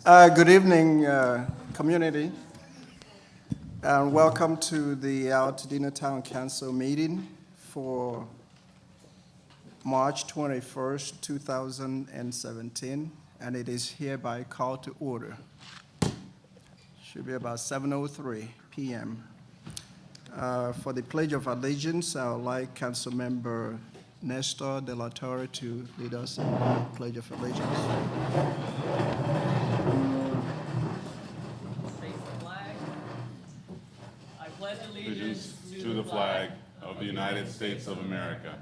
Good evening, community, and welcome to the Altadena Town Council meeting for March 21st, 2017, and it is hereby called to order. Should be about 7:03 p.m. For the Pledge of Allegiance, I would like Councilmember Nestor De La Torre to lead us in the Pledge of Allegiance. Allegiance to the flag of the United States of America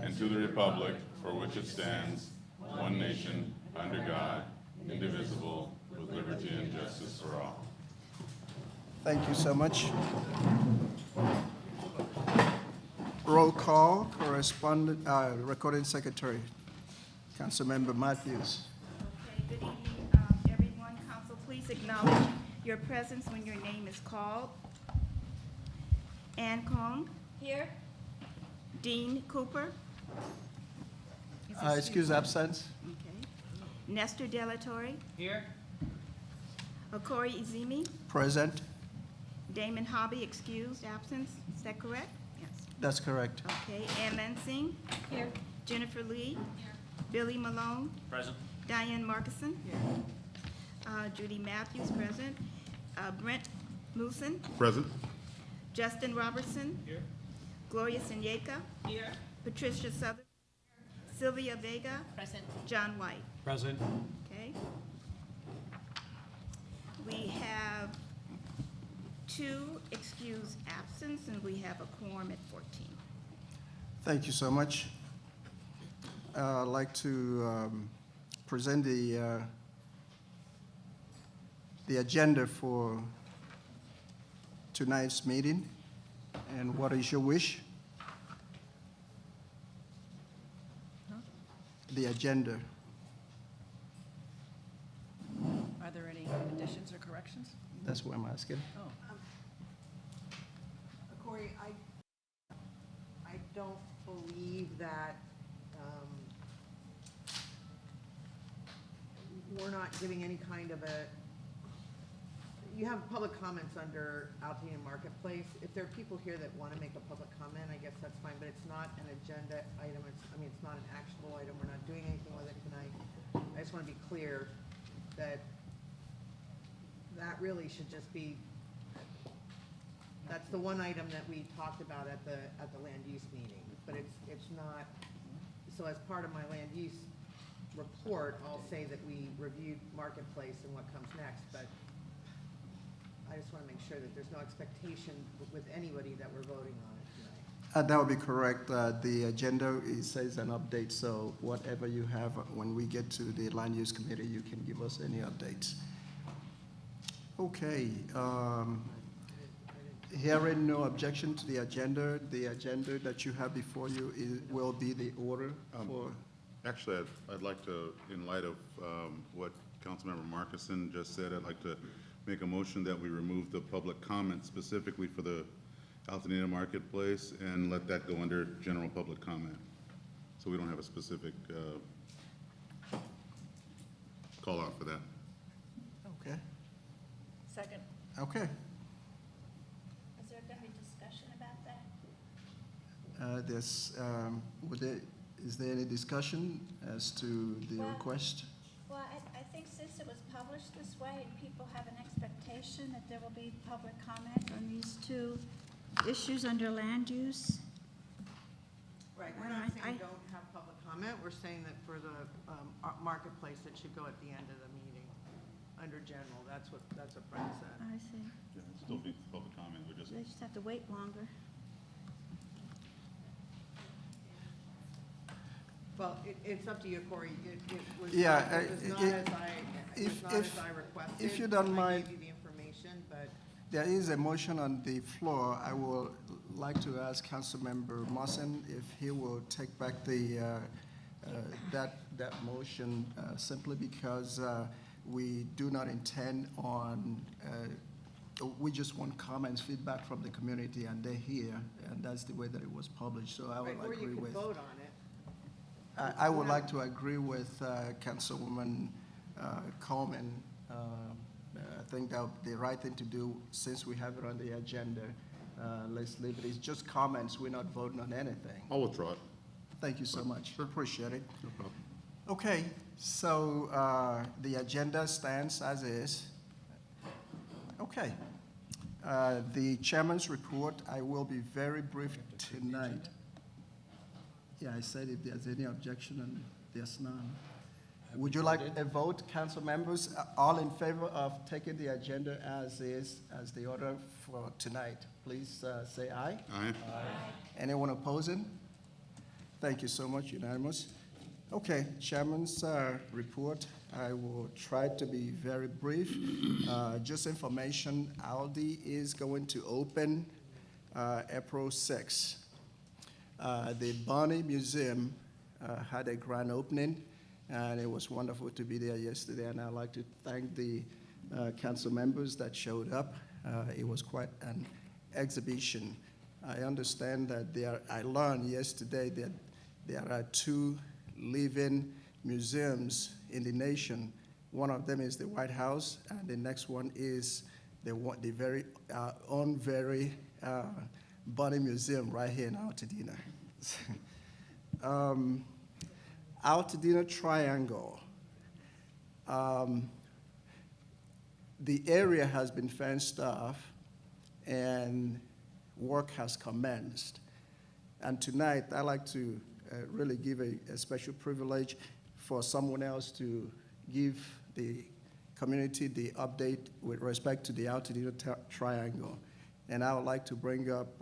and to the republic for which it stands, one nation, under God, indivisible, with liberty and justice for all. Thank you so much. Roll call, recording secretary, Councilmember Matthews. Okay, good evening, everyone. Council, please acknowledge your presence when your name is called. Ann Kong. Here. Dean Cooper. Excuse absence. Okay. Nestor De La Torre. Here. Okorie Ezieme. Present. Damon, Hobdy, excused, absence. Is that correct? Yes. That's correct. Okay. Ann Lansing. Here. Jennifer Lee. Here. Billy Malone. Present. Diane Markison. Here. Judy Matthews, present. Brent Mooson. Present. Justin Robertson. Here. Gloria Senyeka. Here. Patricia Sutherlen. Sylvia Vega. Present. John White. Present. Okay. We have 2 excused absence, and we have a quorum at 14. Thank you so much. I'd like to present the agenda for tonight's meeting. And what is your wish? The agenda. Are there any additions or corrections? That's what I'm asking. Oh, Okorie, I don't believe that we're not giving any kind of a, you have public comments under Altadena Marketplace. If there are people here that want to make a public comment, I guess that's fine, but it's not an agenda item. It's not an actionable item. We're not doing anything with it tonight. I just want to be clear that that really should just be, that's the one item that we talked about at the land use meeting, but it's not, so as part of my land use report, I'll say that we reviewed Marketplace and what comes next, but I just want to make sure that there's no expectation with anybody that we're voting on it tonight. That would be correct. The agenda, it says an update, so whatever you have, when we get to the land use committee, you can give us any updates. Okay. Hearing no objection to the agenda that you have before you will be the order for. Actually, I'd like to, in light of what Councilmember Markison just said, I'd like to make a motion that we remove the public comment specifically for the Altadena Marketplace and let that go under general public comment. So we don't have a specific call out for that. Okay. second. Okay. Is there going to be discussion about that? Is there any discussion as to the Well, request? Well, I think since it was published this way, and people have an expectation that there will be public comment on these 2 issues under land use. Right, we're not saying don't have public comment, we're saying that for the Marketplace, it should go at the end of the meeting, under general, that's what Brent said. I see. Yeah, it still be public comment, we're just. They just have to wait longer. Well, it's up to you, Corey. It was Yeah, not, it was not as I requested. if you don't mind- I gave you the information, but There is a motion on the floor. I would like to ask Councilmember Mawson if he will take back that motion simply because we do not intend on, we just want comments, feedback from the community, and they're here, and that's the way that it was published. So I would or agree you with. could vote on it. I would like to agree with Councilwoman Coleman I think that the right thing to do, since we have it on the agenda, let's leave it. It's just comments. We're not voting on anything. I'll withdraw it. Thank you so much. Appreciate it. No problem. Okay, so the agenda stands as is. Okay. The chairman's report, I will be very brief tonight. Yeah, I said if there's any objection, and there's none. Would you like a vote, council members? All in favor of taking the agenda as is, as the order for tonight? Please say aye. Aye. Anyone opposing? Thank you so much, unanimous. Okay, chairman's report. I will try to be very brief. Just information, Aldi is going to open April 6th. The Bonnie Museum had a grand opening, and it was wonderful to be there yesterday, and I'd like to thank the council members that showed up. It was quite an exhibition. I understand that I learned yesterday that there are 2 living museums in the nation. One of them is the White House, and the next one is the very own Bonnie Museum right here in Altadena. Altadena Triangle. The area has been fenced off, and work has commenced. And tonight, I'd like to really give a special privilege for someone else to give the community the update with respect to the Altadena Triangle. And I would like to bring up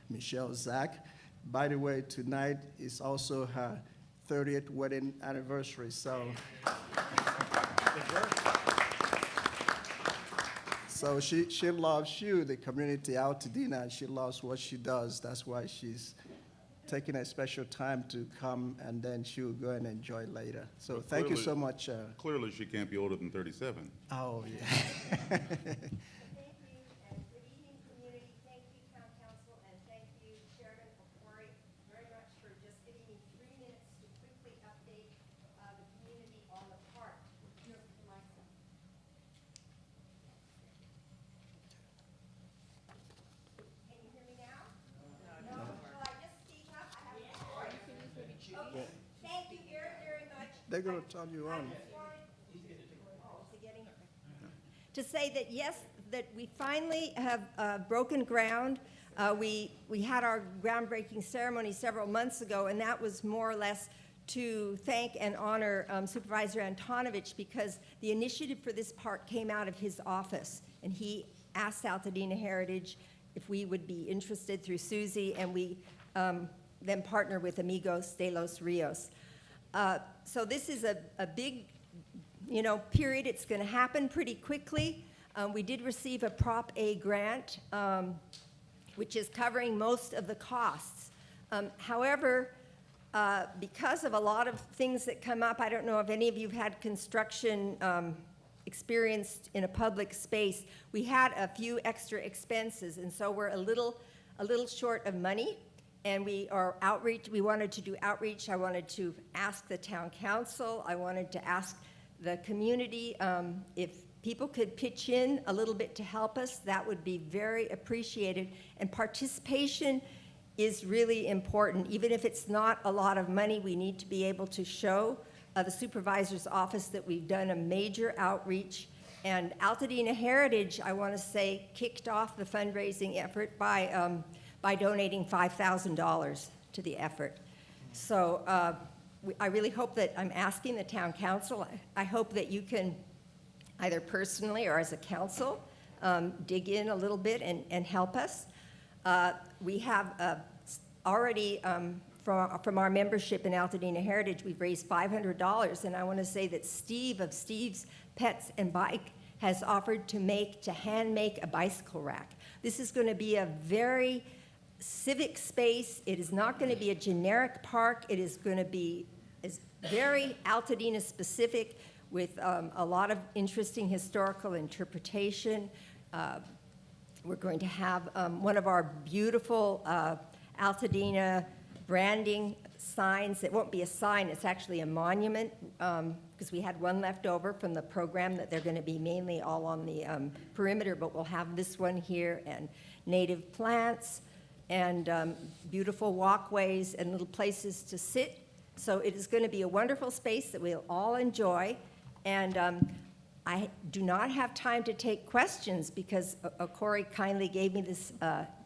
Michelle Zach. By the way, tonight is also her 30th wedding anniversary, so. So she loves you, the community Altadena, and she loves what she does. That's why she's taking a special time to come, and then she'll go and enjoy later. So But thank you clearly- so much. Clearly, she can't be older than 37. Oh, yeah. Thank you, and good evening, community. Thank you, town council, and thank you, Chairman Okorie, very much for just giving me 3 minutes to quickly update the community on the park. Here for myself. Can you hear me now? No. Shall I just speak up? I have a report. Okay, thank you very, very much. They're going to turn you on. To say that, yes, that we finally have broken ground. We had our groundbreaking ceremony several months ago, and that was more or less to thank and honor Supervisor Antonovich, because the initiative for this park came out of his office, and he asked Altadena Heritage if we would be interested through Susie, and we then partner with Amigos de los Rios. So this is a big period. It's going to happen pretty quickly. We did receive a Prop A grant, which is covering most of the costs. However, because of a lot of things that come up, I don't know if any of you have had construction experienced in a public space. We had a few extra expenses, and so we're a little short of money. And we wanted to do outreach. I wanted to ask the town council. I wanted to ask the community, if people could pitch in a little bit to help us, that would be very appreciated. And participation is really important. Even if it's not a lot of money, we need to be able to show the supervisor's office that we've done a major outreach. And Altadena Heritage, I want to say, kicked off the fundraising effort by donating $5,000 to the effort. So I really hope that, I'm asking the town council, I hope that you can, either personally or as a council, dig in a little bit and help us. We have already, from our membership in Altadena Heritage, we've raised $500, and I want to say that Steve of Steve's Pets and Bike has offered to hand make a bicycle rack. This is going to be a very civic space. It is not going to be a generic park. It is going to be very Altadena specific, with a lot of interesting historical interpretation. We're going to have one of our beautiful Altadena branding signs. It won't be a sign, it's actually a monument, because we had one left over from the program that they're going to be mainly all on the perimeter, but we'll have this one here, and native plants, and beautiful walkways and little places to sit. So it is going to be a wonderful space that we'll all enjoy. And I do not have time to take questions because Okorie kindly gave me this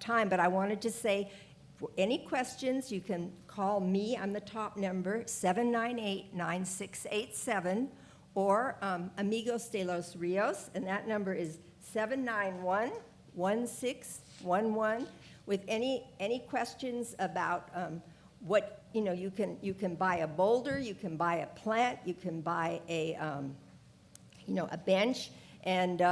time, but I wanted to say, for any questions, you can call me. I'm the top number, 798-9687, or Amigos de los Rios, and that number is 791-1611. With any questions about what, you can buy a boulder, you can buy a plant, you can buy a bench, and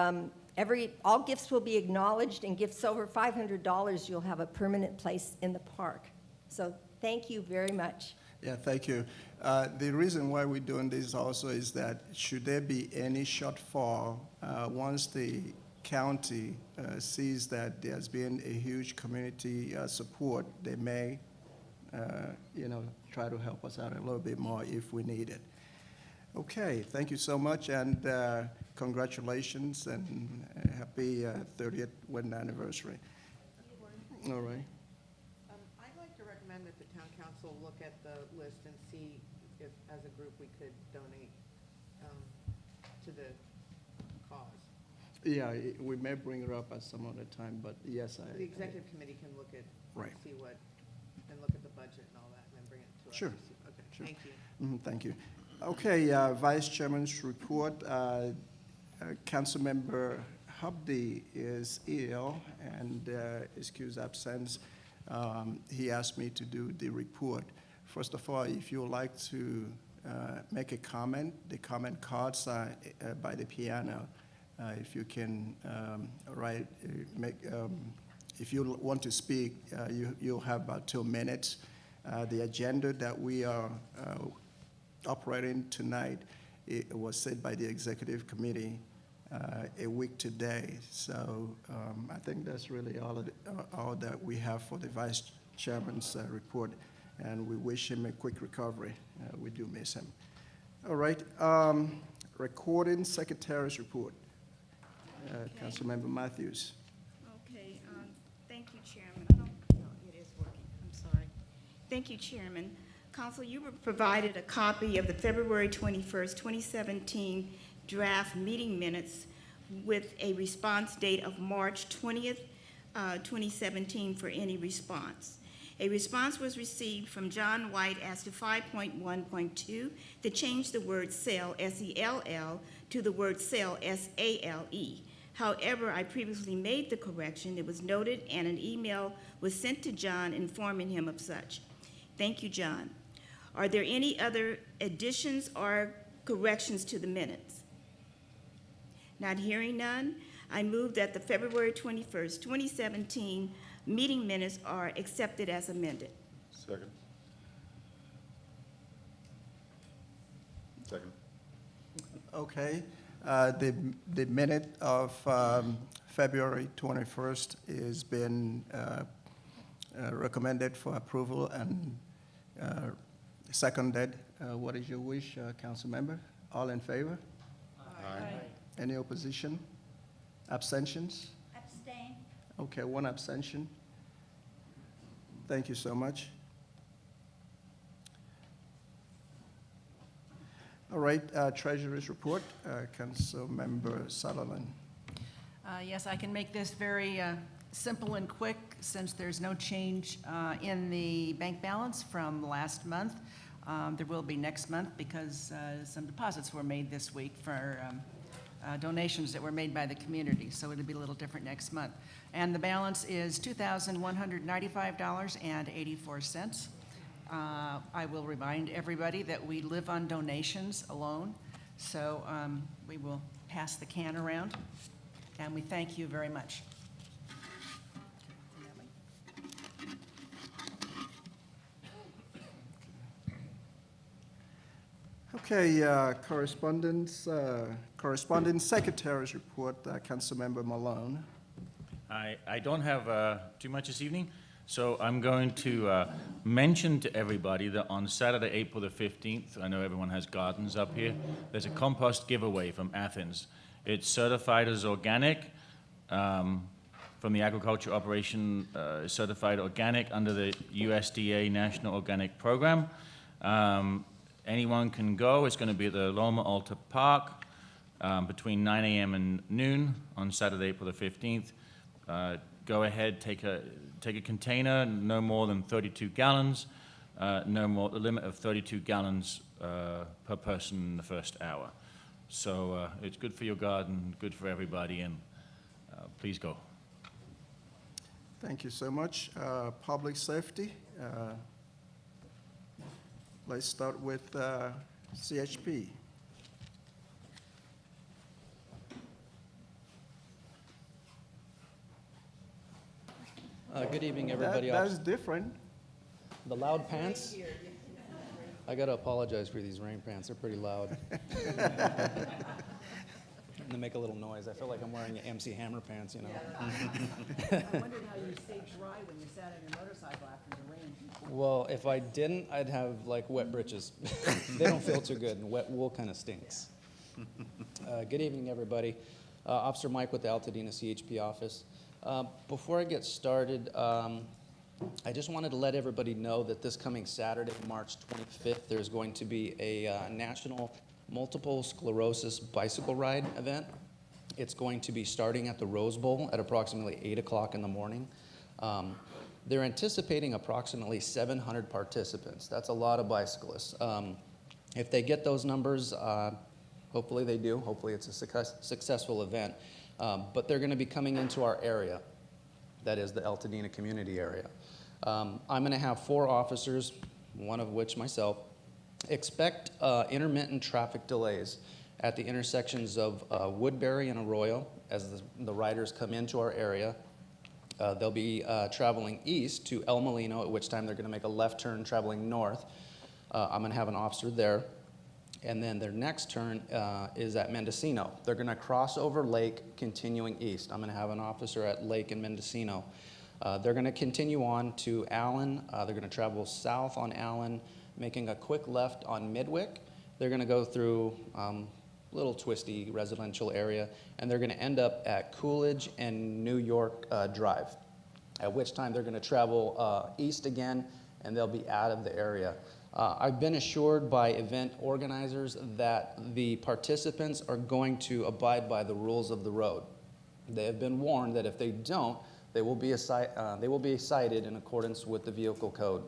all gifts will be acknowledged, and gifts over $500, you'll have a permanent place in the park. So thank you very much. Yeah, thank you. The reason why we're doing this also is that should there be any shortfall, once the county sees that there's been a huge community support, they may, try to help us out a little bit more if we need it. Okay, thank you so much, and congratulations, and happy 30th wedding anniversary. All right. I'd like to recommend that the town council look at the list and see if, as a group, we could donate to the cause. Yeah, we may bring her up at some other time, but yes, The executive committee can look at, Right. see what, and look at the budget and all that, and then bring it to us. Sure. Okay, Sure. thank you. Thank you. Okay, Vice Chairman's report. Councilmember Hobdy is ill and excuse absence. He asked me to do the report. First of all, if you would like to make a comment, the comment cards are by the piano. If you can if you want to speak, you'll have about 2 minutes. The agenda that we are operating tonight, it was set by the executive committee a week today. So I think that's really all that we have for the vice chairman's report, and we wish him a quick recovery. We do miss him. All right, recording secretary's report. Councilmember Matthews. Okay, thank you, Chairman. It is working, I'm sorry. Thank you, Chairman. Council, you were provided a copy of the February 21st, 2017 draft meeting minutes with a response date of March 20th, 2017 for any response. A response was received from John White as to 5.1.2 to change the word sell, S-E-L-L, to the word sale, S-A-L-E. However, I previously made the correction. It was noted, and an email was sent to John informing him of such. Thank you, John. Are there any other additions or corrections to the minutes? Not hearing none, I move that the February 21st, 2017 meeting minutes are accepted as amended. Second. Second. Okay, the minute of February 21st is been recommended for approval and seconded. What is your wish, council member? All in favor? Aye. Any opposition? Abstentions? Abstain. Okay, one abstention. Thank you so much. All right, Treasurer's report, Councilmember Sutherlen. Yes, I can make this very simple and quick since there's no change in the bank balance from last month. There will be next month because some deposits were made this week for donations that were made by the community, so it'll be a little different next month. And the balance is $2,195.84. I will remind everybody that we live on donations alone, so we will pass the can around, and we thank you very much. Okay, correspondence secretary's report, Councilmember Malone. I don't have too much this evening. So I'm going to mention to everybody that on Saturday, April the 15th, I know everyone has gardens up here, there's a compost giveaway from Athens. It's certified as organic, from the agriculture operation, certified organic under the USDA National Organic Program. Anyone can go. It's going to be at the Loma Alta Park between 9 a.m. and noon on Saturday, April the 15th. Go ahead, take a container, no more than 32 gallons, no more, the limit of 32 gallons per person in the first hour. So it's good for your garden, good for everybody, and please go. Thank you so much. Public safety. Let's start with CHP. Good evening, everybody. That's different. The loud pants? I gotta apologize for these rain pants. They're pretty loud. And they make a little noise. I feel like I'm wearing MC Hammer pants, you know. I wondered how you stayed dry when you sat on your motorcycle after the rain. Well, if I didn't, I'd have like wet britches. They don't feel too good, and wet wool kind of stinks. Good evening, everybody. Officer Mike with the Altadena CHP office. Before I get started, I just wanted to let everybody know that this coming Saturday, March 25th, there's going to be a national multiple sclerosis bicycle ride event. It's going to be starting at the Rose Bowl at approximately 8 o'clock in the morning. They're anticipating approximately 700 participants. That's a lot of bicyclists. If they get those numbers, hopefully they do. Hopefully it's a successful event. But they're going to be coming into our area, that is the Altadena community area. I'm going to have 4 officers, one of which myself. Expect intermittent traffic delays at the intersections of Woodbury and Arroyo as the riders come into our area. They'll be traveling east to El Molino, at which time they're going to make a left turn traveling north. I'm going to have an officer there. And then their next turn is at Mendocino. They're going to cross over Lake, continuing east. I'm going to have an officer at Lake and Mendocino. They're going to continue on to Allen. They're going to travel south on Allen, making a quick left on Midwick. They're going to go through a little twisty residential area, and they're going to end up at Coolidge and New York Drive, at which time they're going to travel east again, and they'll be out of the area. I've been assured by event organizers that the participants are going to abide by the rules of the road. They have been warned that if they don't, they will be cited in accordance with the vehicle code.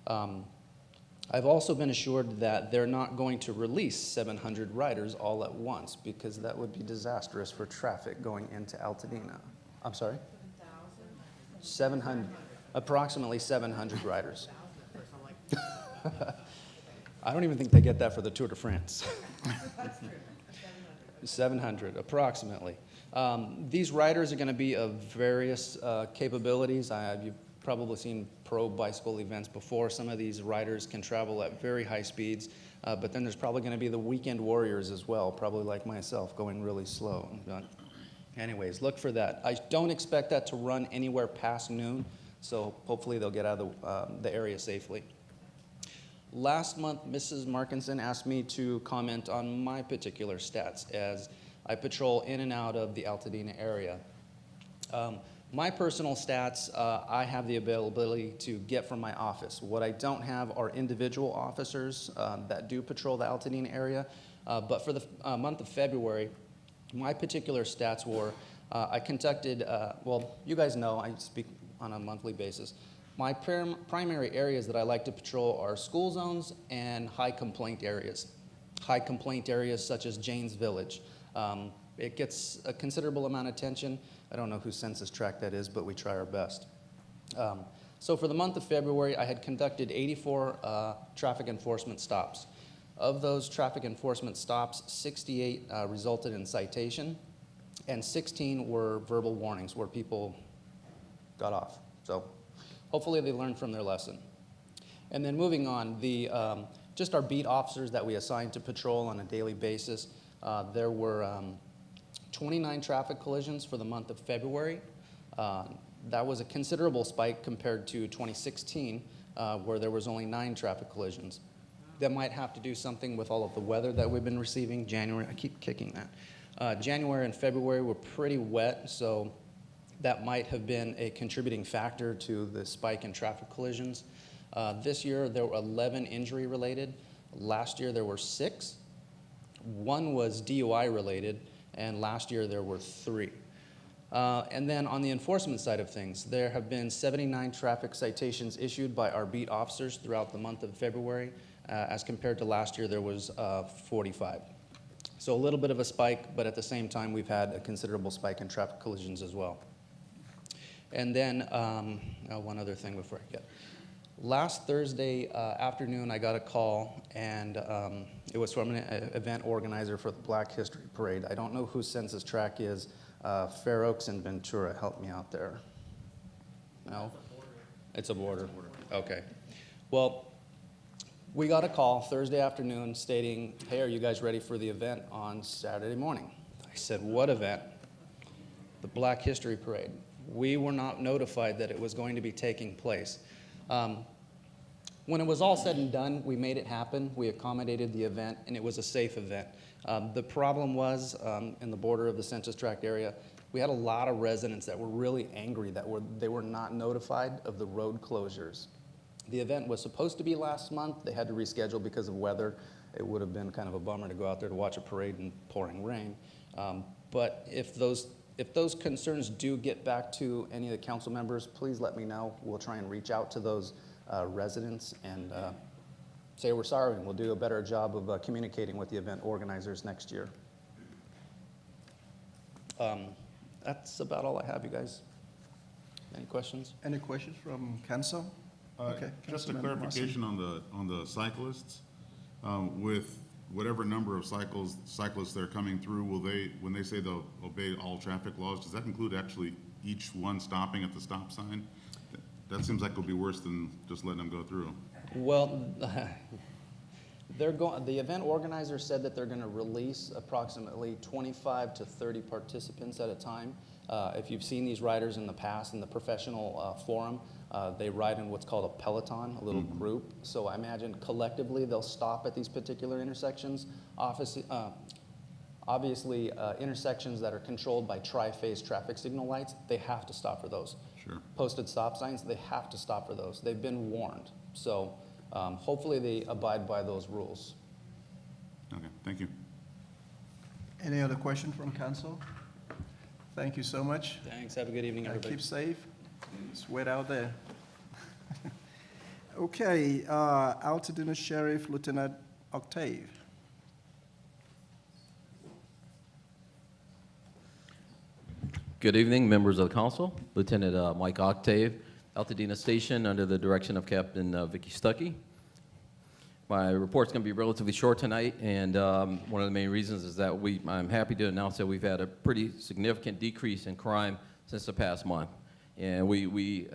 I've also been assured that they're not going to release 700 riders all at once, because that would be disastrous for traffic going into Altadena. I'm sorry? 700, approximately 700 riders. I don't even think they get that for the Tour de France. 700, approximately. These riders are going to be of various capabilities. You've probably seen pro bicycle events before. Some of these riders can travel at very high speeds, but then there's probably going to be the weekend warriors as well, probably like myself, going really slow. But anyways, look for that. I don't expect that to run anywhere past noon, so hopefully they'll get out of the area safely. Last month, Mrs. Markinson asked me to comment on my particular stats as I patrol in and out of the Altadena area. My personal stats, I have the availability to get from my office. What I don't have are individual officers that do patrol the Altadena area. But for the month of February, my particular stats were, I conducted, well, you guys know I speak on a monthly basis. My primary areas that I like to patrol are school zones and high complaint areas. High complaint areas such as Jane's Village. It gets a considerable amount of attention. I don't know whose census tract that is, but we try our best. So for the month of February, I had conducted 84 traffic enforcement stops. Of those traffic enforcement stops, 68 resulted in citation, and 16 were verbal warnings where people got off. So hopefully they learned from their lesson. And then moving on, just our beat officers that we assigned to patrol on a daily basis, there were 29 traffic collisions for the month of February. That was a considerable spike compared to 2016, where there was only 9 traffic collisions. That might have to do something with all of the weather that we've been receiving. January, I keep kicking that. January and February were pretty wet, so that might have been a contributing factor to the spike in traffic collisions. This year, there were 11 injury related. Last year, there were 6. 1 was DUI related, and last year there were 3. And then on the enforcement side of things, there have been 79 traffic citations issued by our beat officers throughout the month of February. As compared to last year, there was 45. So a little bit of a spike, but at the same time, we've had a considerable spike in traffic collisions as well. And then one other thing before I forget. Last Thursday afternoon, I got a call, and it was from an event organizer for the Black History Parade. I don't know who census tract is. Fair Oaks and Ventura, help me out there. No? It's a border. Okay. Well, we got a call Thursday afternoon stating, hey, are you guys ready for the event on Saturday morning? I said, what event? The Black History Parade. We were not notified that it was going to be taking place. When it was all said and done, we made it happen. We accommodated the event, and it was a safe event. The problem was, in the border of the census tract area, we had a lot of residents that were really angry that they were not notified of the road closures. The event was supposed to be last month. They had to reschedule because of weather. It would have been kind of a bummer to go out there to watch a parade in pouring rain. But if those concerns do get back to any of the council members, please let me know. We'll try and reach out to those residents and say we're sorry, and we'll do a better job of communicating with the event organizers next year. That's about all I have, you guys. Any questions? Any questions from council? Okay. Just a Councilmember clarification on the cyclists. With whatever number of cyclists that are coming through, when they say they'll obey all traffic laws, does that include actually each one stopping at the stop sign? That seems like it would be worse than just letting them go through. Well, the event organizer said that they're going to release approximately 25 to 30 participants at a time. If you've seen these riders in the past in the professional forum, they ride in what's called a peloton, a little group. So I imagine collectively they'll stop at these particular intersections. Obviously, intersections that are controlled by tri-phase traffic signal lights, they have to stop for those. Sure. Posted stop signs, they have to stop for those. They've been warned. So hopefully they abide by those rules. Okay, thank you. Any other question from council? Thank you so much. Thanks. Have a good evening, everybody. Keep safe. It's wet out there. Okay, Altadena Sheriff Lieutenant Octave. Good evening, members of the council. Lieutenant Mike Octave, Altadena Station, under the direction of Captain Vicky Stuckey. My report's going to be relatively short tonight, and one of the main reasons is that I'm happy to announce that we've had a pretty significant decrease in crime since the past month. And we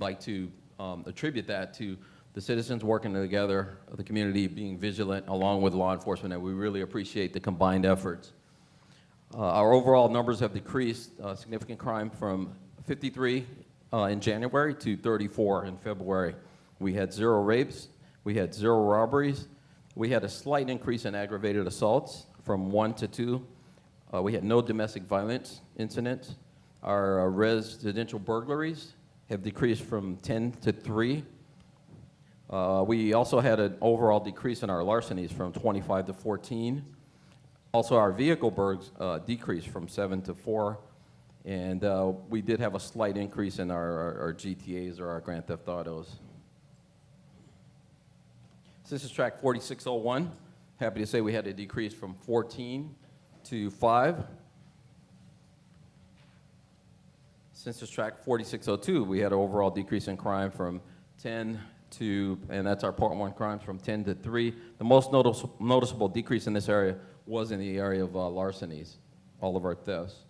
like to attribute that to the citizens working together, the community being vigilant, along with law enforcement, and we really appreciate the combined efforts. Our overall numbers have decreased significant crime from 53 in January to 34 in February. We had 0 rapes, we had 0 robberies, we had a slight increase in aggravated assaults from 1 to 2. We had no domestic violence incidents. Our residential burglaries have decreased from 10 to 3. We also had an overall decrease in our larcenies from 25 to 14. Also, our vehicle burgs decreased from 7 to 4, and we did have a slight increase in our GTAs, or our Grand Theft Autos. Census Tract 4601, happy to say we had a decrease from 14 to 5. Census Tract 4602, we had an overall decrease in crime from 10 to, and that's our Part 1 crimes, from 10 to 3. The most noticeable decrease in this area was in the area of larcenies, all of our thefts.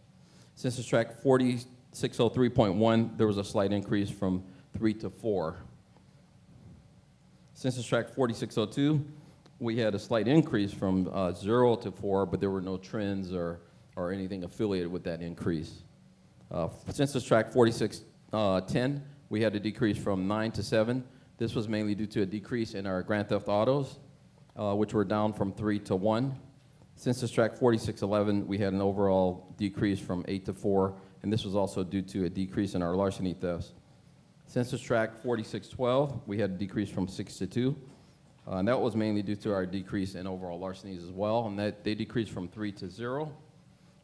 Census Tract 4603.1, there was a slight increase from 3 to 4. Census Tract 4602, we had a slight increase from 0 to 4, but there were no trends or anything affiliated with that increase. Census Tract 46 10, we had a decrease from 9 to 7. This was mainly due to a decrease in our grand theft autos, which were down from 3 to 1. Census tract 4611, we had an overall decrease from 8 to 4, and this was also due to a decrease in our larceny thefts. Census tract 4612, we had a decrease from 6 to 2, and that was mainly due to our decrease in overall larcenies as well, and that they decreased from 3 to 0.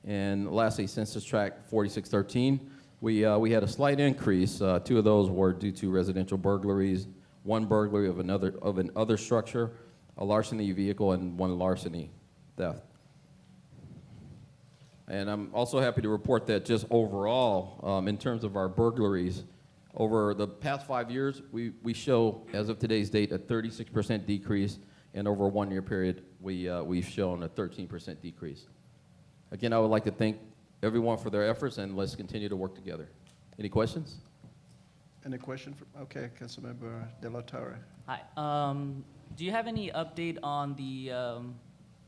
And lastly, census tract 4613, we had a slight increase. 2 of those were due to residential burglaries, 1 burglary of an other structure, a larceny vehicle, and 1 larceny theft. And I'm also happy to report that just overall, in terms of our burglaries, over the past 5 years, we show, as of today's date, a 36% decrease, and over a 1-year period, we've shown a 13% decrease. Again, I would like to thank everyone for their efforts, and let's continue to work together. Any questions? Any question? Okay, Councilmember De La Torre. Hi. Do you have any update on the,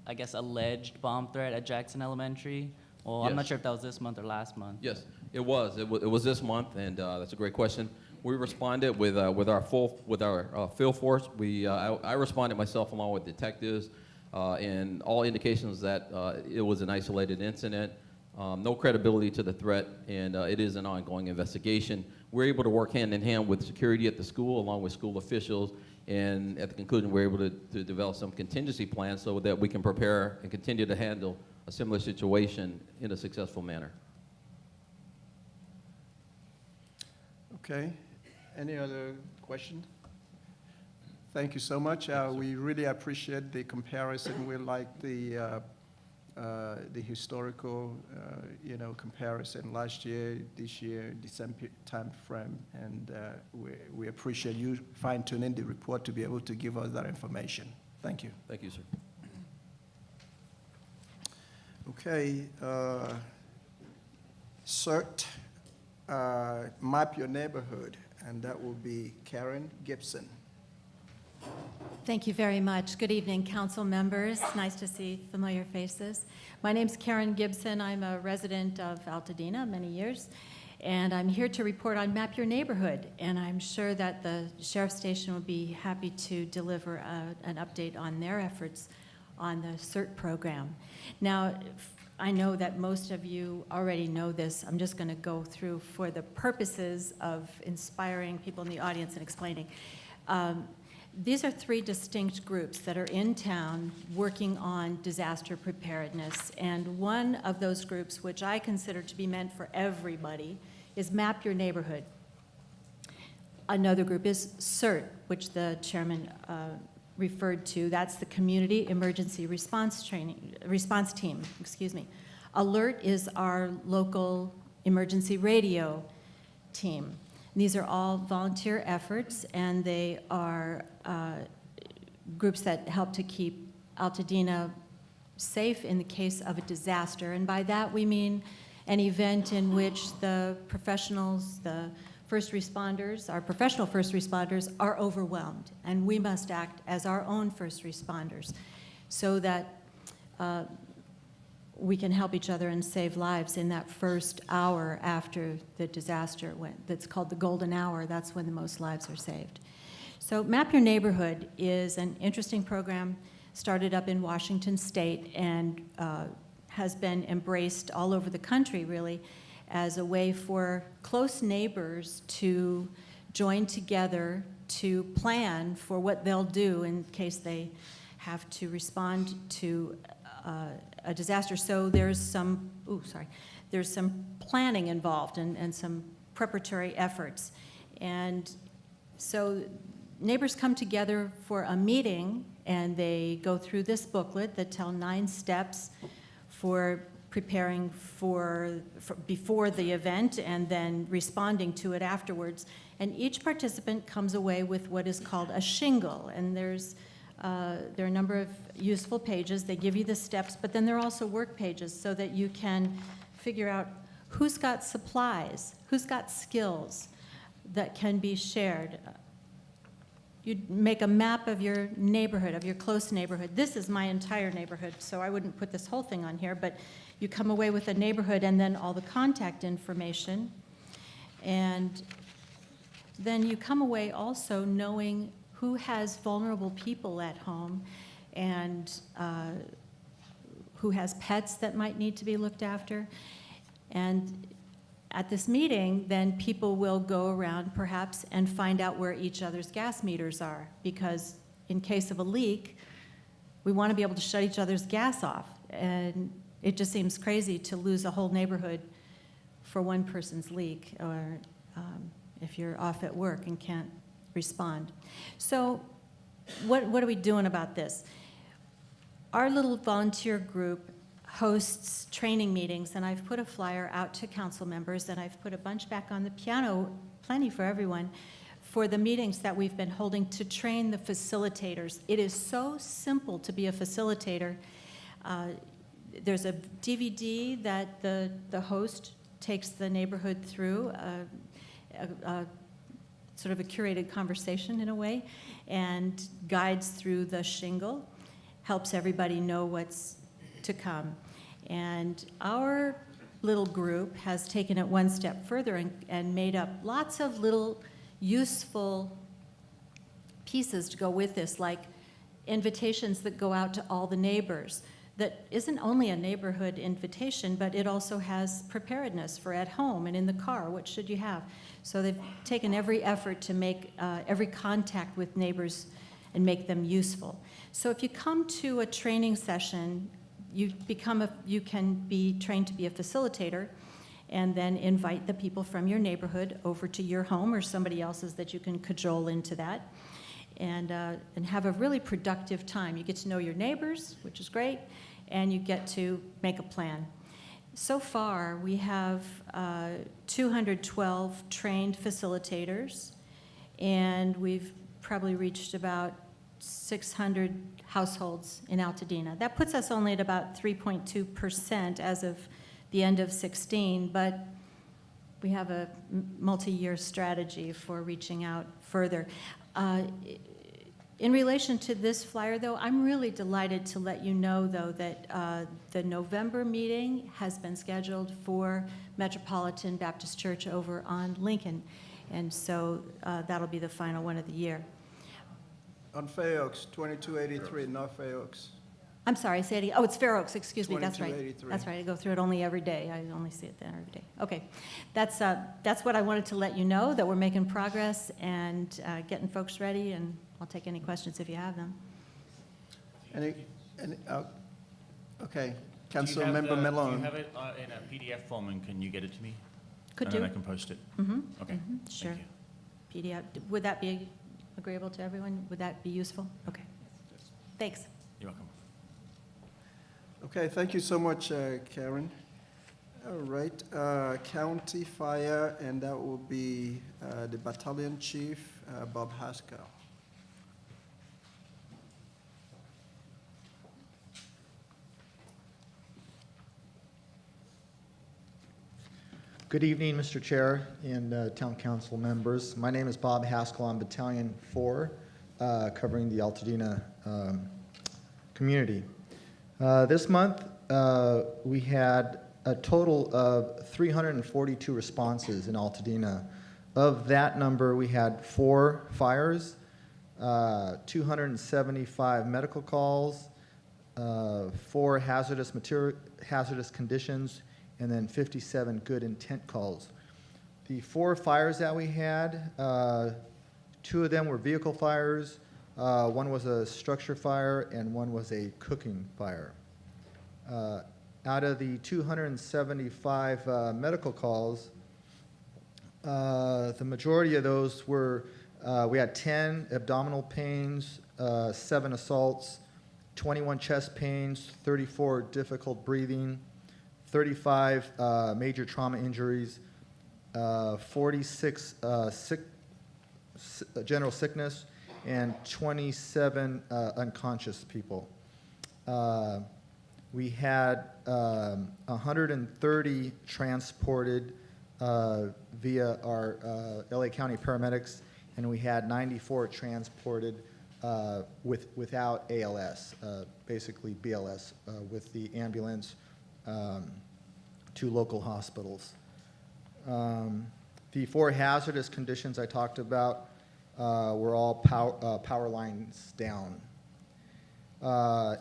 I guess, alleged bomb threat at Jackson Elementary? Well, I'm not Yes. sure if that was this month or last month. Yes, it was. It was this month, and that's a great question. We responded with our field force. I responded myself along with detectives, and all indications that it was an isolated incident. No credibility to the threat, and it is an ongoing investigation. We're able to work hand in hand with security at the school, along with school officials, and at the conclusion, we're able to develop some contingency plans so that we can prepare and continue to handle a similar situation in a successful manner. Okay, any other questions? Thank you so much. We really appreciate the comparison. We like the historical, comparison last year, this year, December time frame, and we appreciate you fine-tuning the report to be able to give us that information. Thank you. Thank you, sir. Okay, CERT, Map Your Neighborhood, and that will be Karen Gibson. Thank you very much. Good evening, council members. Nice to see familiar faces. My name's Karen Gibson. I'm a resident of Altadena many years, and I'm here to report on Map Your Neighborhood, and I'm sure that the Sheriff's Station will be happy to deliver an update on their efforts on the CERT program. Now, I know that most of you already know this. I'm just going to go through for the purposes of inspiring people in the audience and explaining. These are 3 distinct groups that are in town working on disaster preparedness. And one of those groups, which I consider to be meant for everybody, is Map Your Neighborhood. Another group is CERT, which the chairman referred to. That's the Community Emergency Response Team. Alert is our local emergency radio team. These are all volunteer efforts, and they are groups that help to keep Altadena safe in the case of a disaster. And by that we mean an event in which the professionals, the first responders, our professional first responders, are overwhelmed, and we must act as our own first responders so that we can help each other and save lives in that first hour after the disaster. That's called the golden hour. That's when the most lives are saved. So Map Your Neighborhood is an interesting program, started up in Washington State, and has been embraced all over the country, really, as a way for close neighbors to join together to plan for what they'll do in case they have to respond to a disaster. So there's some planning involved and some preparatory efforts. And so neighbors come together for a meeting, and they go through this booklet that tells 9 steps for preparing for before the event and then responding to it afterwards. And each participant comes away with what is called a shingle, and there are a number of useful pages. They give you the steps, but then there are also work pages so that you can figure out who's got supplies, who's got skills that can be shared. You make a map of your neighborhood, of your close neighborhood. This is my entire neighborhood, so I wouldn't put this whole thing on here, but you come away with a neighborhood and then all the contact information. And then you come away also knowing who has vulnerable people at home and who has pets that might need to be looked after. And at this meeting, then people will go around perhaps and find out where each other's gas meters are, because in case of a leak, we want to be able to shut each other's gas off. And it just seems crazy to lose a whole neighborhood for one person's leak, or if you're off at work and can't respond. So what are we doing about this? Our little volunteer group hosts training meetings, and I've put a flyer out to council members, and I've put a bunch back on the piano, plenty for everyone, for the meetings that we've been holding to train the facilitators. It is so simple to be a facilitator. There's a DVD that the host takes the neighborhood through, sort of a curated conversation in a way, and guides through the shingle, helps everybody know what's to come. And our little group has taken it one step further and made up lots of little useful pieces to go with this, like invitations that go out to all the neighbors. That isn't only a neighborhood invitation, but it also has preparedness for at home and in the car. What should you have? So they've taken every effort to make every contact with neighbors and make them useful. So if you come to a training session, you can be trained to be a facilitator, and then invite the people from your neighborhood over to your home or somebody else's that you can cajole into that, and have a really productive time. You get to know your neighbors, which is great, and you get to make a plan. So far, we have 212 trained facilitators, and we've probably reached about 600 households in Altadena. That puts us only at about 3.2% as of the end of 16, but we have a multi-year strategy for reaching out further. In relation to this flyer, though, I'm really delighted to let you know, though, that the November meeting has been scheduled for Metropolitan Baptist Church over on Lincoln, and so that'll be the final one of the year. On Fair Oaks, 2283 North Fair Oaks. I'm sorry, say it again. Oh, it's Fair Oaks, excuse me, that's right. 2283. That's right, I go through it only every day. I only see it there every day. Okay, that's what I wanted to let you know, that we're making progress and getting folks ready, and I'll take any questions if you have them. Okay, Do you Councilmember Malone. have it in a PDF form, and can you get it to me? Could And do. then I can post it. Mm-hmm. Okay. Sure. Thank you. PDF, would that be agreeable to everyone? Would that be useful? Okay. Thanks. You're welcome. Okay, thank you so much, Karen. All right, County Fire, and that will be the Battalion Chief, Bob Haskell. Good evening, Mr. Chair and Town Council members. My name is Bob Haskell. I'm Battalion 4, covering the Altadena community. This month, we had a total of 342 responses in Altadena. Of that number, we had 4 fires, 275 medical calls, 4 hazardous conditions, and then 57 good intent calls. The 4 fires that we had, 2 of them were vehicle fires, 1 was a structure fire, and 1 was a cooking fire. Out of the 275 medical calls, the majority of those were, we had 10 abdominal pains, 7 assaults, 21 chest pains, 34 difficult breathing, 35 major trauma injuries, 46 general sickness, and 27 unconscious people. We had 130 transported via our LA County paramedics, and we had 94 transported without ALS, basically BLS, with the ambulance to local hospitals. The The 4 hazardous conditions I talked about were all power lines down.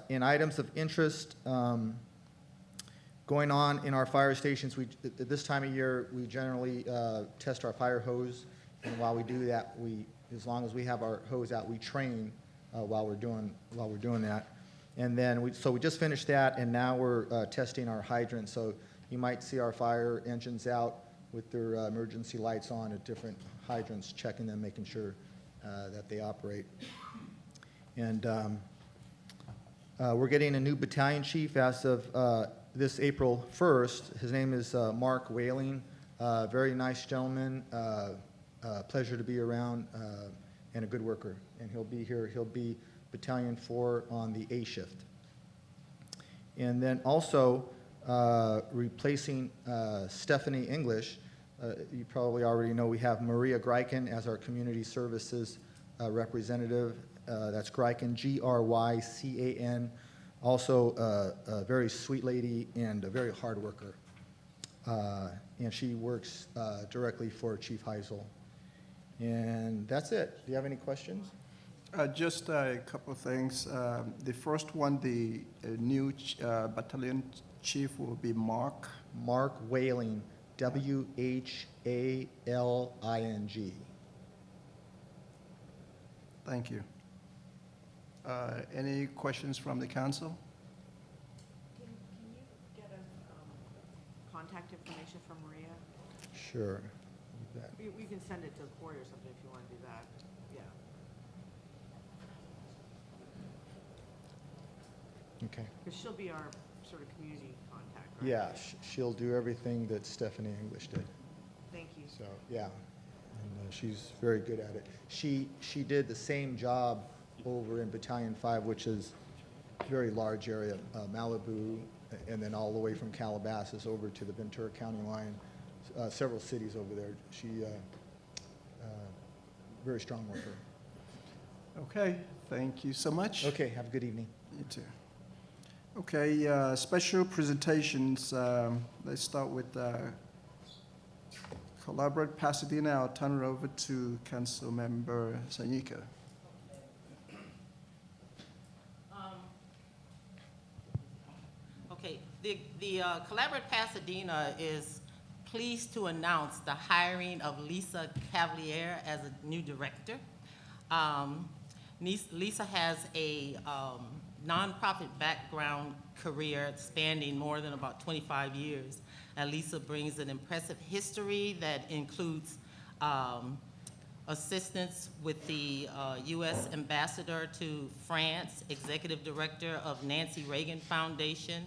In items of interest, going on in our fire stations, at this time of year, we generally test our fire hose, and while we do that, as long as we have our hose out, we train while we're doing that. And then we just finished that, and now we're testing our hydrants. So you might see our fire engines out with their emergency lights on at different hydrants, checking them, making sure that they operate. And we're getting a new battalion chief as of this April 1st. His name is Mark Whaling. Very nice gentleman, pleasure to be around, and a good worker. And he'll be here. He'll be Battalion 4 on the A shift. And then also replacing Stephanie English, you probably already know we have Maria Gryken as our community services representative. That's Gryken, Grycan. Also a very sweet lady and a very hard worker. And she works directly for Chief Heisel. And that's it. Do you have any questions? Just a couple of things. The first one, the new battalion chief will be Mark. Mark Whaling, Whaling. Thank you. Any questions from the council? Can you get a contact information from Maria? Sure. You bet. We can send it to the court or something if you want to do that. Yeah. Okay. Because she'll be our sort of community contact, right? Yeah, she'll do everything that Stephanie English did. Thank you. So, yeah, and she's very good at it. She did the same job over in Battalion 5, which is a very large area, Malibu, and then all the way from Calabasas over to the Ventura County line, several cities over there. She, very strong worker. Okay, thank you so much. Okay, have a good evening. You too. Okay, special presentations. Let's start with Collaborate Pasadena. I'll turn it over to Councilmember Sanyika. Okay, the Collaborate Pasadena is pleased to announce the hiring of Lisa Cavalier as a new director. Lisa has a nonprofit background career spanning more than about 25 years. And Lisa brings an impressive history that includes assistance with the U.S. Ambassador to France, Executive Director of Nancy Reagan Foundation,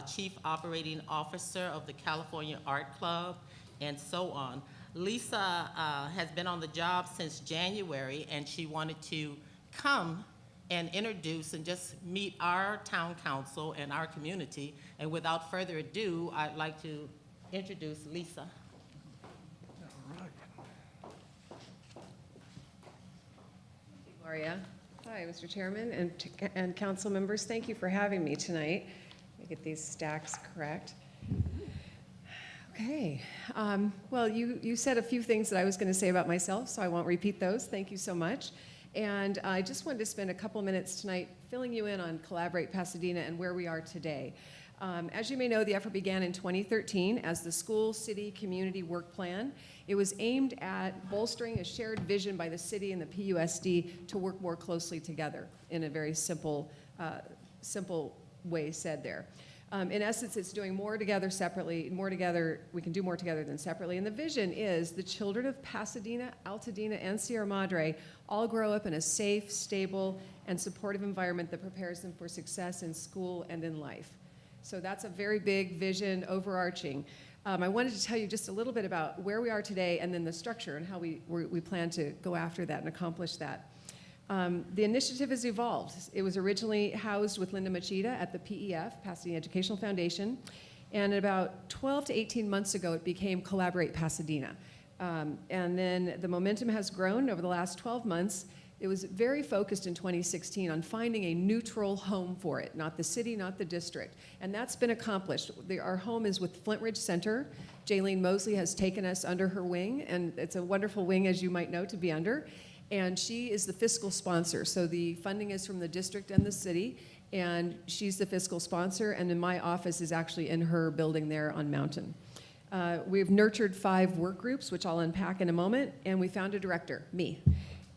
Chief Operating Officer of the California Art Club, and so on. Lisa has been on the job since January, and she wanted to come and introduce and just meet our town council and our community. And without further ado, I'd like to introduce Lisa. Gloria. Hi, Mr. Chairman and council members. Thank you for having me tonight. Let me get these stacks correct. Okay. Well, you said a few things that I was going to say about myself, so I won't repeat those. Thank you so much. And I just wanted to spend a couple minutes tonight filling you in on Collaborate Pasadena and where we are today. As you may know, the effort began in 2013 as the School City Community Work Plan. It was aimed at bolstering a shared vision by the city and the PUSD to work more closely together in a very simple way said there. In essence, it's doing more together separately, we can do more together than separately. And the vision is the children of Pasadena, Altadena, and Sierra Madre all grow up in a safe, stable, and supportive environment that prepares them for success in school and in life. So that's a very big vision, overarching. I wanted to tell you just a little bit about where we are today and then the structure and how we plan to go after that and accomplish that. The initiative has evolved. It was originally housed with Linda Machida at the PEF, Pasadena Educational Foundation, and about 12 to 18 months ago, it became Collaborate Pasadena. And then the momentum has grown over the last 12 months, It was very focused in 2016 on finding a neutral home for it, not the city, not the district. And that's been accomplished. Our home is with Flint Ridge Center. Jaylene Mosley has taken us under her wing, and it's a wonderful wing, as you might know, to be under. And she is the fiscal sponsor. So the funding is from the district and the city, and she's the fiscal sponsor, and then my office is actually in her building there on Mountain. We've nurtured 5 work groups, which I'll unpack in a moment, and we found a director, me.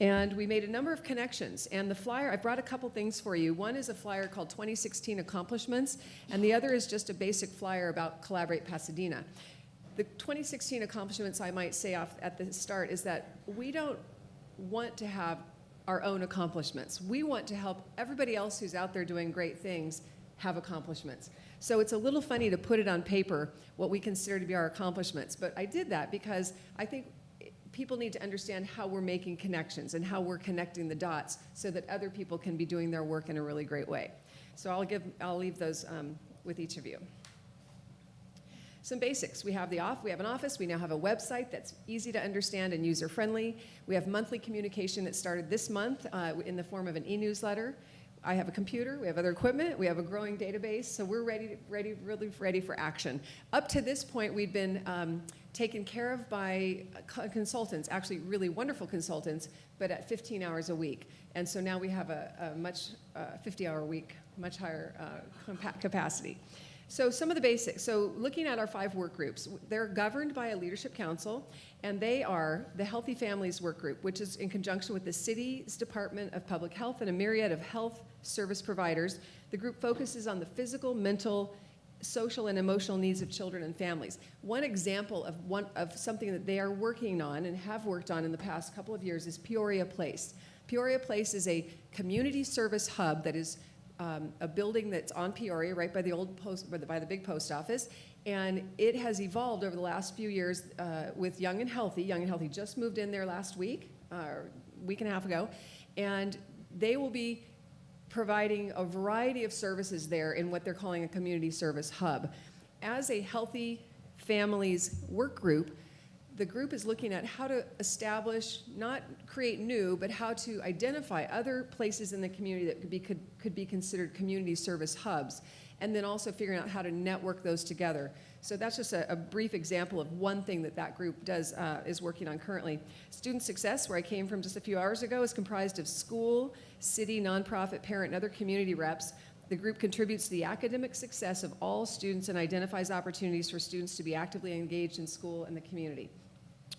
And we made a number of connections. And the flyer, I brought a couple things for you. One is a flyer called 2016 Accomplishments, and the other is just a basic flyer about Collaborate Pasadena. The 2016 accomplishments, I might say off at the start, is that we don't want to have our own accomplishments. We want to help everybody else who's out there doing great things have accomplishments. So it's a little funny to put it on paper, what we consider to be our accomplishments. But I did that because I think people need to understand how we're making connections and how we're connecting the dots so that other people can be doing their work in a really great way. So I'll leave those with each of you. Some basics. We have an office. We now have a website that's easy to understand and user-friendly. We have monthly communication that started this month in the form of an e-newsletter. I have a computer, we have other equipment, we have a growing database, so we're really ready for action. Up to this point, we've been taken care of by consultants, actually really wonderful consultants, but at 15 hours a week. And so now we have a much 50-hour week, much higher capacity. So some of the basics. So looking at our 5 work groups, they're governed by a leadership council, and they are the Healthy Families Work Group, which is in conjunction with the city's Department of Public Health and a myriad of health service providers. The group focuses on the physical, mental, social, and emotional needs of children and families. One example of something that they are working on and have worked on in the past couple of years is Peoria Place. Peoria Place is a community service hub that is a building that's on Peoria, right by the by the big post office, and it has evolved over the last few years with Young and Healthy. Young and Healthy just moved in there last week, week and a half ago, and they will be providing a variety of services there in what they're calling a community service hub. As a Healthy Families work group, the group is looking at how to establish, not create new, but how to identify other places in the community that could be considered community service hubs, and then also figuring out how to network those together. So that's just a brief example of one thing that group is working on currently. Student Success, where I came from just a few hours ago, is comprised of school, city, nonprofit, parent, and other community reps. The group contributes to the academic success of all students and identifies opportunities for students to be actively engaged in school and the community.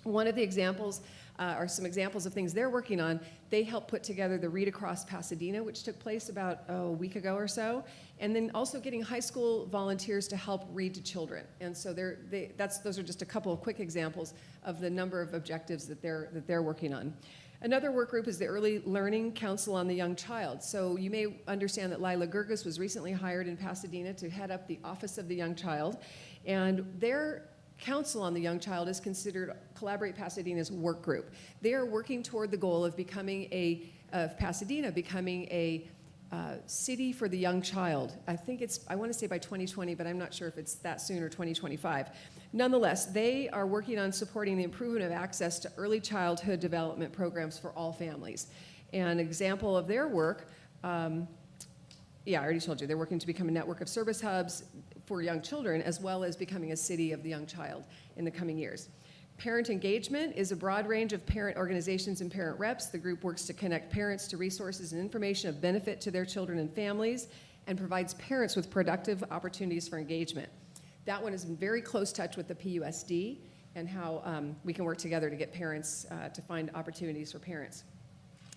One of the examples are some examples of things they're working on. They helped put together the Read Across Pasadena, which took place about a week ago or so, and then also getting high school volunteers to help read to children. And so those are just a couple of quick examples of the number of objectives that they're working on. Another work group is the Early Learning Council on the Young Child. So you may understand that Lila Gurgis was recently hired in Pasadena to head up the Office of the Young Child, and their Council on the Young Child is considered Collaborate Pasadena's work group. They are working toward the goal of Pasadena becoming a city for the young child. I want to say by 2020, but I'm not sure if it's that soon or 2025. Nonetheless, they are working on supporting the improvement of access to early childhood development programs for all families. An example of their work, I already told you, they're working to become a network of service hubs for young children, as well as becoming a city of the young child in the coming years. Parent engagement is a broad range of parent organizations and parent reps. The group works to connect parents to resources and information of benefit to their children and families, and provides parents with productive opportunities for engagement. That one is in very close touch with the PUSD and how we can work together to get parents to find opportunities for parents.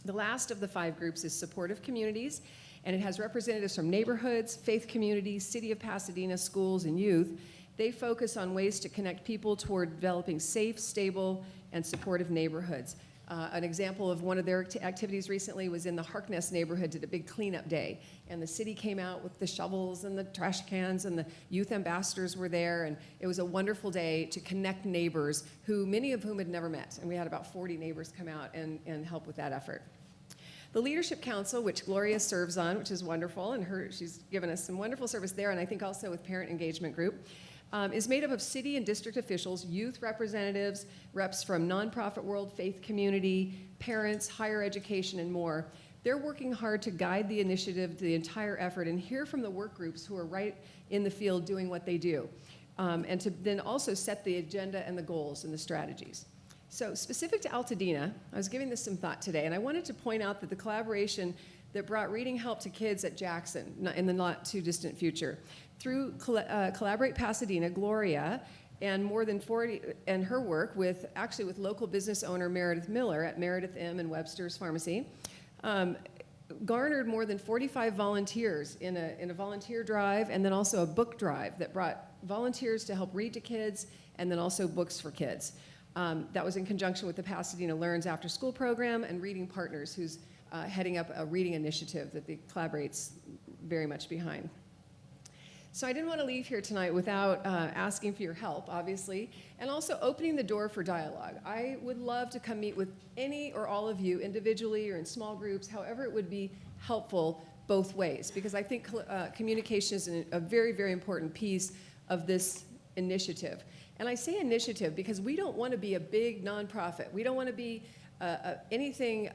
The last of the 5 groups is Supportive Communities, and it has representatives from neighborhoods, faith communities, City of Pasadena, schools, and youth. They focus on ways to connect people toward developing safe, stable, and supportive neighborhoods. An example of one of their activities recently was in the Harkness neighborhood, did a big cleanup day, and the city came out with the shovels and the trash cans, and the youth ambassadors were there, and it was a wonderful day to connect neighbors, many of whom had never met, and we had about 40 neighbors come out and help with that effort. The Leadership Council, which Gloria serves on, which is wonderful, and she's given us some wonderful service there, and I think also with Parent Engagement Group. is made up of city and district officials, youth representatives, reps from nonprofit world, faith community, parents, higher education, and more. They're working hard to guide the initiative, the entire effort, and hear from the work groups who are right in the field doing what they do, and to then also set the agenda and the goals and the strategies. So specific to Altadena, I was giving this some thought today, and I wanted to point out that the collaboration that brought reading help to kids at Jackson in the not too distant future, through Collaborate Pasadena, Gloria, and more than 40, and her work with local business owner Meredith Miller at Meredith M. and Webster's Pharmacy, garnered more than 45 volunteers in a volunteer drive, and then also a book drive that brought volunteers to help read to kids, and then also books for kids. That was in conjunction with the Pasadena Learns After School program and Reading Partners, who's heading up a reading initiative that the Collaborate's very much behind. So I didn't want to leave here tonight without asking for your help, obviously, and also opening the door for dialogue. I would love to come meet with any or all of you individually or in small groups, however it would be helpful both ways, because I think communication is a very, very important piece of this initiative. And I say initiative because we don't want to be a big nonprofit. We don't want to be anything,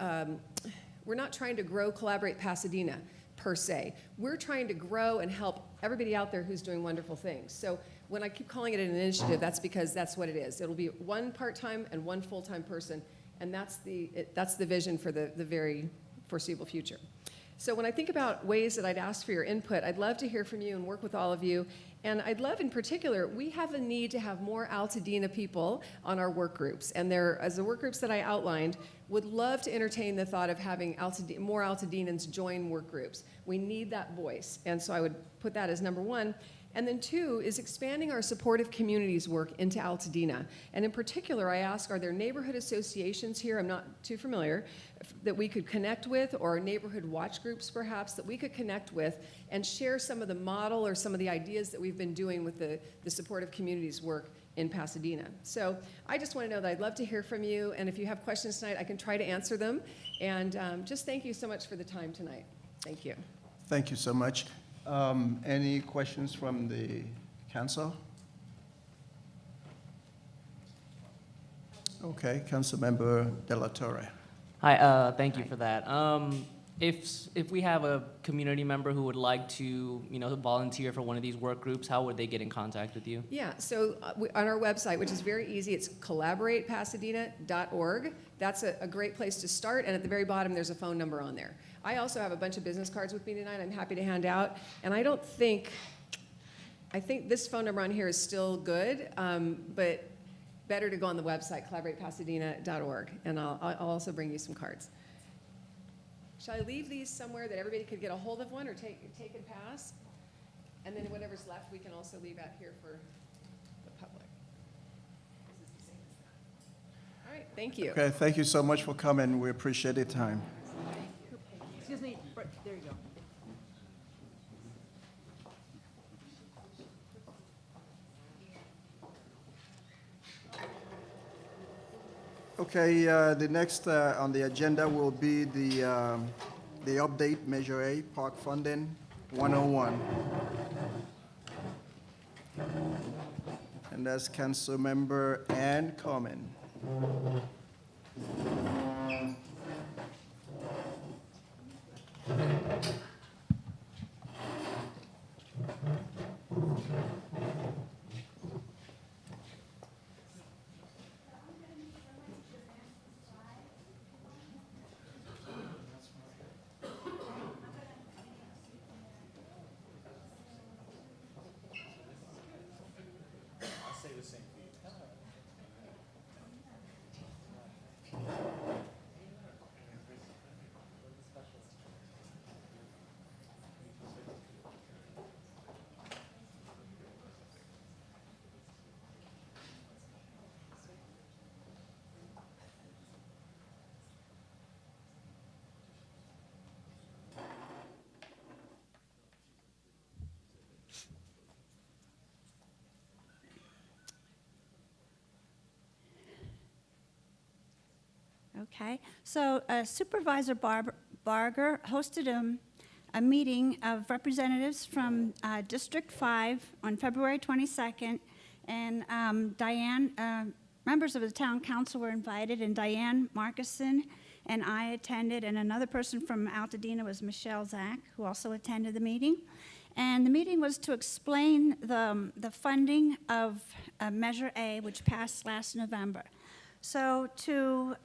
we're not trying to grow Collaborate Pasadena per se. We're trying to grow and help everybody out there who's doing wonderful things. So when I keep calling it an initiative, that's because that's what it is. It'll be one part-time and one full-time person, and that's the vision for the very foreseeable future. So when I think about ways that I'd ask for your input, I'd love to hear from you and work with all of you. And I'd love, in particular, we have a need to have more Altadena people on our work groups. And as the work groups that I outlined, would love to entertain the thought of having more Altadenans join work groups. We need that voice. And so I would put that as number one. And then two is expanding our supportive communities work into Altadena. And in particular, I ask, are there neighborhood associations here, I'm not too familiar, that we could connect with, or neighborhood watch groups perhaps, that we could connect with and share some of the model or some of the ideas that we've been doing with the supportive communities work in Pasadena. So I just want to know that I'd love to hear from you, and if you have questions tonight, I can try to answer them. And just thank you so much for the time tonight. Thank you. Thank you so much. Any questions from the council? Okay, Councilmember De La Torre. Hi, thank you for that. If we have a community member who would like to, volunteer for one of these work groups, how would they get in contact with you? Yeah, so on our website, which is very easy, it's collaboratepasadena.org. That's a great place to start, and at the very bottom, there's a phone number on there. I also have a bunch of business cards with me tonight I'm happy to hand out, and I think this phone number on here is still good, but better to go on the website, collaboratepasadena.org, and I'll also bring you some cards. Shall I leave these somewhere that everybody could get a hold of one, or take and pass? And then whatever's left, we can also leave out here for the public. This is the same as that. All right, thank you. Okay, thank you so much for coming. We appreciate your time. Excuse me, there you go. Okay, the next on the agenda will be the update Measure A, Park Funding 101. And that's Councilmember Ann Common. Okay, so Supervisor Barger hosted a meeting of representatives from District 5 on February 22nd, and members of the town council were invited, and Diane Markison and I attended, and another person from Altadena was Michelle Zach, who also attended the meeting. And the meeting was to explain the funding of Measure A, which passed last November. So to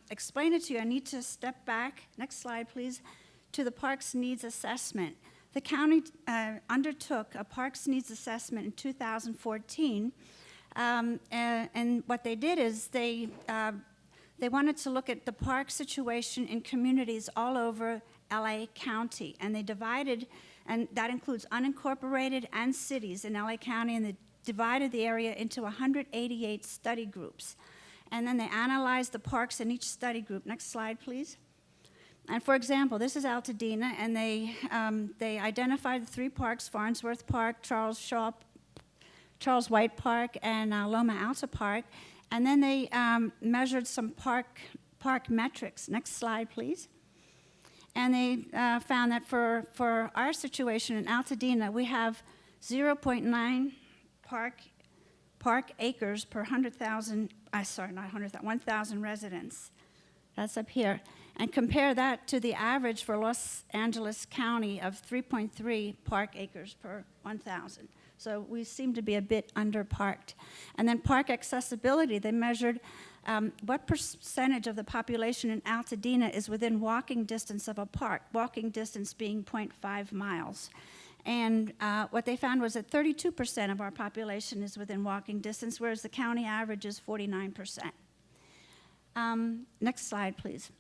explain it to you, I need to step back, next slide please, to the Parks Needs Assessment. The county undertook a Parks Needs Assessment in 2014, and what they did is they wanted to look at the park situation in communities all over LA County, and they divided, and that includes unincorporated and cities in LA County, and they divided the area into 188 study groups. And then they analyzed the parks in each study group. Next slide, please. And for example, this is Altadena, and they identified the 3 parks: Farnsworth Park, Charles White Park, and Loma Alta Park. And then they measured some park metrics. Next slide, please. And they found that for our situation in Altadena, we have 0.9 park acres per 1,000, 1,000 residents. That's up here. And compare that to the average for Los Angeles County of 3.3 park acres per 1,000. So we seem to be a bit underparked. And then park accessibility, they measured what percentage of the population in Altadena is within walking distance of a park, walking distance being 0.5 miles. And what they found was that 32% of our population is within walking distance, whereas the county average is 49%. Next slide, please.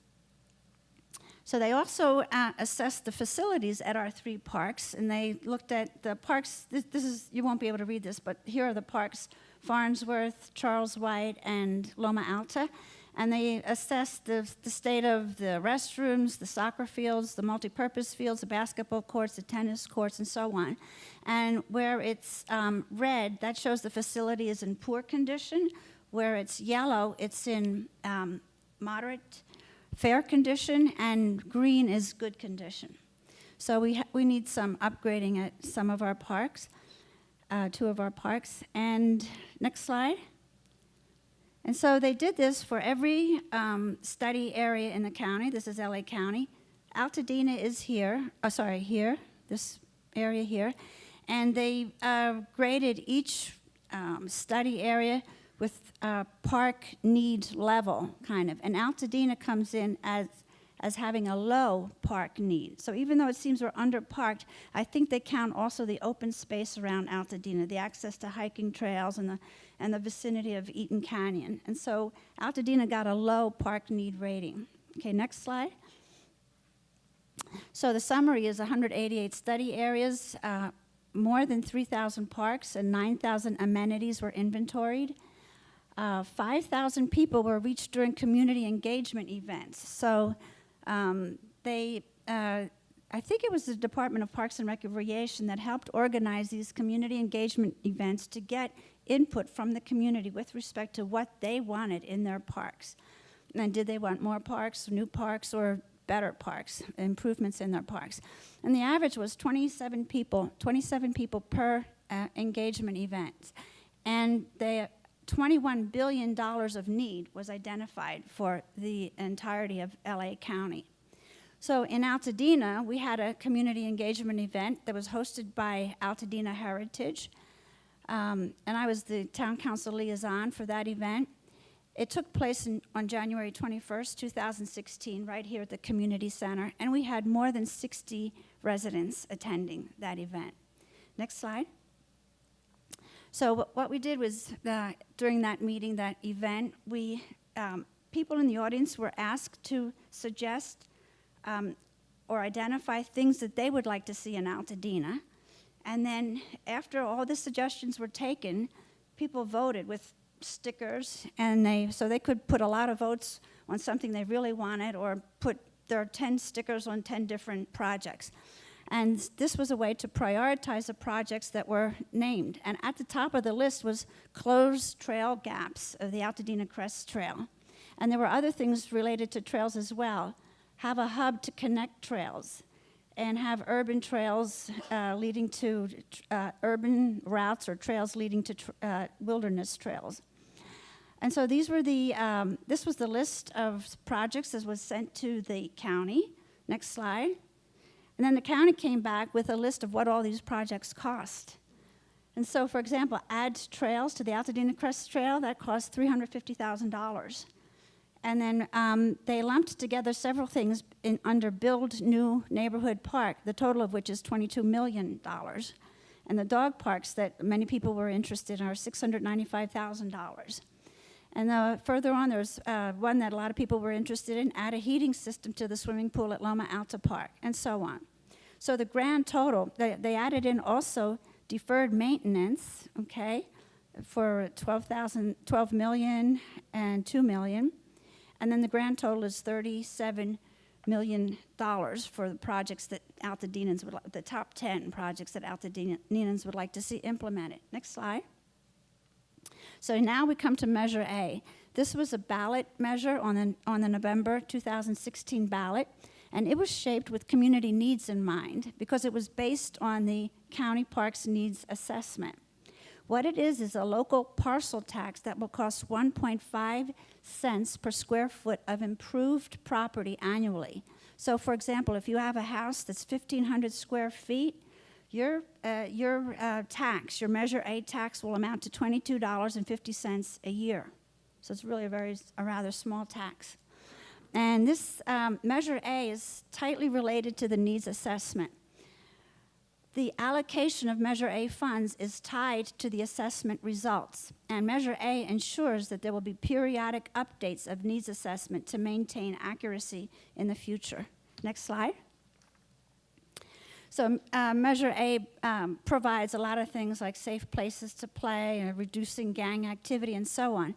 So they also assessed the facilities at our 3 parks, and they looked at the parks. This is, you won't be able to read this, but here are the parks: Farnsworth, Charles White, and Loma Alta. And they assessed the state of the restrooms, the soccer fields, the multipurpose fields, the basketball courts, the tennis courts, and so on. And where it's red, that shows the facility is in poor condition. Where it's yellow, it's in moderate, fair condition, and green is good condition. So we need some upgrading at some of our parks, 2 of our parks. And next slide. And so they did this for every study area in the county. This is LA County. Altadena is here, here, this area here. And they graded each study area with park need level, kind of. And Altadena comes in as having a low park need. So even though it seems we're underparked, I think they count also the open space around Altadena, the access to hiking trails and the vicinity of Eaton Canyon. And so Altadena got a low park need rating. Okay, next slide. So the summary is 188 study areas, more than 3,000 parks, and 9,000 amenities were inventoried. 5,000 people were reached during community engagement events. So I think it was the Department of Parks and Recreation that helped organize these community engagement events to get input from the community with respect to what they wanted in their parks. And did they want more parks, new parks, or better parks, improvements in their parks? And the average was 27 people per engagement event. And the $21 billion of need was identified for the entirety of LA County. So in Altadena, we had a community engagement event that was hosted by Altadena Heritage, and I was the town council liaison for that event. It took place on January 21st, 2016, right here at the community center, and we had more than 60 residents attending that event. Next slide. So what we did was, during that meeting, that event, people in the audience were asked to suggest or identify things that they would like to see in Altadena. And then after all the suggestions were taken, people voted with stickers, and so they could put a lot of votes on something they really wanted, or put their 10 stickers on 10 different projects. And this was a way to prioritize the projects that were named. And at the top of the list was close trail gaps of the Altadena Crest Trail. And there were other things related to trails as well. Have a hub to connect trails. and have urban trails leading to urban routes or trails leading to wilderness trails. And so these were this was the list of projects that was sent to the county. Next slide. And then the county came back with a list of what all these projects cost. And so, for example, add trails to the Altadena Crest Trail, that cost $350,000. And then they lumped together several things under Build New Neighborhood Park, the total of which is $22 million. And the dog parks that many people were interested in are $695,000. And further on, there's one that a lot of people were interested in, add a heating system to the swimming pool at Loma Alta Park, and so on. So the grand total, they added in also deferred maintenance, okay, for $12 million and $2 million. And then the grand total is $37 million for the projects that Altadenans would like, the top 10 projects that Altadenans would like to see implemented. Next slide. So now we come to Measure A. This was a ballot measure on the November 2016 ballot, and it was shaped with community needs in mind because it was based on the County Parks Needs Assessment. What it is a local parcel tax that will cost 1.5 cents per square foot of improved property annually. So, for example, if you have a house that's 1,500 square feet, your tax, your Measure A tax, will amount to $22.50 a year. So it's really a rather small tax. And this Measure A is tightly related to the needs assessment. The allocation of Measure A funds is tied to the assessment results, and Measure A ensures that there will be periodic updates of needs assessment to maintain accuracy in the future. Next slide. So Measure A provides a lot of things like safe places to play, reducing gang activity, and so on.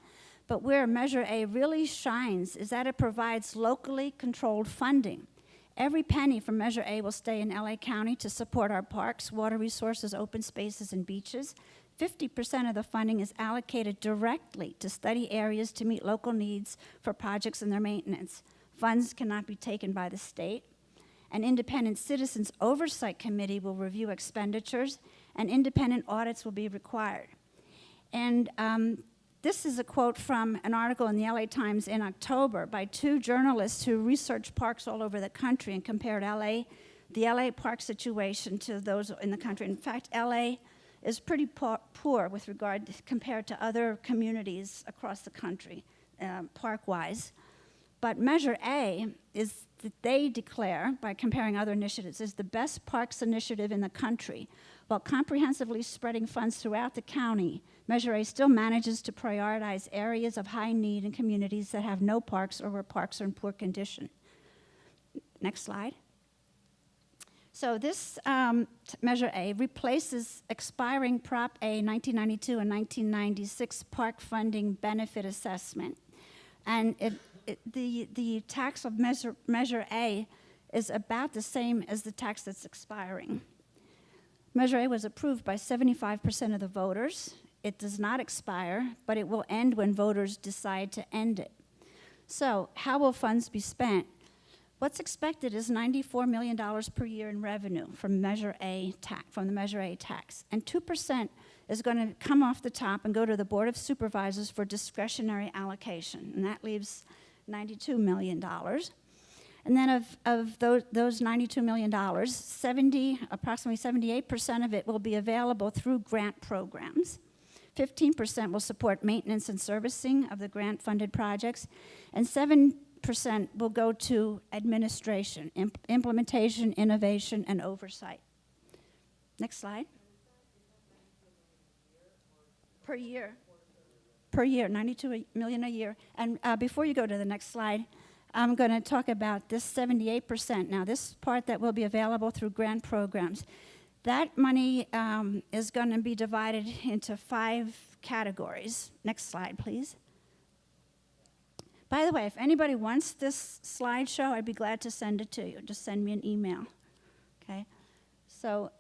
But where Measure A really shines is that it provides locally controlled funding. Every penny from Measure A will stay in LA County to support our parks, water resources, open spaces, and beaches. 50% of the funding is allocated directly to study areas to meet local needs for projects and their maintenance. Funds cannot be taken by the state. An independent citizens oversight committee will review expenditures, and independent audits will be required. And this is a quote from an article in the LA Times in October by two journalists who researched parks all over the country and compared the LA park situation to those in the country. In fact, LA is pretty poor with regard compared to other communities across the country, park-wise. But Measure A is that they declare, by comparing other initiatives, is the best parks initiative in the country. While comprehensively spreading funds throughout the county, Measure A still manages to prioritize areas of high need in communities that have no parks or where parks are in poor condition. Next slide. So this Measure A replaces expiring Prop A 1992 and 1996 park funding benefit assessment. And the tax of Measure A is about the same as the tax that's expiring. Measure A was approved by 75% of the voters. It does not expire, but it will end when voters decide to end it. So how will funds be spent? What's expected is $94 million per year in revenue from the Measure A tax, and 2% is going to come off the top and go to the Board of Supervisors for discretionary allocation, and that leaves $92 million. And then of those $92 million, approximately 78% of it will be available through grant programs. 15% will support maintenance and servicing of the grant-funded projects, and 7% will go to administration, implementation, innovation, and oversight. Next slide. Per year. Per year, $92 million a year. And before you go to the next slide, I'm going to talk about this 78%. Now, this part that will be available through grant programs, that money is going to be divided into 5 categories. Next slide, please. By the way, if anybody wants this slideshow, I'd be glad to send it to you. Just send me an email, okay? So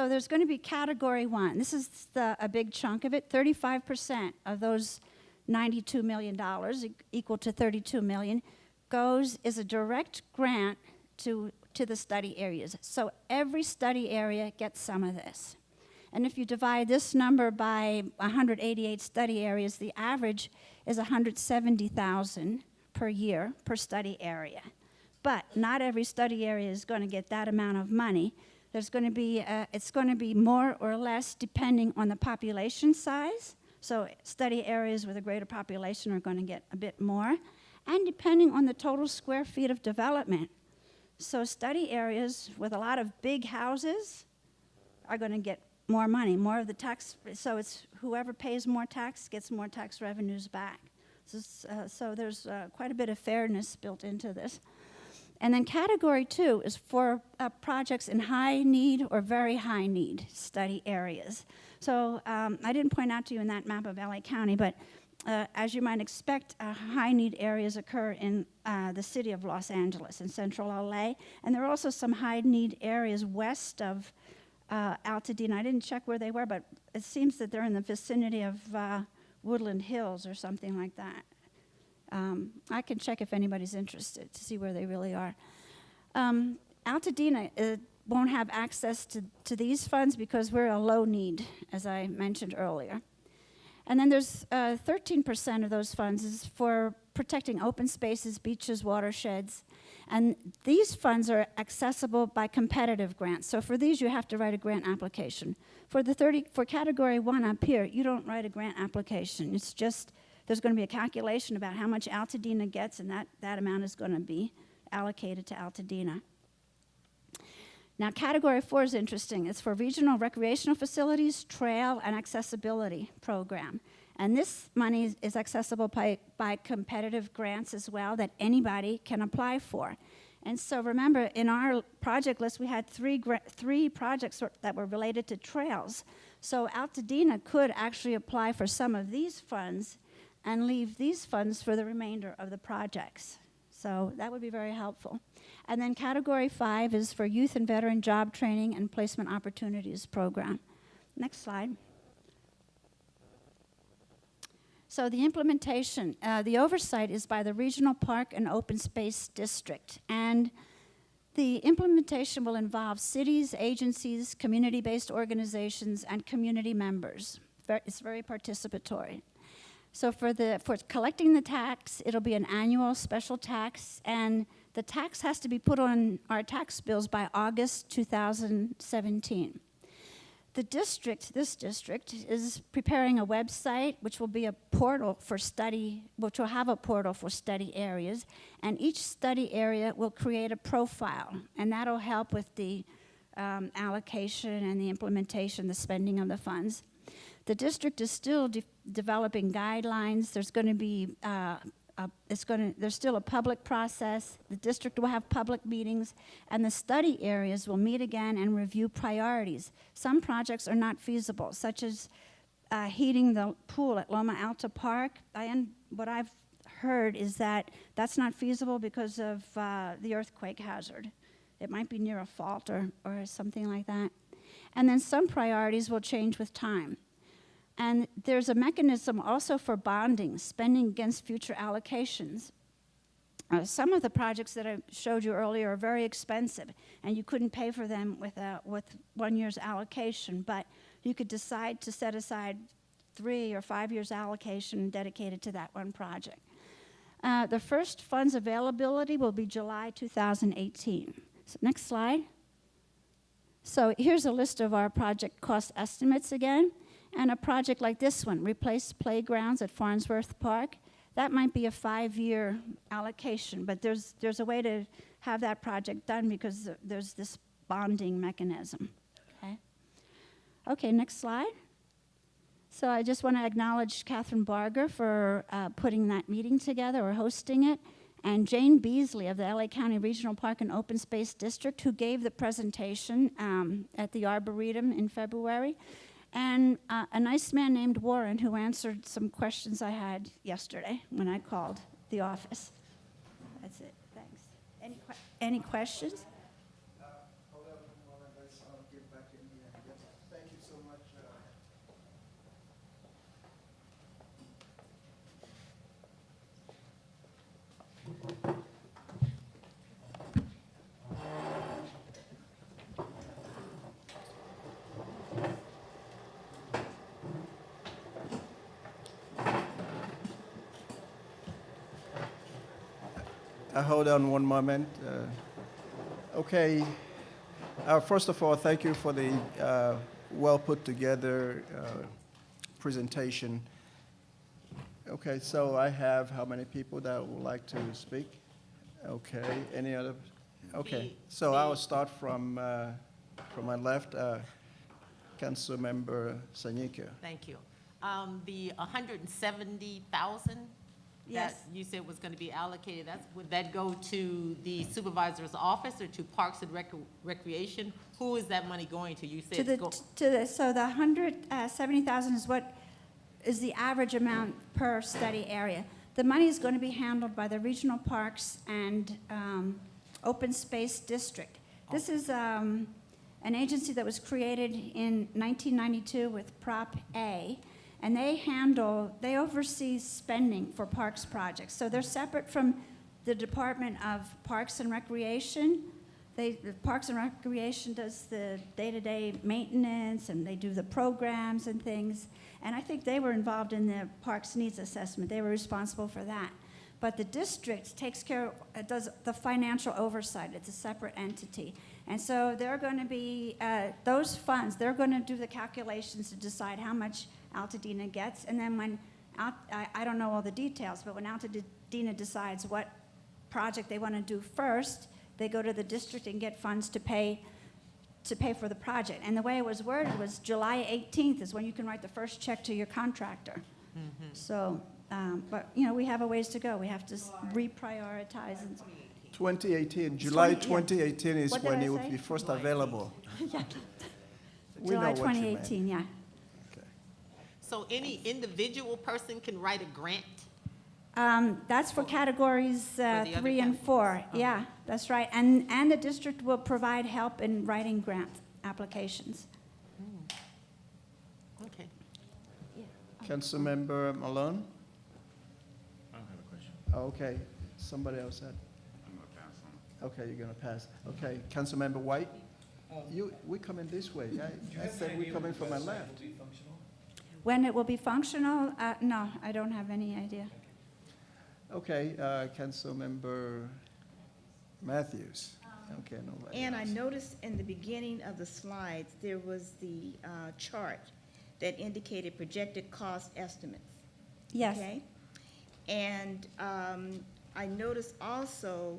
there's going to be Category 1. This is a big chunk of it. 35% of those $92 million, equal to $32 million, is a direct grant to to the study areas. So every study area gets some of this. And if you divide this number by 188 study areas, the average is 170,000 per year per study area. But not every study area is going to get that amount of money. There's going to be, it's going to be more or less depending on the population size. So study areas with a greater population are going to get a bit more, and depending on the total square feet of development. So study areas with a lot of big houses are going to get more money, more of the tax. So it's whoever pays more tax gets more tax revenues back. So there's quite a bit of fairness built into this. And then category 2 is for projects in high need or very high need study areas. So I didn't point out to you in that map of LA County, but as you might expect, high need areas occur in the city of Los Angeles, in central LA. And there are also some high need areas west of Altadena. I didn't check where they were, but it seems that they're in the vicinity of Woodland Hills or something like that. I can check if anybody's interested to see where they really are. Altadena won't have access to these funds because we're a low need, as I mentioned earlier. And then there's 13% of those funds is for protecting open spaces, beaches, watersheds. And these funds are accessible by competitive grants. So for these, you have to write a grant application. For category 1 up here, you don't write a grant application. It's just, there's going to be a calculation about how much Altadena gets, and that amount is going to be allocated to Altadena. Now, category 4 is interesting. It's for regional recreational facilities, trail, and accessibility program. And this money is accessible by competitive grants as well that anybody can apply for. And so remember, in our project list, we had three projects that were related to trails. So Altadena could actually apply for some of these funds and leave these funds for the remainder of the projects. So that would be very helpful. And then category 5 is for youth and veteran job training and placement opportunities program. Next slide. So the implementation, the oversight is by the Regional Park and Open Space District. And the implementation will involve cities, agencies, community-based organizations, and community members. It's very participatory. So for collecting the tax, it'll be an annual special tax, and the tax has to be put on our tax bills by August 2017. This district is preparing a website which will be a portal for study, which will have a portal for study areas, and each study area will create a profile, and that'll help with the allocation and the implementation, the spending of the funds. The district is still developing guidelines. There's going to be there's still a public process. The district will have public meetings, and the study areas will meet again and review priorities. Some projects are not feasible, such as heating the pool at Loma Alta Park. What I've heard is that that's not feasible because of the earthquake hazard. It might be near a fault or something like that. And then some priorities will change with time. And there's a mechanism also for bonding, spending against future allocations. Some of the projects that I showed you earlier are very expensive, and you couldn't pay for them with 1 year's allocation, but you could decide to set aside 3 or 5 years allocation dedicated to that one project. The first funds availability will be July 2018. So next slide. So here's a list of our project cost estimates again. And a project like this one, replace playgrounds at Farnsworth Park, that might be a 5-year allocation, but there's a way to have that project done because there's this bonding mechanism. Okay, next slide. So I just want to acknowledge Catherine Barger for putting that meeting together or hosting it, and Jane Beasley of the LA County Regional Park and Open Space District, who gave the presentation at the Arboretum in February. And a nice man named Warren who answered some questions I had yesterday when I called the office. That's it. Thanks. Any questions? Hold on while I'll get back in here. Thank you so much. Hold on one moment. Okay. First of all, thank you for the well put together presentation. Okay, so I have how many people that would like to speak? Okay, any other? Okay, so I'll start from my left, Councilmember Sanyika. Thank you. The 170,000 Yes. that you said was going to be allocated, would that go to the supervisor's office or to Parks and Recreation? Who is that money going to? You said So the 170,000 is what is the average amount per study area. The money is going to be handled by the Regional Parks and Open Space District. This is an agency that was created in 1992 with Prop A, and they oversee spending for parks projects. So they're separate from the Department of Parks and Recreation. The Parks and Recreation does the day-to-day maintenance, and they do the programs and things. And I think they were involved in the Parks Needs Assessment. They were responsible for that. But the district does the financial oversight. It's a separate entity. And so they're going to be, those funds, they're going to do the calculations to decide how much Altadena gets. And then when, I don't know all the details, but when Altadena decides what project they want to do first, they go to the district and get funds to pay for the project. And the way it was worded was July 18th is when you can write the first check to your contractor. Mm-hmm. So, but, you know, we have a ways to go. We have to reprioritize. 2018, July 20, yeah. 2018 is What did when I it would say? be first available. Yeah. We know July what you meant. 2018, yeah. So any individual person can write a grant? That's for categories the other 3 and 4. Yeah, that's right. And the district will provide help in writing grant applications. Okay. Councilmember Malone? I don't have a question. Okay, somebody else said. I'm going to pass on. Okay, you're gonna pass. Okay, Councilmember White? We're coming this way. I said we're coming from my left. When it will be functional, no, I don't have any idea. Okay, Councilmember Matthews. Okay, nobody And I else. noticed in the beginning of the slides, there was the chart that indicated projected cost estimates. Yes. Okay? And I noticed also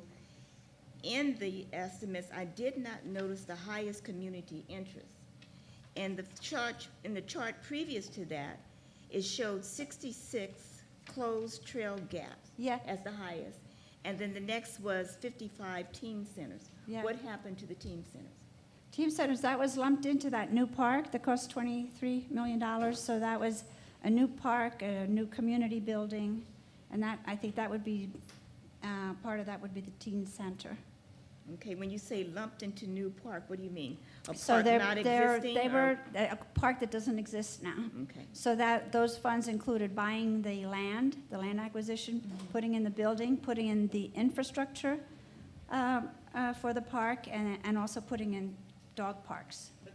in the estimates, I did not notice the highest community interest. And in the chart previous to that, it showed 66 closed trail gaps as the highest. And then the next was 55 teen centers. Yeah. What happened to the teen centers? Team centers, that was lumped into that new park that cost $23 million. So that was a new park, a new community building, and that, I think that would be, part of that would be the teen center. Okay, when you say lumped into new park, what do you mean? A So park they not existing? were a park that doesn't exist now. Okay. So that, those funds included buying the land acquisition, putting in the building, putting in the infrastructure for the park, and also putting in dog parks. But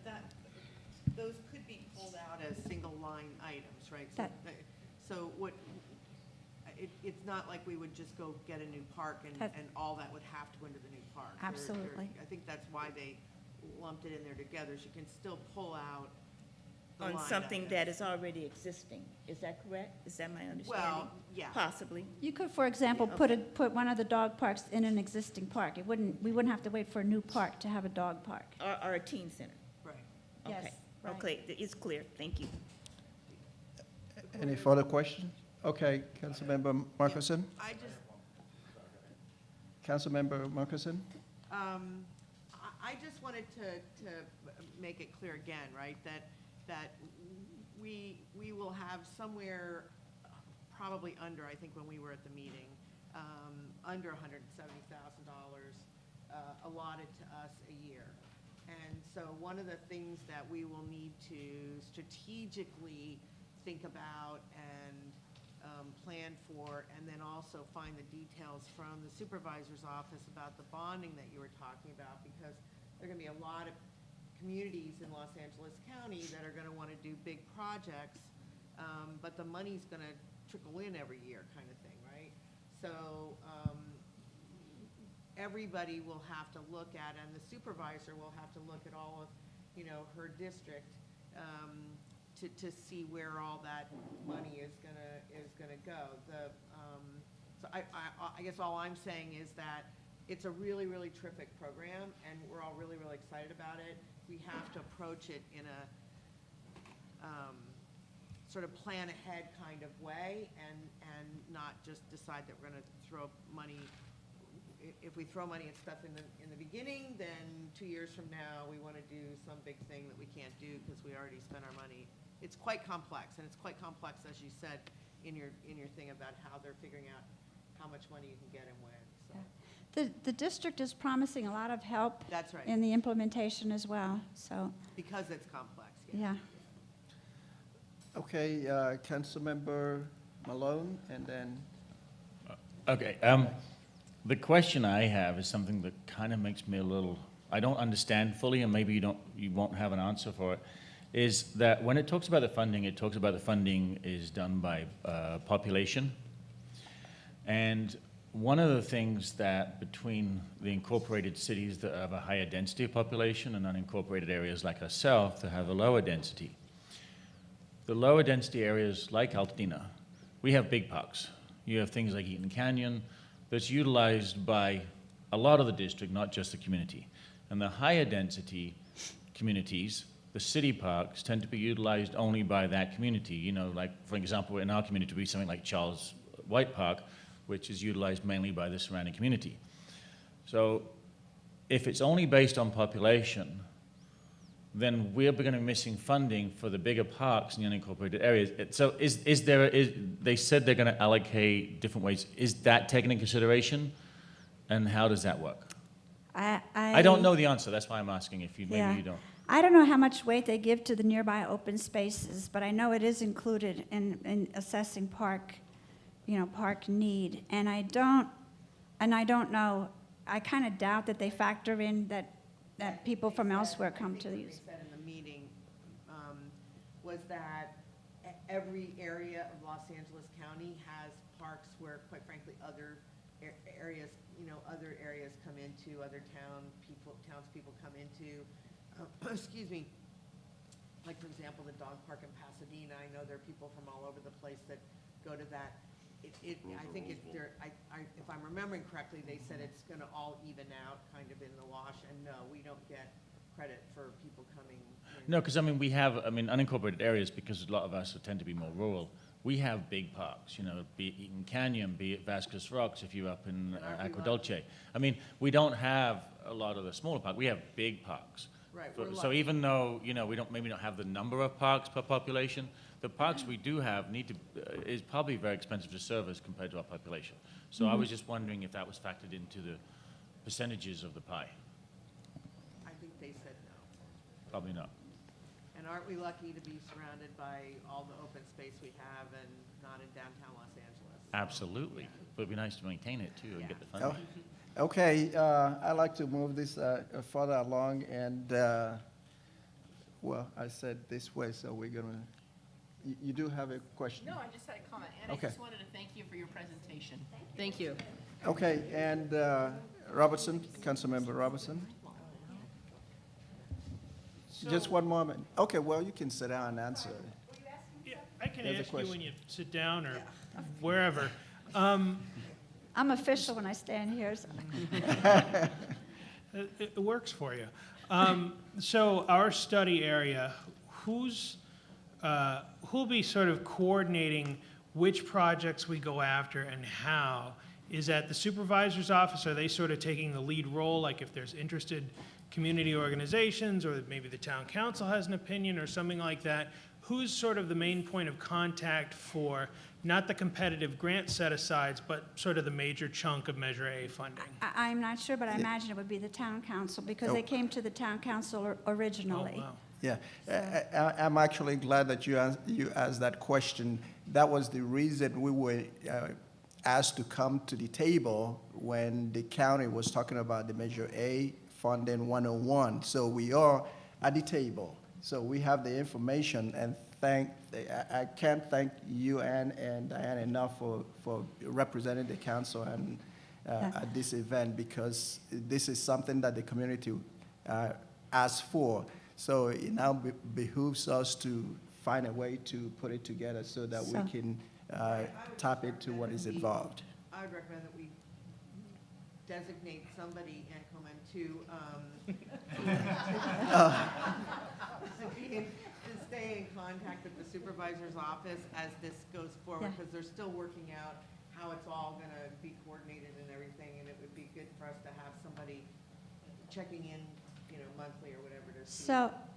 those could be pulled out as single line items, right? So what, it's not like we would just go get a new park and all that would have to go into the new park. Absolutely. I think that's why they lumped it in there together. So you can still pull out the On line something items. that is already existing. Is that correct? Is that my understanding? Well, yeah. Possibly. You could, for example, put one of the dog parks in an existing park. We wouldn't have to wait for a new park to have a dog park. Or a teen center. Right. Yes, Okay. right. Okay, it's clear. Thank you. Any further questions? Okay, Councilmember Marcuson? I just, Councilmember Marcuson? I just wanted to make it clear again, right, that we will have somewhere probably under, I think when we were at the meeting, under $170,000 allotted to us a year. And so one of the things that we will need to strategically think about and plan for, and then also find the details from the supervisor's office about the bonding that you were talking about, because there are going to be a lot of communities in Los Angeles County that are going to want to do big projects, but the money's going to trickle in every year kind of thing, right? So everybody will have to look at, and the supervisor will have to look at all of, you know, her district, to see where all that money is gonna go. So I guess all I'm saying is that it's a really, really terrific program, and we're all really, really excited about it. We have to approach it in a sort of plan ahead kind of way, and not just decide that we're gonna throw money. If we throw money and stuff in the beginning, then 2 years from now, we wanna do some big thing that we can't do because we already spent our money. It's quite complex, and it's quite complex, as you said, in your thing about how they're figuring out how much money you can get and when, so. The district is promising a lot of help. That's right. In the implementation as well, so, Because it's complex, yes. yeah. Okay, Councilmember Malone, and then, Okay, the question I have is something that kind of makes me a little, I don't understand fully, and maybe you won't have an answer for it, is that when it talks about the funding, it talks about the funding is done by population. And one of the things that between the incorporated cities that have a higher density of population and unincorporated areas like ourselves that have a lower density, the lower density areas like Altadena, we have big parks. You have things like Eaton Canyon that's utilized by a lot of the district, not just the community. And the higher density communities, the city parks, tend to be utilized only by that community. You know, like, for example, in our community, it would be something like Charles White Park, which is utilized mainly by the surrounding community. So if it's only based on population, then we're going to be missing funding for the bigger parks in the unincorporated areas. So they said they're going to allocate different ways. Is that taken into consideration? And how does that work? I don't know the answer. That's why I'm asking if maybe you don't. I don't know how much weight they give to the nearby open spaces, but I know it is included in assessing park, park need. And I don't know, I kind of doubt that they factor in that people from elsewhere come to these. What they said in the meeting was that every area of Los Angeles County has parks where, quite frankly, other areas, other areas come into, other townspeople come into. Excuse me. Like, for example, the dog park in Pasadena. I know there are people from all over the place that go to that. I think if I'm remembering correctly, they said it's going to all even out kind of in the wash, and no, we don't get credit for people coming in. No, because we have unincorporated areas, because a lot of us tend to be more rural. We have big parks, be it Eaton Canyon, be it Vasquez Rocks if you're up in Aqua Dulce. We don't have a lot of the smaller parks. We have big parks. Right. So even though, we maybe don't have the number of parks per population, the parks we do have is probably very expensive to service compared to our population. So I was just wondering if that was factored into the percentages of the pie. I think they said no. Probably not. And aren't we lucky to be surrounded by all the open space we have and not in downtown Los Angeles? Absolutely. But it'd be nice to maintain it too and get the funding. okay, I'd like to move this further along, and, well, I said this way, so we're gonna, you do have a question? No, I just had a comment, and Okay. I just wanted to thank you for your presentation. Thank you. Okay, and Robertson, Councilmember Robertson? Just one moment. Okay, well, you can sit down and answer. Yeah, I can There's a ask you question. when you sit down or wherever. I'm official when I stand here. So. It works for you. So our study area, who'll be sort of coordinating which projects we go after and how? Is that the supervisor's office? Are they sort of taking the lead role, like if there's interested community organizations, or maybe the town council has an opinion or something like that? Who's sort of the main point of contact for not the competitive grant set-asides, but sort of the major chunk of Measure A funding? I'm not sure, but I imagine it would be the town council, because they came to the town council originally. Oh, wow. Yeah, I'm actually glad that you asked that question. That was the reason we were asked to come to the table when the county was talking about the Measure A funding 101. So we are at the table. So we have the information, and I can't thank you and Diane enough for representing the council at this event, because this is something that the community asked for. So it now behooves us to find a way to put it together so that we can tap into what is involved. I would recommend that we designate somebody and Coleman to stay in contact with the supervisor's office as this goes forward, because they're still working out how it's all going to be coordinated and everything, and it would be good for us to have somebody checking in, monthly or whatever to see.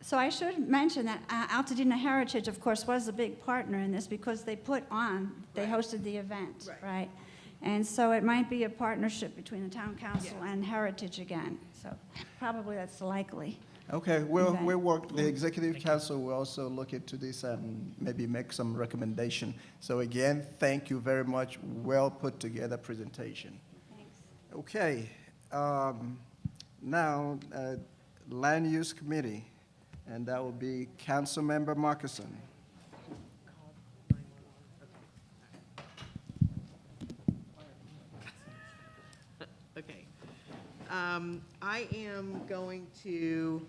So I should mention that Altadena Heritage, of course, was a big partner in this because they hosted the event, right? And so it might be a partnership between the town council and Heritage again. So probably that's likely. Okay, we'll work, the executive council will also look into this and maybe make some recommendation. So again, thank you very much, well put together presentation. Thanks. Okay, now, Land Use Committee, and that will be Councilmember Markison. Okay. I am going to,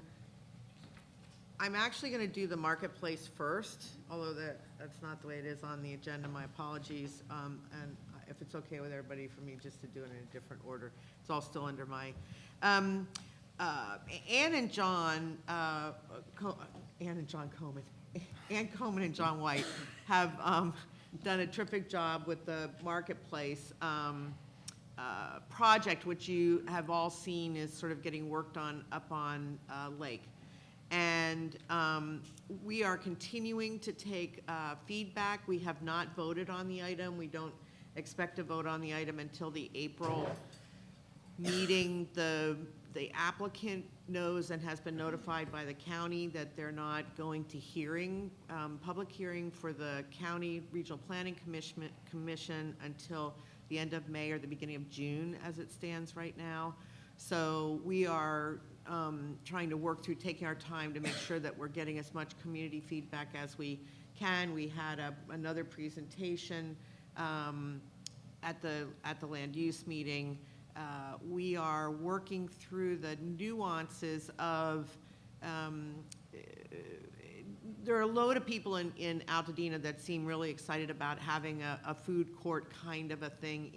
I'm actually going to do the marketplace first, although that's not the way it is on the agenda, my apologies. And if it's okay with everybody for me just to do it in a different order. It's all still under my, Ann and John Coleman and John White have done a terrific job with the marketplace project, which you have all seen is sort of getting worked on up on Lake. And we are continuing to take feedback. We have not voted on the item. We don't expect to vote on the item until the April meeting. The applicant knows and has been notified by the county that they're not going to public hearing for the County Regional Planning Commission until the end of May or the beginning of June as it stands right now. So we are trying to work through taking our time to make sure that we're getting as much community feedback as we can. We had another presentation at the land use meeting. We are working through the nuances of, there are a load of people in Altadena that seem really excited about having a food court kind of a thing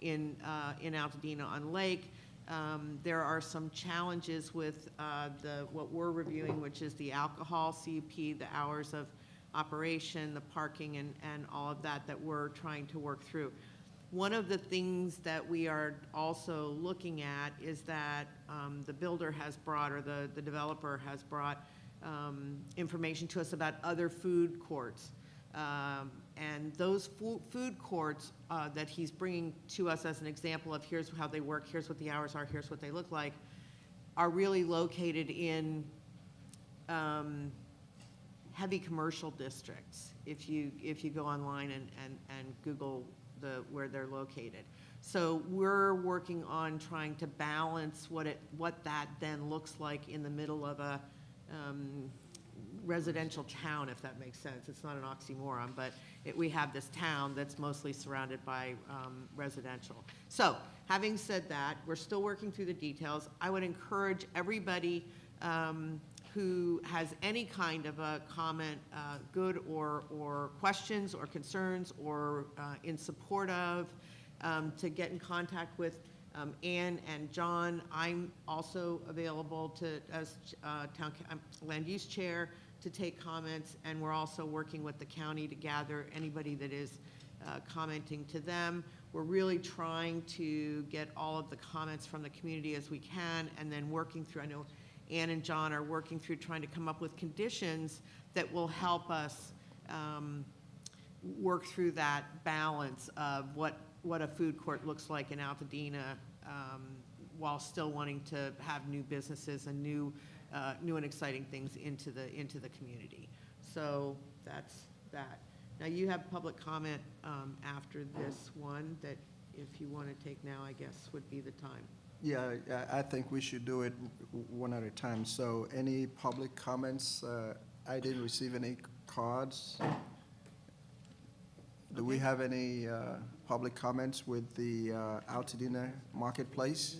in Altadena on Lake. There are some challenges with what we're reviewing, which is the alcohol CUP, the hours of operation, the parking, and all of that we're trying to work through. One of the things that we are also looking at is that the builder has brought, or the developer has brought information to us about other food courts. And those food courts that he's bringing to us as an example of here's how they work, here's what the hours are, here's what they look like, are really located in heavy commercial districts. If you go online and Google where they're located. So we're working on trying to balance what that then looks like in the middle of a residential town, if that makes sense. It's not an oxymoron, but we have this town that's mostly surrounded by residential. So having said that, we're still working through the details. I would encourage everybody who has any kind of a comment, good or questions or concerns or in support of, to get in contact with Ann and John. I'm also available as town land use chair to take comments, and we're also working with the county to gather anybody that is commenting to them. We're really trying to get all of the comments from the community as we can, and then working through, I know Ann and John are working through trying to come up with conditions that will help us work through that balance of what a food court looks like in Altadena, while still wanting to have new businesses and new and exciting things into the community. So that's that. Now you have public comment after this one that if you want to take now, I guess would be the time. Yeah, I think we should do it one at a time. So any public comments? I didn't receive any cards. Do we have any public comments with the Altadena Marketplace?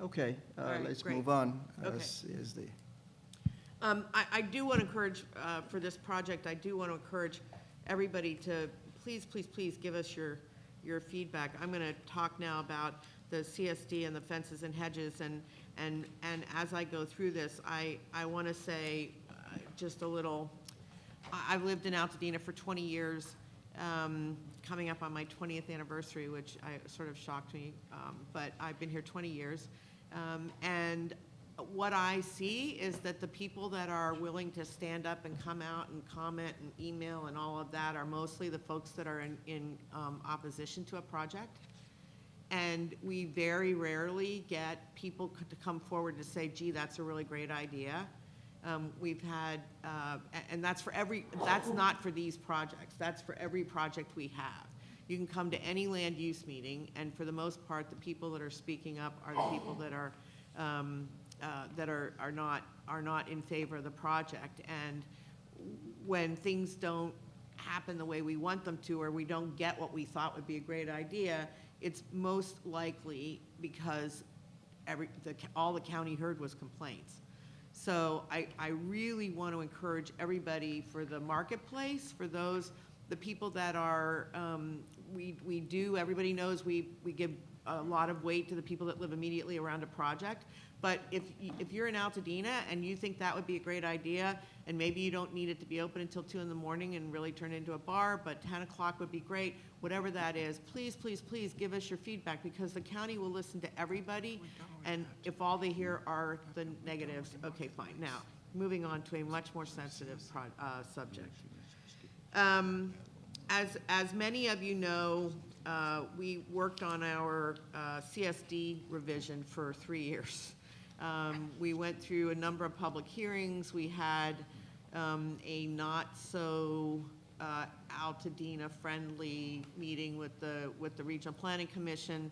Okay, right, let's great. move on. Okay. Is the I do want to encourage, for this project, I do want to encourage everybody to please, please, please give us your feedback. I'm going to talk now about the CSD and the fences and hedges, and as I go through this, I want to say just a little, I've lived in Altadena for 20 years, coming up on my 20th anniversary, which sort of shocked me, but I've been here 20 years. And what I see is that the people that are willing to stand up and come out and comment and email and all of that are mostly the folks that are in opposition to a project. And we very rarely get people to come forward to say, gee, that's a really great idea. We've had, and that's not for these projects, that's for every project we have. You can come to any land use meeting, and for the most part, the people that are speaking up are the people that are not in favor of the project. And when things don't happen the way we want them to, or we don't get what we thought would be a great idea, it's most likely because all the county heard was complaints. So I really want to encourage everybody for the marketplace, for the people that are, everybody knows we give a lot of weight to the people that live immediately around a project. But if you're in Altadena and you think that would be a great idea, and maybe you don't need it to be open until 2 in the morning and really turn into a bar, but 10 o'clock would be great, whatever that is, please, please, please give us your feedback, because the county will listen to everybody, and if all they hear are the negatives, okay, fine. Now, moving on to a much more sensitive subject. As many of you know, we worked on our CSD revision for 3 years. We went through a number of public hearings. We had a not so Altadena friendly meeting with the Regional Planning Commission.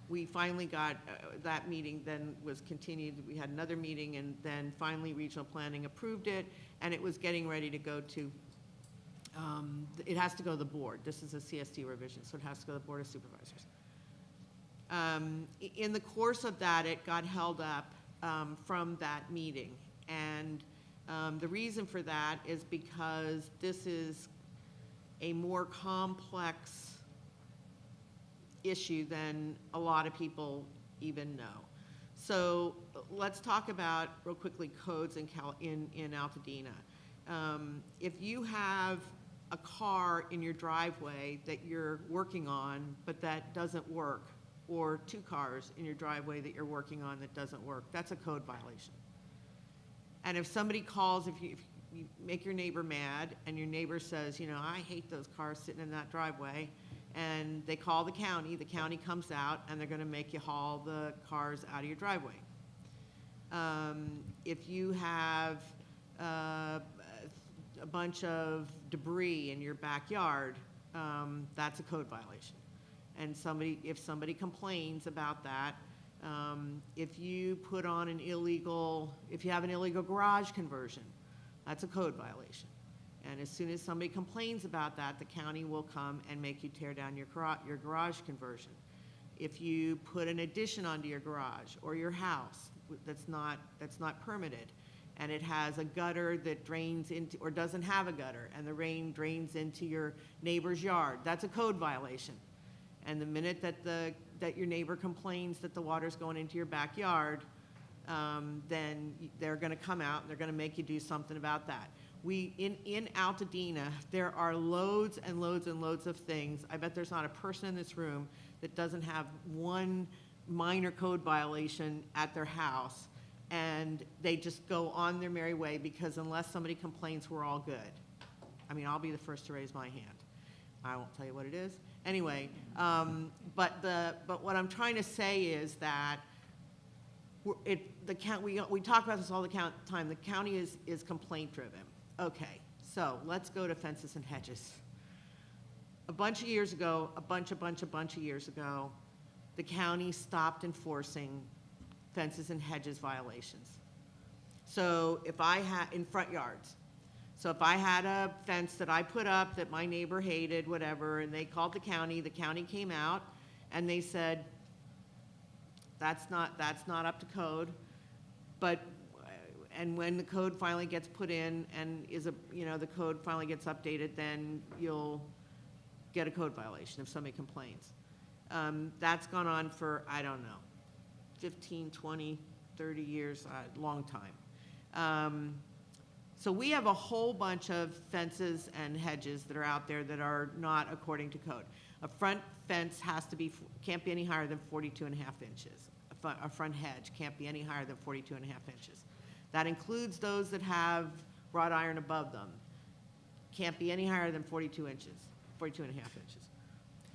We finally got, that meeting then was continued. We had another meeting, and then finally Regional Planning approved it, and it was getting ready to go to, it has to go to the board. This is a CSD revision, so it has to go to the Board of Supervisors. In the course of that, it got held up from that meeting. And the reason for that is because this is a more complex issue than a lot of people even know. So let's talk about, real quickly, codes in Altadena. If you have a car in your driveway that you're working on, but that doesn't work, or 2 cars in your driveway that you're working on that doesn't work, that's a code violation. And if somebody calls, if you make your neighbor mad, and your neighbor says, you know, I hate those cars sitting in that driveway, and they call the county comes out, and they're gonna make you haul the cars out of your driveway. If you have a bunch of debris in your backyard, that's a code violation. And if somebody complains about that, if you put on if you have an illegal garage conversion, that's a code violation. And as soon as somebody complains about that, the county will come and make you tear down your garage conversion. If you put an addition onto your garage or your house that's not permitted, and it has a gutter that drains into, or doesn't have a gutter, and the rain drains into your neighbor's yard, that's a code violation. And the minute that your neighbor complains that the water's going into your backyard, then they're gonna come out and they're gonna make you do something about that. In Altadena, there are loads and loads and loads of things. I bet there's not a person in this room that doesn't have one minor code violation at their house, and they just go on their merry way, because unless somebody complains, we're all good. I mean, I'll be the first to raise my hand. I won't tell you what it is. Anyway, but what I'm trying to say is that we talk about this all the time. The county is complaint driven. Okay, so let's go to fences and hedges. A bunch of years ago, a bunch of years ago, the county stopped enforcing fences and hedges violations. So if I had, in front yards, So if I had a fence that I put up that my neighbor hated, whatever, and they called the county came out, and they said, that's not up to code, but, and when the code finally gets put in and the code finally gets updated, then you'll get a code violation if somebody complains. That's gone on for, I don't know, 15, 20, 30 years, long time. So we have a whole bunch of fences and hedges that are out there that are not according to code. A front fence can't be any higher than 42 and a half inches. A front hedge can't be any higher than 42 and a half inches. That includes those that have wrought iron above them. Can't be any higher than 42 and a half inches.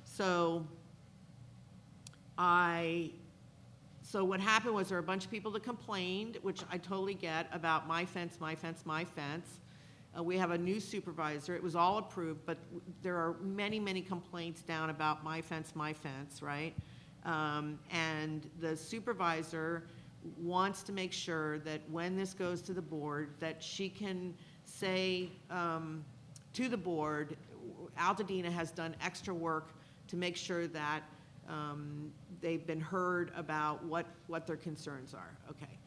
So what happened was there were a bunch of people that complained, which I totally get, about my fence, my fence, my fence. We have a new supervisor. It was all approved, but there are many, many complaints down about my fence, right? And the supervisor wants to make sure that when this goes to the board, that she can say to the board, Altadena has done extra work to make sure that they've been heard about what their concerns are. Okay.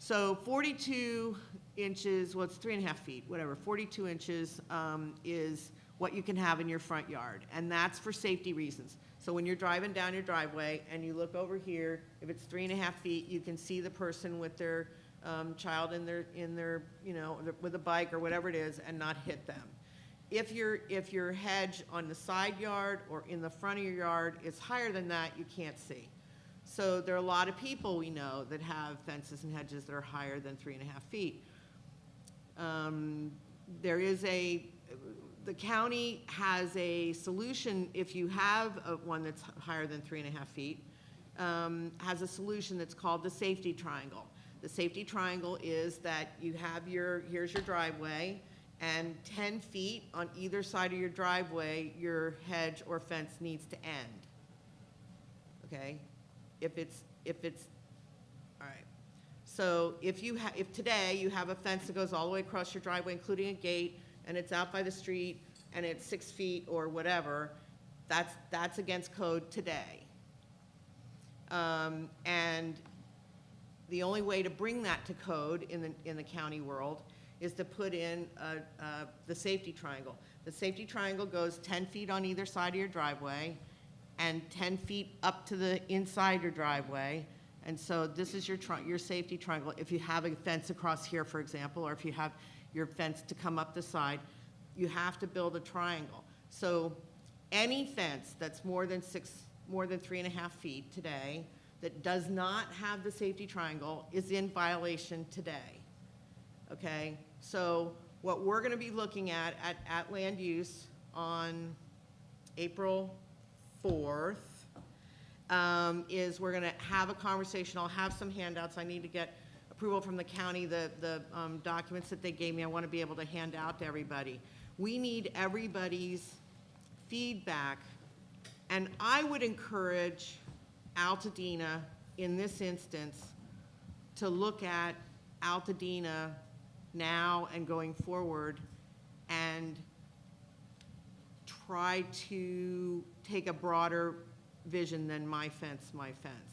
So 42 inches, well, it's 3.5 feet, whatever, 42 inches is what you can have in your front yard, and that's for safety reasons. So when you're driving down your driveway and you look over here, if it's 3.5 feet, you can see the person with their child in their with a bike or whatever it is, and not hit them. If your hedge on the side yard or in the front of your yard is higher than that, you can't see. So there are a lot of people we know that have fences and hedges that are higher than 3.5 feet. The county has a solution if you have one that's higher than 3.5 feet, has a solution that's called the safety triangle. The safety triangle is that you have here's your driveway, and 10 feet on either side of your driveway, your hedge or fence needs to end. Okay? If it's, all right. So if today you have a fence that goes all the way across your driveway, including a gate, and it's out by the street, and it's 6 feet or whatever, that's against code today. And the only way to bring that to code in the county world is to put in the safety triangle. The safety triangle goes 10 feet on either side of your driveway and 10 feet up to the inside your driveway. And so this is your safety triangle. If you have a fence across here, for example, or if you have your fence to come up the side, you have to build a triangle. So any fence that's more than 3.5 feet today that does not have the safety triangle is in violation today. Okay, so what we're going to be looking at land use on April 4th is we're going to have a conversation. I'll have some handouts. I need to get approval from the county. The documents that they gave me, I want to be able to hand out to everybody. We need everybody's feedback, and I would encourage Altadena in this instance to look at Altadena now and going forward and try to take a broader vision than my fence,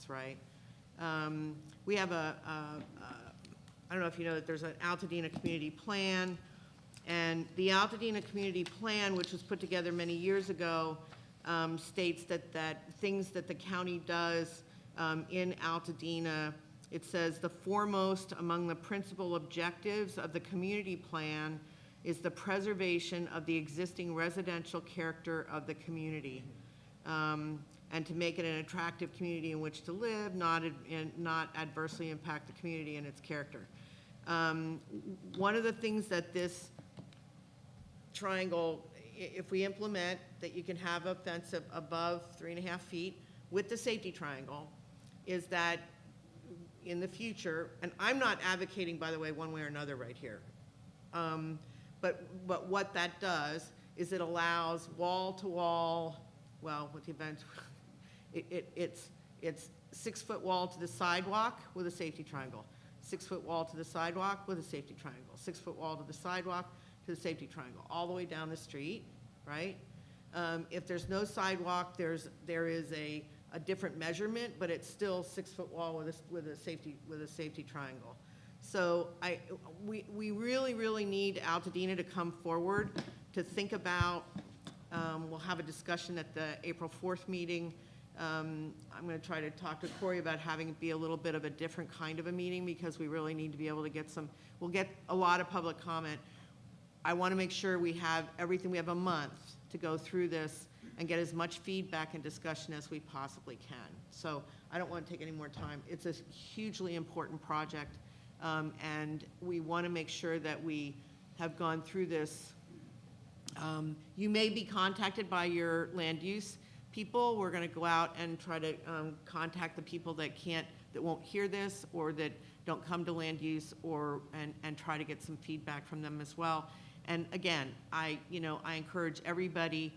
right? We have I don't know if you know that there's an Altadena community plan, and the Altadena community plan, which was put together many years ago, states that things that the county does in Altadena, it says the foremost among the principal objectives of the community plan is the preservation of the existing residential character of the community, and to make it an attractive community in which to live, not adversely impact the community and its character. One of the things that this triangle, if we implement that you can have a fence of above 3.5 feet with the safety triangle, is that in the future, and I'm not advocating, by the way, one way or another right here, but what that does is it allows wall-to-wall, well, with the event, it's 6-foot wall to the sidewalk with a safety triangle, 6-foot wall to the sidewalk with a safety triangle, 6-foot wall to the sidewalk to the safety triangle, all the way down the street, right? If there's no sidewalk, there is a different measurement, but it's still 6-foot wall with a safety triangle. So we really need Altadena to come forward to think about. We'll have a discussion at the April 4th meeting. I'm going to try to talk to Okorie about having it be a little bit of a different kind of a meeting, because we really need to be able to get we'll get a lot of public comment. I want to make sure we have everything. We have a month to go through this and get as much feedback and discussion as we possibly can. So I don't want to take any more time. It's a hugely important project, and we want to make sure that we have gone through this. You may be contacted by your land use people. We're going to go out and try to contact the people that won't hear this, or that don't come to land use, and try to get some feedback from them as well. And again, I encourage everybody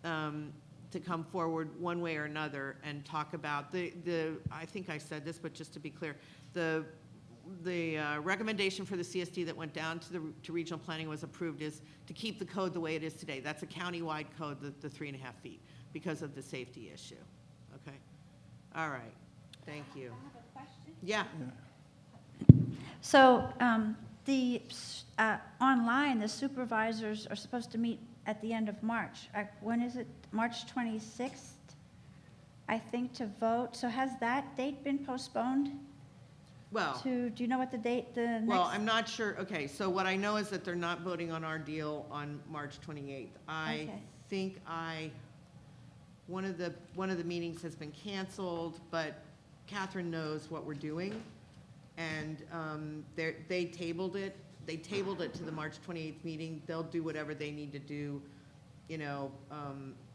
to come forward one way or another and talk about I think I said this, but just to be clear, the recommendation for the CSD that went down to regional planning was approved is to keep the code the way it is today. That's a county-wide code, the 3.5 feet, because of the safety issue. Okay. All right. Thank you. I have a question. Yeah. So online, the supervisors are supposed to meet at the end of March. When is it? March 26th, I think, to vote. So has that date been postponed? Well, Do you know what the date, well, I'm not sure. Okay, so what I know is that they're not voting on our deal on March 28th. I think one of the meetings has been canceled, but Catherine knows what we're doing, and they tabled it. They tabled it to the March 28th meeting. They'll do whatever they need to do,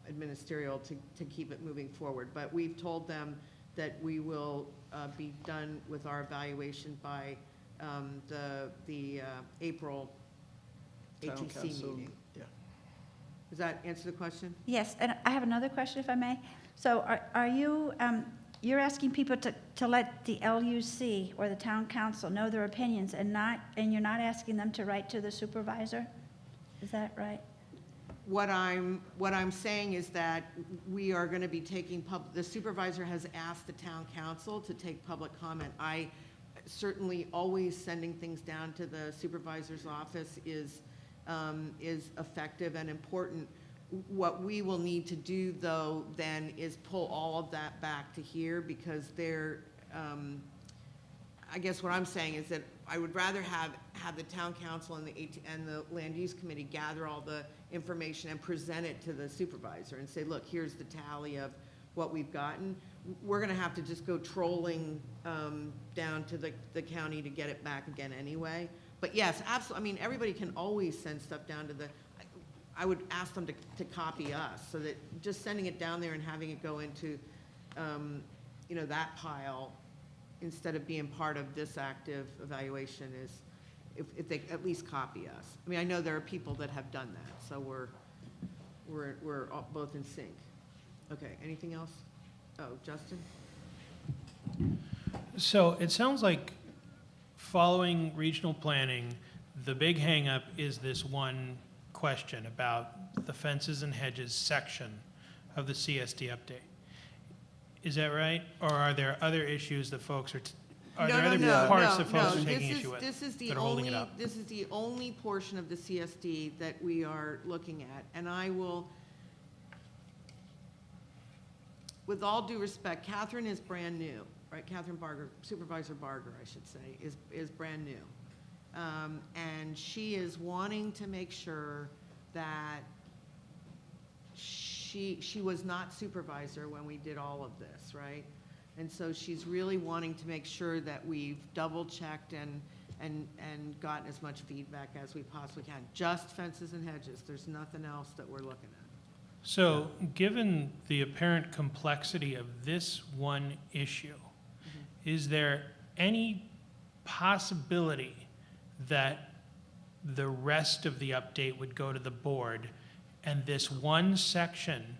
administerial to keep it moving forward. But we've told them that we will be done with our evaluation by the April Town HEC council, meeting. yeah. Does that answer the question? Yes, and I have another question, if I may. So are you, you're asking people to let the LUC or the town council know their opinions, and you're not asking them to write to the supervisor? Is that right? What I'm saying is that we are going to be taking the supervisor has asked the town council to take public comment. I certainly always sending things down to the supervisor's office is effective and important. What we will need to do, though, then is pull all of that back to here, because I guess what I'm saying is that I would rather have the town council and the land use committee gather all the information and present it to the supervisor and say, look, here's the tally of what we've gotten. We're going to have to just go trolling down to the county to get it back again anyway. But yes, absolutely. I mean, everybody can always send stuff down to I would ask them to copy us, so that just sending it down there and having it go into, that pile, instead of being part of this active evaluation, is if they at least copy us. I mean, I know there are people that have done that, so we're all both in sync. Okay, anything else? Oh, Justin? So it sounds like following regional planning, the big hangup is this one question about the fences and hedges section of the CSD update. Is that right? Or are there other issues that folks are, parts that folks are taking issue with that are holding it up? This is the only portion of the CSD that we are looking at, and I will, with all due respect, Catherine is brand new, right? Catherine Barger, Supervisor Barger, I should say, is brand new. And she is wanting to make sure that she was not supervisor when we did all of this, right? And so she's really wanting to make sure that we've double-checked and gotten as much feedback as we possibly can. Just fences and hedges. There's nothing else that we're looking at. So given the apparent complexity of this one issue, is there any possibility that the rest of the update would go to the board and this one section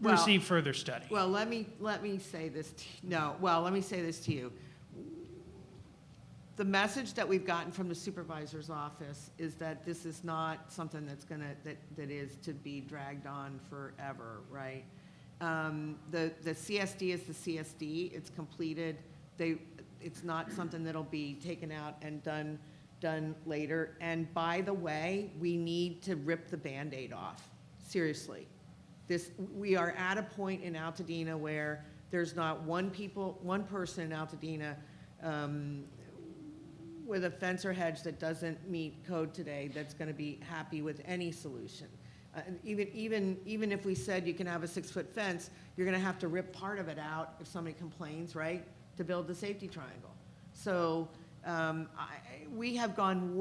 receive further study? Well, let me say this. Let me say this to you. the message that we've gotten from the supervisor's office is that this is not something that's that is to be dragged on forever, right? The CSD is the CSD, it's completed. It's not something that'll be taken out and done later. And by the way, we need to rip the Band-Aid off, seriously. We are at a point in Altadena where there's not one person in Altadena with a fence or hedge that doesn't meet code today that's going to be happy with any solution. Even if we said you can have a 6-foot fence, you're going to have to rip part of it out if somebody complains, right, to build the safety triangle. So we have gone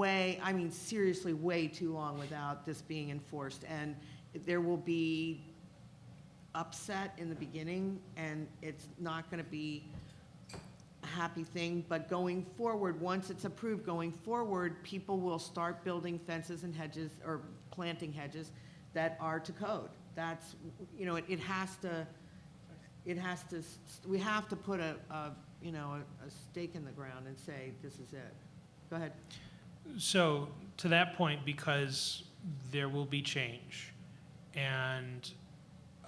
seriously way too long without this being enforced, and there will be upset in the beginning, and it's not going to be a happy thing, but going forward, once it's approved going forward, people will start building fences and hedges or planting hedges that are to code. That's, we have to put a stake in the ground and say, this is it. Go ahead. So to that point, because there will be change, and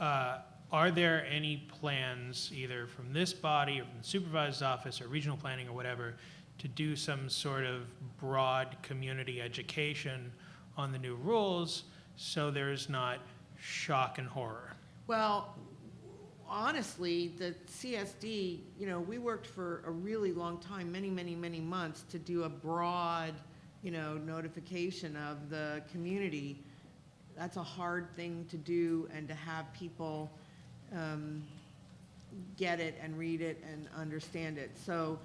are there any plans, either from this body or from the supervisor's office or regional planning or whatever, to do some sort of broad community education on the new rules so there's not shock and horror? Well, honestly, the CSD, we worked for a really long time, many, many, many months to do a broad, notification of the community. That's a hard thing to do, and to have people get it and read it and understand it. So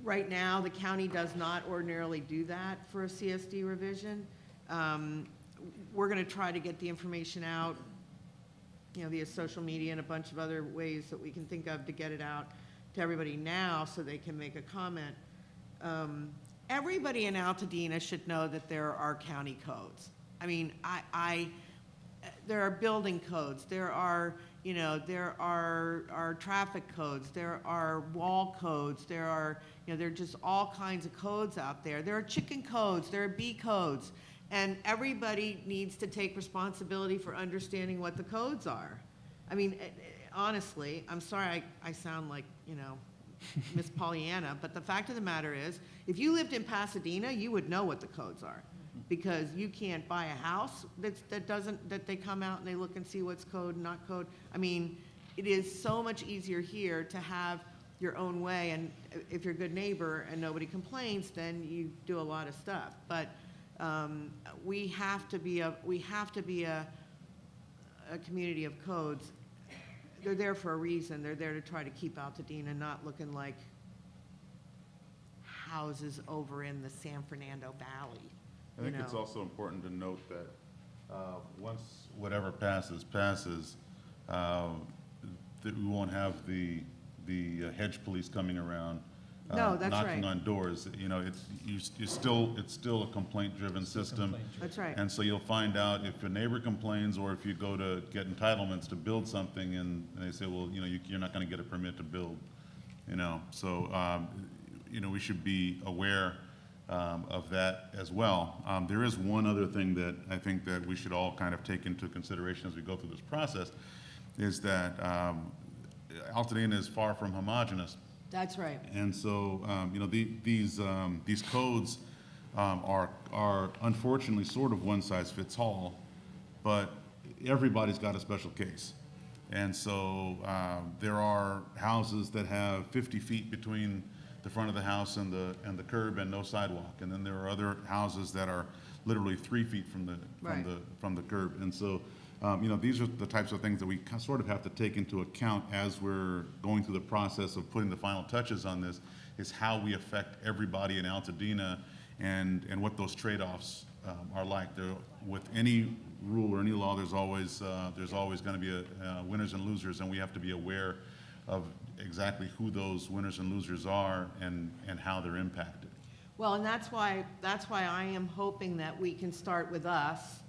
right now, the county does not ordinarily do that for a CSD revision. We're going to try to get the information out, via social media and a bunch of other ways that we can think of to get it out to everybody now so they can make a comment. Everybody in Altadena should know that there are county codes. I mean, there are building codes, there are traffic codes, there are wall codes, there are just all kinds of codes out there. There are chicken codes, there are bee codes, and everybody needs to take responsibility for understanding what the codes are. I mean, honestly, I'm sorry I sound like, Miss Pollyanna, but the fact of the matter is, if you lived in Pasadena, you would know what the codes are. Because you can't buy a house that they come out and they look and see what's code and not code. I mean, it is so much easier here to have your own way, and if you're a good neighbor and nobody complains, then you do a lot of stuff. But we have to be a community of codes. They're there for a reason. They're there to try to keep Altadena not looking like houses over in the San Fernando Valley. I think it's also important to note that once whatever passes, that we won't have the hedge police coming around, No, that's knocking right. on doors. It's still a complaint-driven system. That's right. And so you'll find out if your neighbor complains, or if you go to get entitlements to build something, and they say, well, you're not going to get a permit to build. So we should be aware of that as well. There is one other thing that I think that we should all kind of take into consideration as we go through this process, is that Altadena is far from homogeneous. That's right. And so, these codes are unfortunately sort of one size fits all, but everybody's got a special case. And so there are houses that have 50 feet between the front of the house and the curb and no sidewalk. And then there are other houses that are literally 3 feet from the curb. And so, these are the types of things that we sort of have to take into account as we're going through the process of putting the final touches on this, is how we affect everybody in Altadena and what those trade-offs are like. With any rule or any law, there's always going to be winners and losers, and we have to be aware of exactly who those winners and losers are and how they're impacted. Well, and that's why I am hoping that we can start with us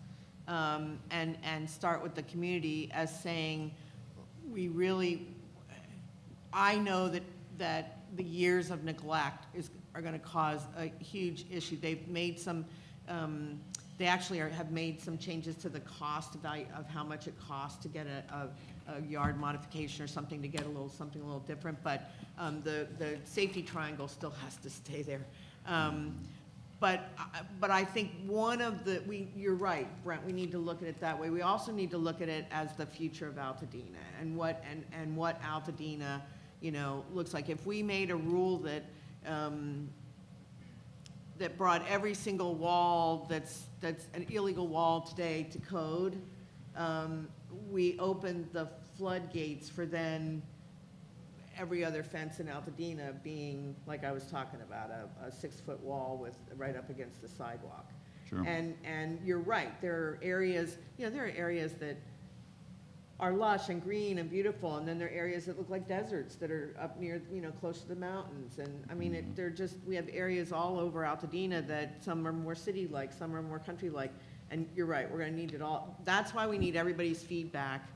and start with the community as saying, I know that the years of neglect are gonna cause a huge issue. They've made some, they actually have made some changes to the cost value of how much it costs to get a yard modification or something to get something a little different, but the safety triangle still has to stay there. But I think you're right, Brent, we need to look at it that way. We also need to look at it as the future of Altadena and what Altadena, looks like. If we made a rule that that brought every single wall that's an illegal wall today to code, we opened the floodgates for then every other fence in Altadena being, like I was talking about, a 6-foot wall right up against the sidewalk. Sure. And you're right, there are areas, there are areas that are lush and green and beautiful, and then there are areas that look like deserts that are up near, close to the mountains. And I mean, we have areas all over Altadena that some are more city-like, some are more country-like. And you're right, we're gonna need it all. That's why we need everybody's feedback,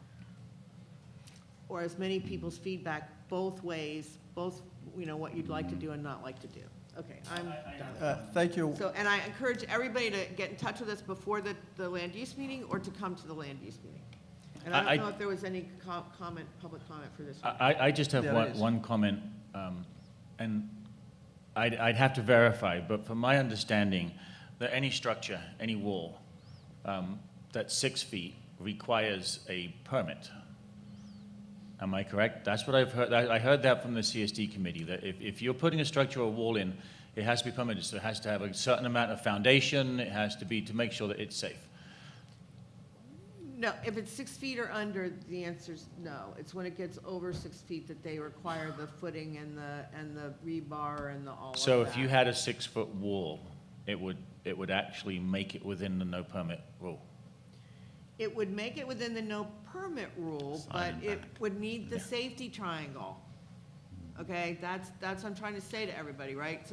or as many people's feedback, both ways, both, what you'd like to do and not like to do. Okay, I'm done. Thank you. So, and I encourage everybody to get in touch with us before the land use meeting or to come to the land use meeting. And I don't know if there was any public comment for this one. I just have one comment, and I'd have to verify, but from my understanding, that any structure, any wall, that's 6 feet requires a permit. Am I correct? That's what I've heard. I heard that from the CSD committee, that if you're putting a structural wall in, it has to be permitted. So it has to have a certain amount of foundation. It has to be to make sure that it's safe. No, if it's 6 feet or under, the answer's no. It's when it gets over 6 feet that they require the footing and the rebar and all of that. So if you had a 6-foot wall, it would actually make it within the no permit rule. It would make it within the no permit rule, but it would need the safety triangle. Okay, that's what I'm trying to say to everybody, right?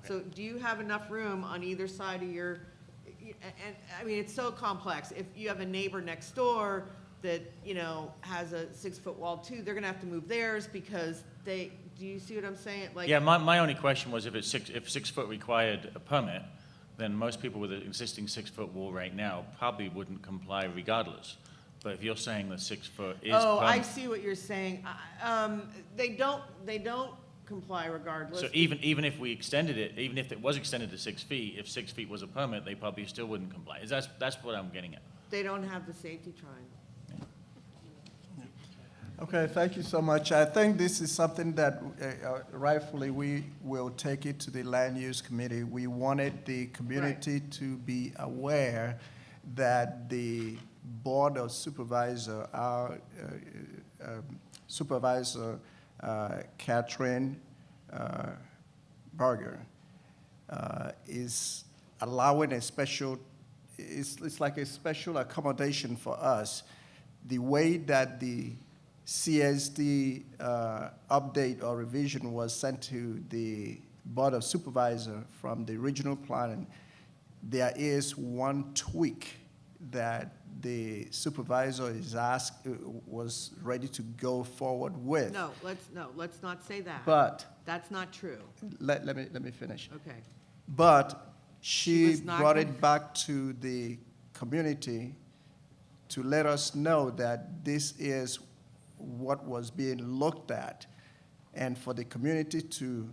So do you have enough room on either side of your, and I mean, it's so complex. If you have a neighbor next door that, has a 6-foot wall too, they're gonna have to move theirs because do you see what I'm saying? Like, Yeah, my only question was if 6 foot required a permit, then most people with an existing 6-foot wall right now probably wouldn't comply regardless. But if you're saying the 6 foot is I see what you're saying. They don't comply regardless. So even if we extended it, even if it was extended to 6 feet, if 6 feet was a permit, they probably still wouldn't comply. That's what I'm getting at. They don't have the safety triangle. Okay, thank you so much. I think this is something that rightfully we will take it to the land use committee. We wanted the community to be aware that the board of supervisor, our supervisor, Catherine Berger, is allowing a special, it's like a special accommodation for us. The way that the CSD update or revision was sent to the Board of Supervisor from the regional planning, there is one tweak that the supervisor was ready to go forward with. No, let's not say that. But that's not true. let me finish. Okay. But she was not brought gonna- it back to the community to let us know that this is what was being looked at, and for the community to,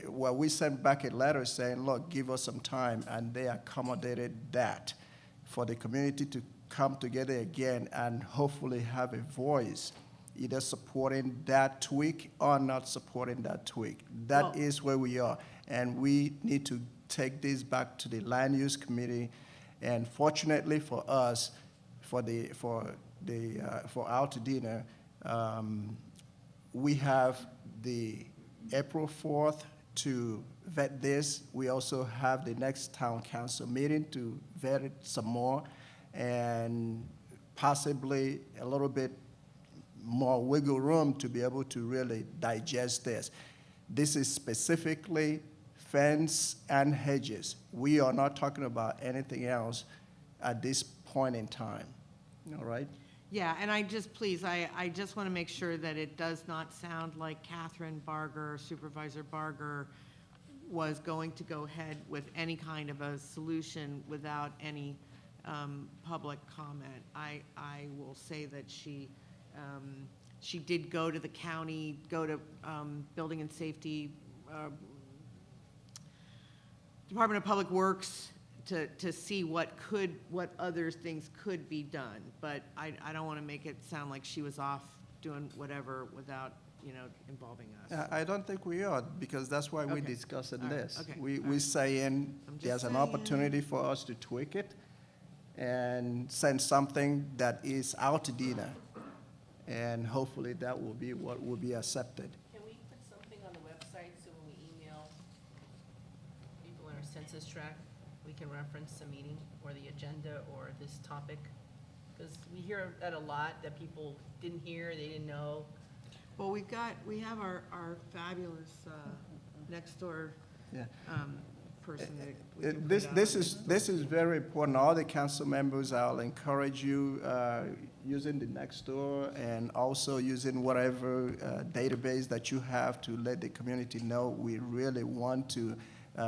we sent back a letter saying, look, give us some time, and they accommodated that for the community to come together again and hopefully have a voice, either supporting that tweak or not supporting that tweak. That is where we are, and we need to take this back to the land use committee, and fortunately for us, for Altadena, we have the April 4th to vet this. We also have the next town council meeting to vet it some more, and possibly a little bit more wiggle room to be able to really digest this. This is specifically fence and hedges. We are not talking about anything else at this point in time. All right? Yeah, and I just want to make sure that it does not sound like Catherine Barger, Supervisor Barger, was going to go ahead with any kind of a solution without any public comment. I will say that she did go to the county, go to Building and Safety, Department of Public Works to see what other things could be done. But I don't want to make it sound like she was off doing whatever without, involving us. I don't think we are, because that's why we're Okay. discussing All right. this. Okay. We're saying just there's an saying. opportunity for us to tweak it and send something that is Altadena, and hopefully that will be what will be accepted. Can we put something on the website so when we email people in our census tract, we can reference the meeting or the agenda or this topic? Because we hear that a lot, that people didn't hear, they didn't know. Well, we have our fabulous next door Yeah. person that we can put out. This is very important. All the council members, I'll encourage you using the Nextdoor and also using whatever database that you have to let the community know we really want to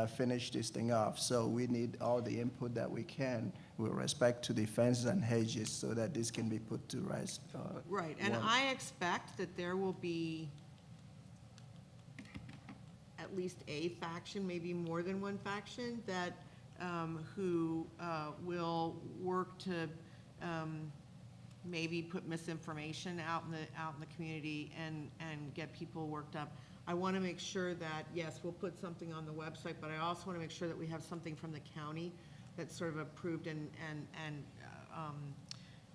finish this thing off. So we need all the input that we can with respect to the fences and hedges so that this can be put to rest. Right, and I expect that there will be at least a faction, maybe more than one faction, that, who will work to maybe put misinformation out in the community and get people worked up. I want to make sure that, yes, we'll put something on the website, but I also want to make sure that we have something from the county that's sort of approved and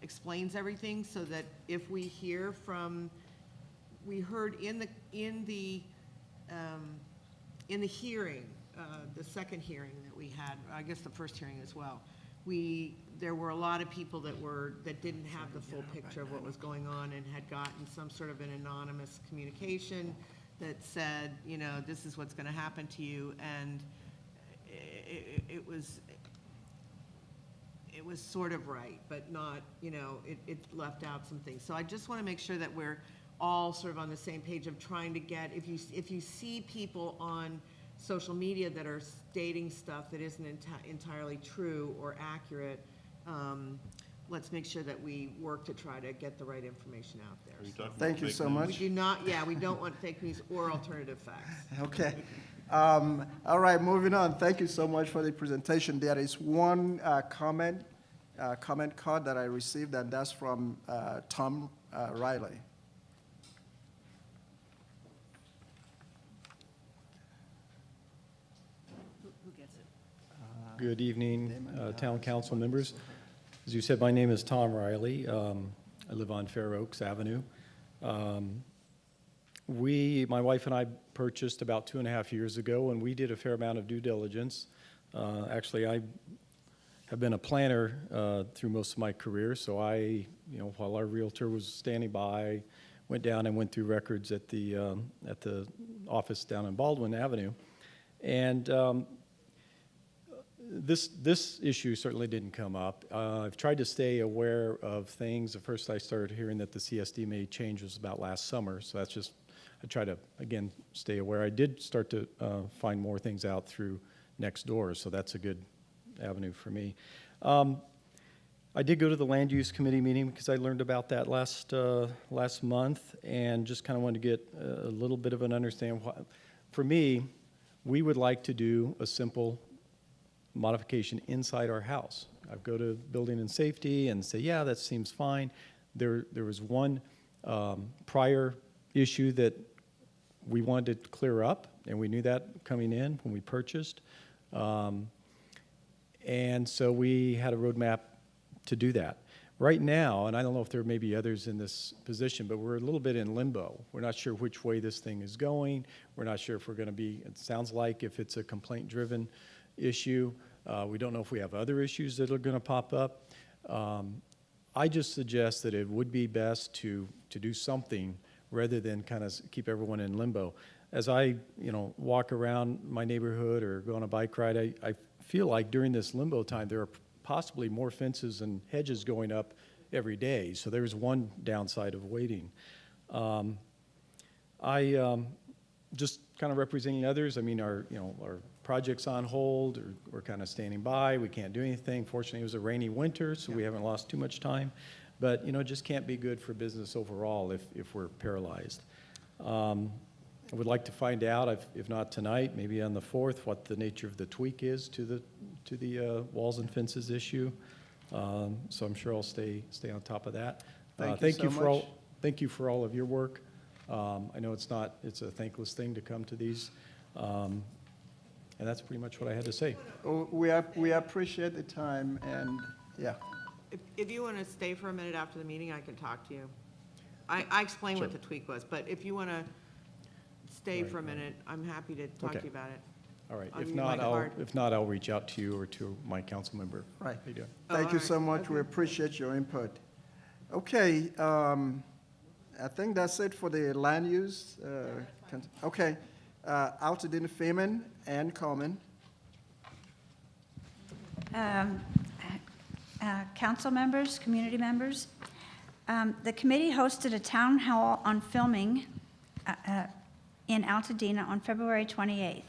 explains everything, so that if we hear from, we heard in the hearing, the second hearing that we had, I guess the first hearing as well, there were a lot of people that didn't have the full picture of what was going on and had gotten some sort of an anonymous communication that said, this is what's going to happen to you, and it was sort of right, but not, it left out some things. So I just want to make sure that we're all sort of on the same page of trying to get, if you see people on social media that are stating stuff that isn't entirely true or accurate, let's make sure that we work to try to get the right information out there. Are you talking about Thank you fake so news? much. We do not, we don't want fake news or alternative facts. Okay. All right, moving on. Thank you so much for the presentation. There is one comment card that I received, and that's from Tom Riley. Who gets it? Good evening, town council members. As you said, my name is Tom Riley. I live on Fair Oaks Avenue. My wife and I purchased about 2.5 years ago, and we did a fair amount of due diligence. Actually, I have been a planner through most of my career, so while our realtor was standing by, went down and went through records at the office down in Baldwin Avenue. And this issue certainly didn't come up. I've tried to stay aware of things. At first, I started hearing that the CSD made changes about last summer, so that's just, I try to, again, stay aware. I did start to find more things out through Nextdoor, so that's a good avenue for me. I did go to the Land Use Committee meeting because I learned about that last month, and just kind of wanted to get a little bit of an understanding. For me, we would like to do a simple modification inside our house. I go to Building and Safety and say, yeah, that seems fine. There was one prior issue that we wanted to clear up, and we knew that coming in when we purchased. And so we had a roadmap to do that. Right now, and I don't know if there may be others in this position, but we're a little bit in limbo. We're not sure which way this thing is going. We're not sure if we're going to be, it sounds like if it's a complaint-driven issue. We don't know if we have other issues that are going to pop up. I just suggest that it would be best to do something rather than kind of keep everyone in limbo. As I walk around my neighborhood or go on a bike ride, I feel like during this limbo time there are possibly more fences and hedges going up every day. So there's one downside of waiting. I just kind of representing others. I mean, our project's on hold, or we're kind of standing by, we can't do anything. Fortunately, it was a rainy winter, so we haven't lost too much time. But, it just can't be good for business overall if we're paralyzed. I would like to find out, if not tonight, maybe on the 4th, what the nature of the tweak is to the walls and fences issue. So I'm sure I'll stay on top of that. Thank you so much. Thank you for all of your work. I know it's a thankless thing to come to these. And that's pretty much what I had to say. We appreciate the time, and yeah. If you want to stay for a minute after the meeting, I can talk to you. I explained what Sure. the tweak was, but if you want to stay for a minute, I'm happy to talk to Okay. you about it. All right. I'll If give you not, my card. I'll reach out to you or to my council member. Right. How you doing? Thank you all so right. much. We Okay. appreciate your input. Okay, I think that's it for the land use. Okay, Altadena Femin and Coleman. Council members, community members, the committee hosted a town hall on filming in Altadena on February 28th,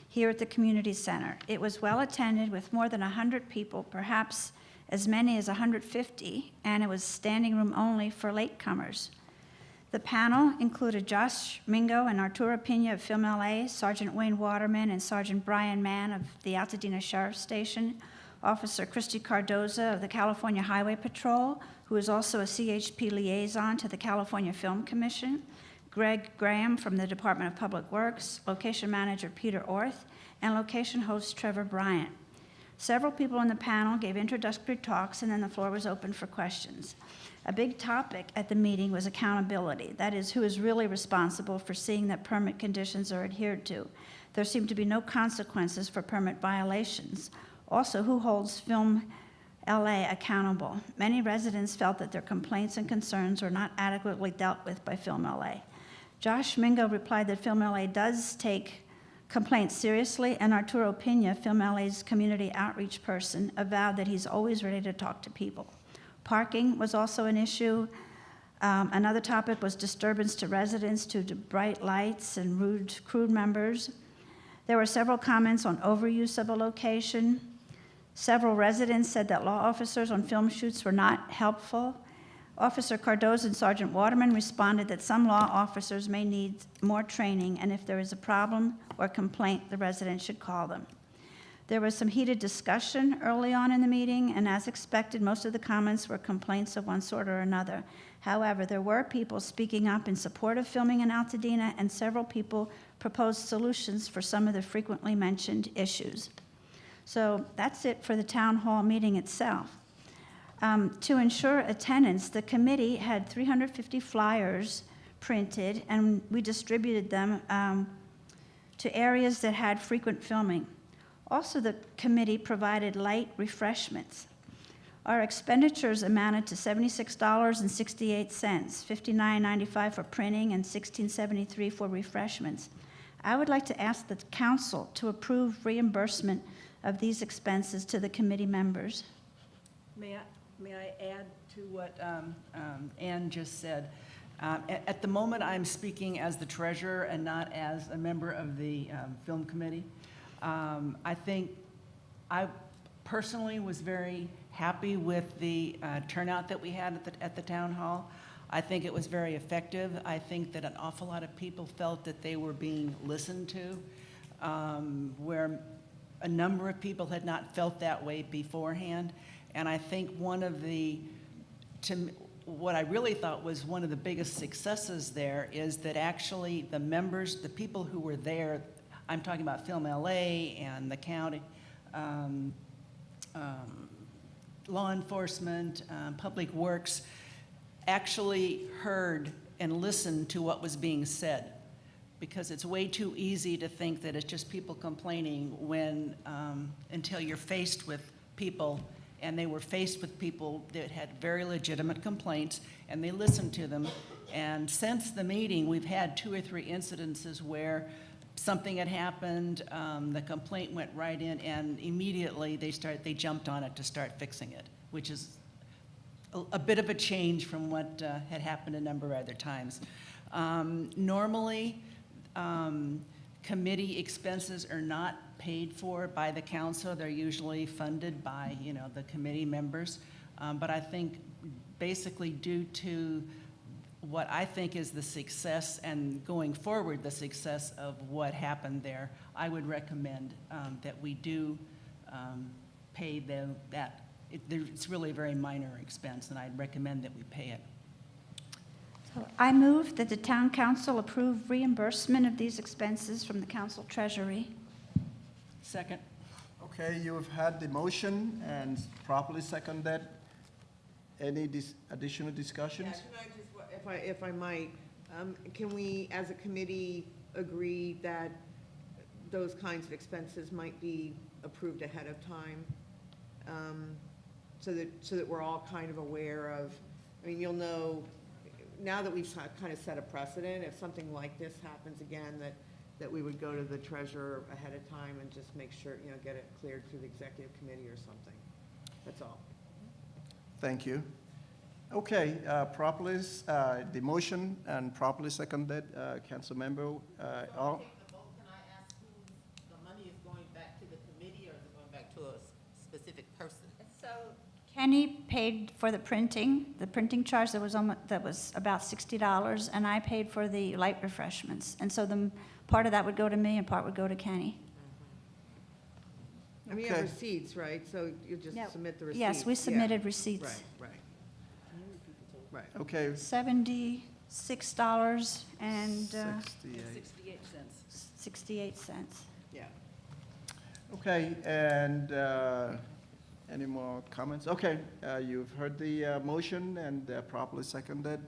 here at the community center. It was well attended with more than 100 people, perhaps as many as 150, and it was standing room only for latecomers. The panel included Josh Mingo and Arturo Pena of Film LA, Sergeant Wayne Waterman and Sergeant Brian Mann of the Altadena Sheriff's Station, Officer Christy Cardoza of the California Highway Patrol, who is also a CHP liaison to the California Film Commission, Greg Graham from the Department of Public Works, location manager Peter Orth, and location host Trevor Bryant. Several people in the panel gave introductory talks, and then the floor was open for questions. A big topic at the meeting was accountability. That is, who is really responsible for seeing that permit conditions are adhered to. There seemed to be no consequences for permit violations. Also, who holds Film LA accountable? Many residents felt that their complaints and concerns were not adequately dealt with by Film LA. Josh Mingo replied that Film LA does take complaints seriously, and Arturo Pena, Film LA's community outreach person, avowed that he's always ready to talk to people. Parking was also an issue. Another topic was disturbance to residents due to bright lights and rude crew members. There were several comments on overuse of a location. Several residents said that law officers on film shoots were not helpful. Officer Cardoza and Sergeant Waterman responded that some law officers may need more training, and if there is a problem or complaint, the resident should call them. There was some heated discussion early on in the meeting, and as expected, most of the comments were complaints of one sort or another. However, there were people speaking up in support of filming in Altadena, and several people proposed solutions for some of the frequently mentioned issues. So that's it for the town hall meeting itself. To ensure attendance, the committee had 350 flyers printed, and we distributed them to areas that had frequent filming. Also, the committee provided light refreshments. Our expenditures amounted to $76.68, $59.95 for printing and $16.73 for refreshments. I would like to ask the council to approve reimbursement of these expenses to the committee members. May I add to what Ann just said? At the moment, I'm speaking as the treasurer and not as a member of the film committee. I think I personally was very happy with the turnout that we had at the town hall. I think it was very effective. I think that an awful lot of people felt that they were being listened to, where a number of people had not felt that way beforehand. And I think what I really thought was one of the biggest successes there is that actually the members, the people who were there, I'm talking about Film LA and the county, law enforcement, public works, actually heard and listened to what was being said. Because it's way too easy to think that it's just people complaining when, until you're faced with people, and they were faced with people that had very legitimate complaints, and they listened to them. And since the meeting, we've had 2 or 3 incidences where something had happened, the complaint went right in, and immediately they jumped on it to start fixing it, which is a bit of a change from what had happened a number of other times. Normally, committee expenses are not paid for by the council. They're usually funded by, the committee members. But I think basically due to what I think is the success and going forward, the success of what happened there, I would recommend that we do pay that. It's really a very minor expense, and I'd recommend that we pay it. So I move that the town council approve reimbursement of these expenses from the council treasury. Second. Okay, you've had the motion and properly seconded. Any additional discussions? Yeah, can I just, if I might, can we, as a committee, agree that those kinds of expenses might be approved ahead of time? So that we're all kind of aware of, I mean, you'll know, now that we've kind of set a precedent, if something like this happens again, that we would go to the treasurer ahead of time and just make sure, get it cleared through the executive committee or something. That's all. Thank you. Okay, properly, the motion and properly seconded, Councilmember, all. Can I ask who the money is going back to the committee, or is it going back to a specific person? So Kenny paid for the printing charge that was about $60, and I paid for the light refreshments. And so part of that would go to me and part would go to Kenny. I mean, you have receipts, right? So you just submit the receipts. Yes, we submitted receipts. Right. Okay. $76 and 68 cents. 68 cents. Yeah. Okay, and any more comments? Okay, you've heard the motion and properly seconded.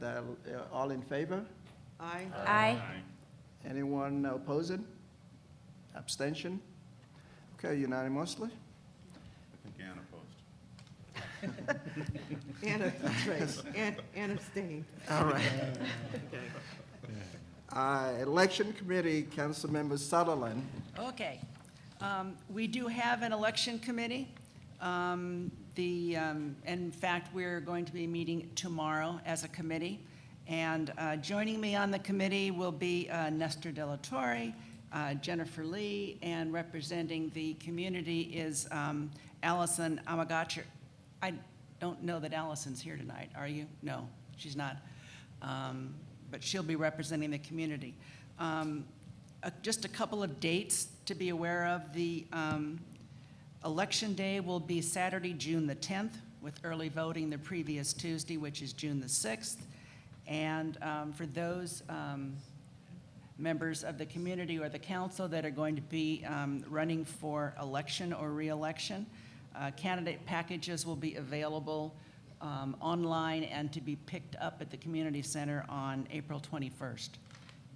All in favor? Aye. Aye. Anyone opposing? Abstention? Okay, unanimously. I think Ann opposed. And abstain. All right. Election Committee, Councilmember Sutherlen. Okay. We do have an election committee. In fact, we're going to be meeting tomorrow as a committee. And joining me on the committee will be Nestor Delatorre, Jennifer Lee, and representing the community is Allison Amagacher. I don't know that Allison's here tonight, are you? No, she's not. But she'll be representing the community. Just a couple of dates to be aware of. The election day will be Saturday, June the 10th, with early voting the previous Tuesday, which is June the 6th. And for those members of the community or the council that are going to be running for election or re-election, candidate packages will be available online and to be picked up at the community center on April 21st.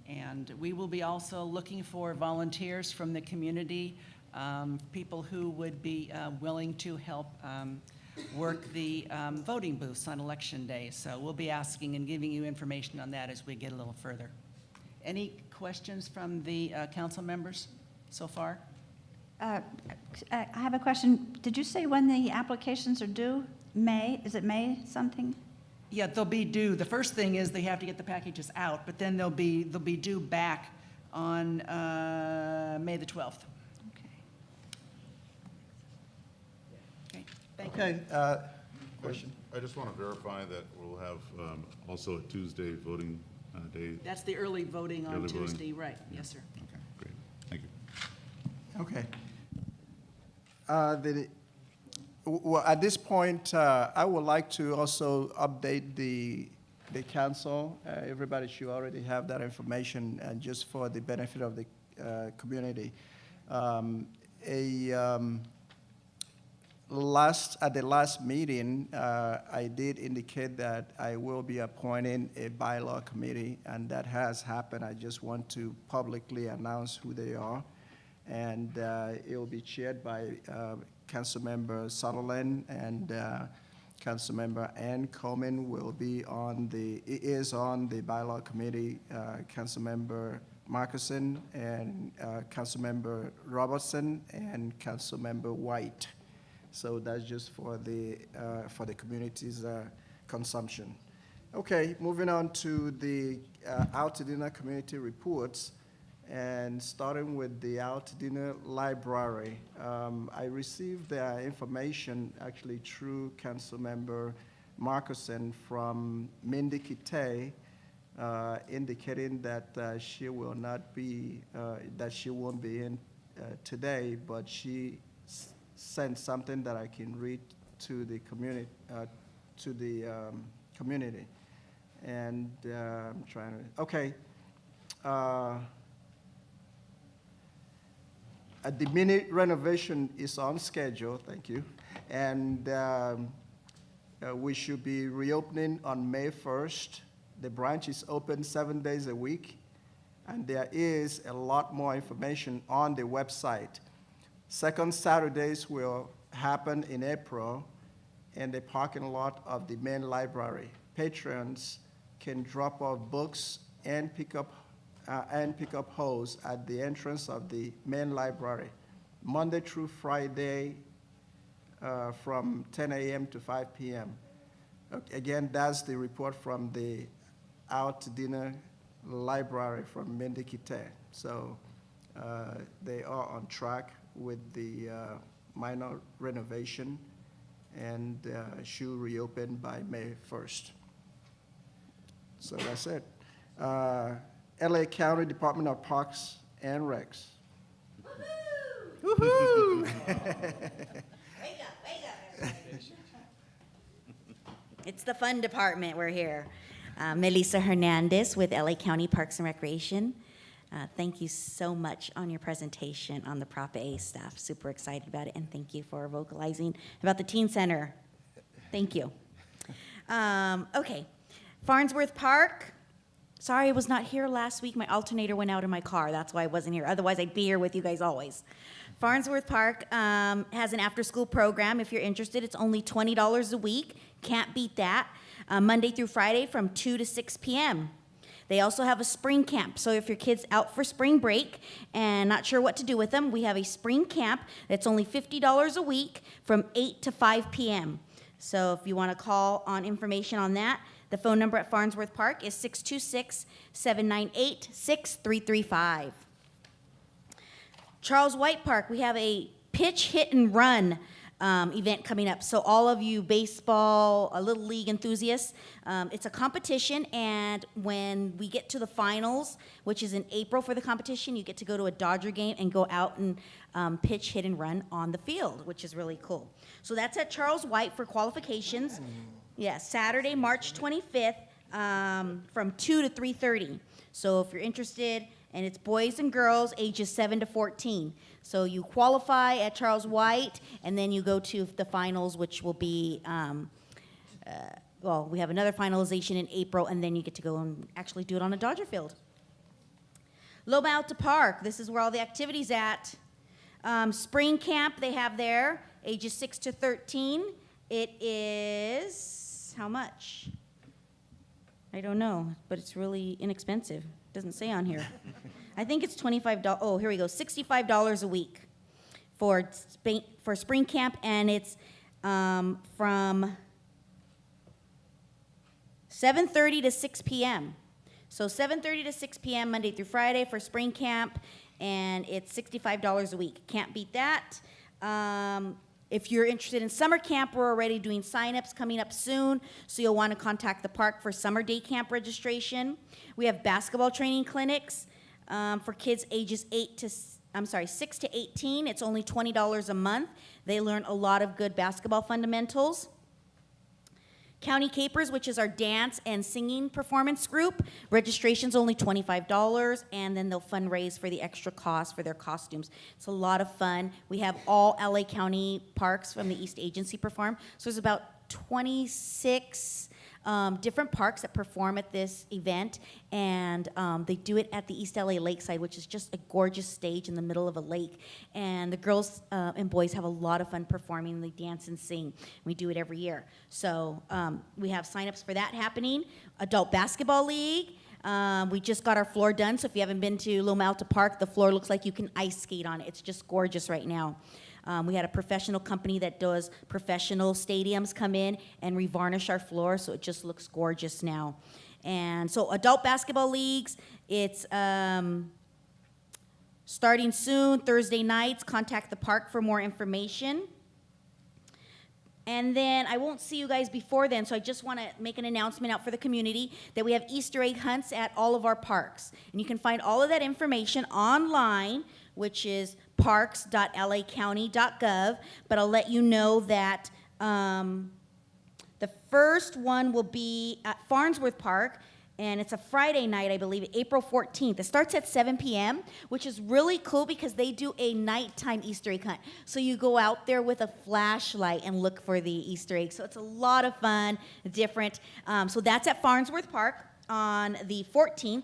And we will be also looking for volunteers from the community, people who would be willing to help work the voting booths on election day. So we'll be asking and giving you information on that as we get a little further. Any questions from the council members so far? I have a question. Did you say when the applications are due? May? Is it May something? Yeah, they'll be due. The first thing is they have to get the packages out, but then they'll be due back on May the 12th. Okay, thank you. Okay, question? I just want to verify that we'll have also a Tuesday voting day. That's the early voting on Early voting. Tuesday, right? Yes, sir. Okay, great. Thank you. Okay. Well, at this point, I would like to also update the council. Everybody should already have that information, and just for the benefit of the community. At the last meeting, I did indicate that I will be appointing a bylaw committee, and that has happened. I just want to publicly announce who they are. And it will be chaired by Councilmember Sutherlen, and Councilmember Ann Coleman is on the bylaw committee. Councilmember Marcuson and Councilmember Robertson and Councilmember White. So that's just for the community's consumption. Okay, moving on to the Altadena community reports. and starting with the Altadena Library. I received their information actually through Councilmember Marcuson from Mindy Kite, indicating that she will not be, that she won't be in today, but she sent something that I can read to the community, community. And I'm trying to, okay. The mini renovation is on schedule, thank you. And we should be reopening on May 1st. The branch is open 7 days a week, and there is a lot more information on the website. Second Saturdays will happen in April in the parking lot of the main library. Patrons can drop off books and pick up hose at the entrance of the main library, Monday through Friday from 10 a.m. to 5 p.m. Again, that's the report from the Altadena Library from Mindy Kite. So they are on track with the minor renovation and should reopen by May 1st. So that's it. LA County Department of Parks and Recs. Woohoo! It's the fun department, we're here. Melissa Hernandez with LA County Parks and Recreation. Thank you so much on your presentation on the Prop A staff. Super excited about it, and thank you for vocalizing about the Teen Center. Thank you. Okay, Farnsworth Park. Sorry I was not here last week. My alternator went out in my car. That's why I wasn't here. Otherwise, I'd be here with you guys always. Farnsworth Park has an after-school program. If you're interested, it's only $20 a week. Can't beat that. Monday through Friday from 2 to 6 p.m. They also have a spring camp. So if your kid's out for spring break and not sure what to do with them, we have a spring camp that's only $50 a week from 8 to 5 p.m. So if you want to call on information on that, the phone number at Farnsworth Park is 626-798-6335. Charles White Park, we have a pitch, hit, and run event coming up. So all of you baseball, Little League enthusiasts, it's a competition, and when we get to the finals, which is in April for the competition, you get to go to a Dodger game and go out and pitch, hit, and run on the field, which is really cool. So that's at Charles White for qualifications. Yeah, Saturday, March 25th, from 2 to 3:30. So if you're interested, and it's boys and girls ages 7 to 14. So you qualify at Charles White, and then you go to the finals, which will be, well, we have another finalization in April, and then you get to go and actually do it on a Dodger field. Loma Alta Park, this is where all the activities at. Spring camp they have there, ages 6 to 13. It is, how much? I don't know, but it's really inexpensive. Doesn't say on here. I think it's $25. Oh, here we go. $65 a week for spring camp, and it's from 7:30 to 6 p.m. So 7:30 to 6 p.m. Monday through Friday for spring camp, and it's $65 a week. Can't beat that. If you're interested in summer camp, we're already doing signups coming up soon, so you'll want to contact the park for summer day camp registration. We have basketball training clinics for kids ages 6 to 18. It's only $20 a month. They learn a lot of good basketball fundamentals. County Capers, which is our dance and singing performance group, registration's only $25, and then they'll fundraise for the extra cost for their costumes. It's a lot of fun. We have all LA County parks from the East Agency perform. So there's about 26 different parks that perform at this event, and they do it at the East LA Lakeside, which is just a gorgeous stage in the middle of a lake. And the girls and boys have a lot of fun performing. They dance and sing. We do it every year. So we have signups for that happening. Adult Basketball League. We just got our floor done, so if you haven't been to Loma Alta Park, the floor looks like you can ice skate on it. It's just gorgeous right now. We had a professional company that does professional stadiums come in and revarnish our floor, so it just looks gorgeous now. And so adult basketball leagues, it's starting soon, Thursday nights. Contact the park for more information. And then I won't see you guys before then, so I just want to make an announcement out for the community that we have Easter egg hunts at all of our parks. And you can find all of that information online, which is parks.lacounty.gov. But I'll let you know that the first one will be at Farnsworth Park, and it's a Friday night, I believe, April 14th. It starts at 7 p.m., which is really cool because they do a nighttime Easter egg hunt. So you go out there with a flashlight and look for the Easter egg. So it's a lot of fun, different. So that's at Farnsworth Park on the 14th.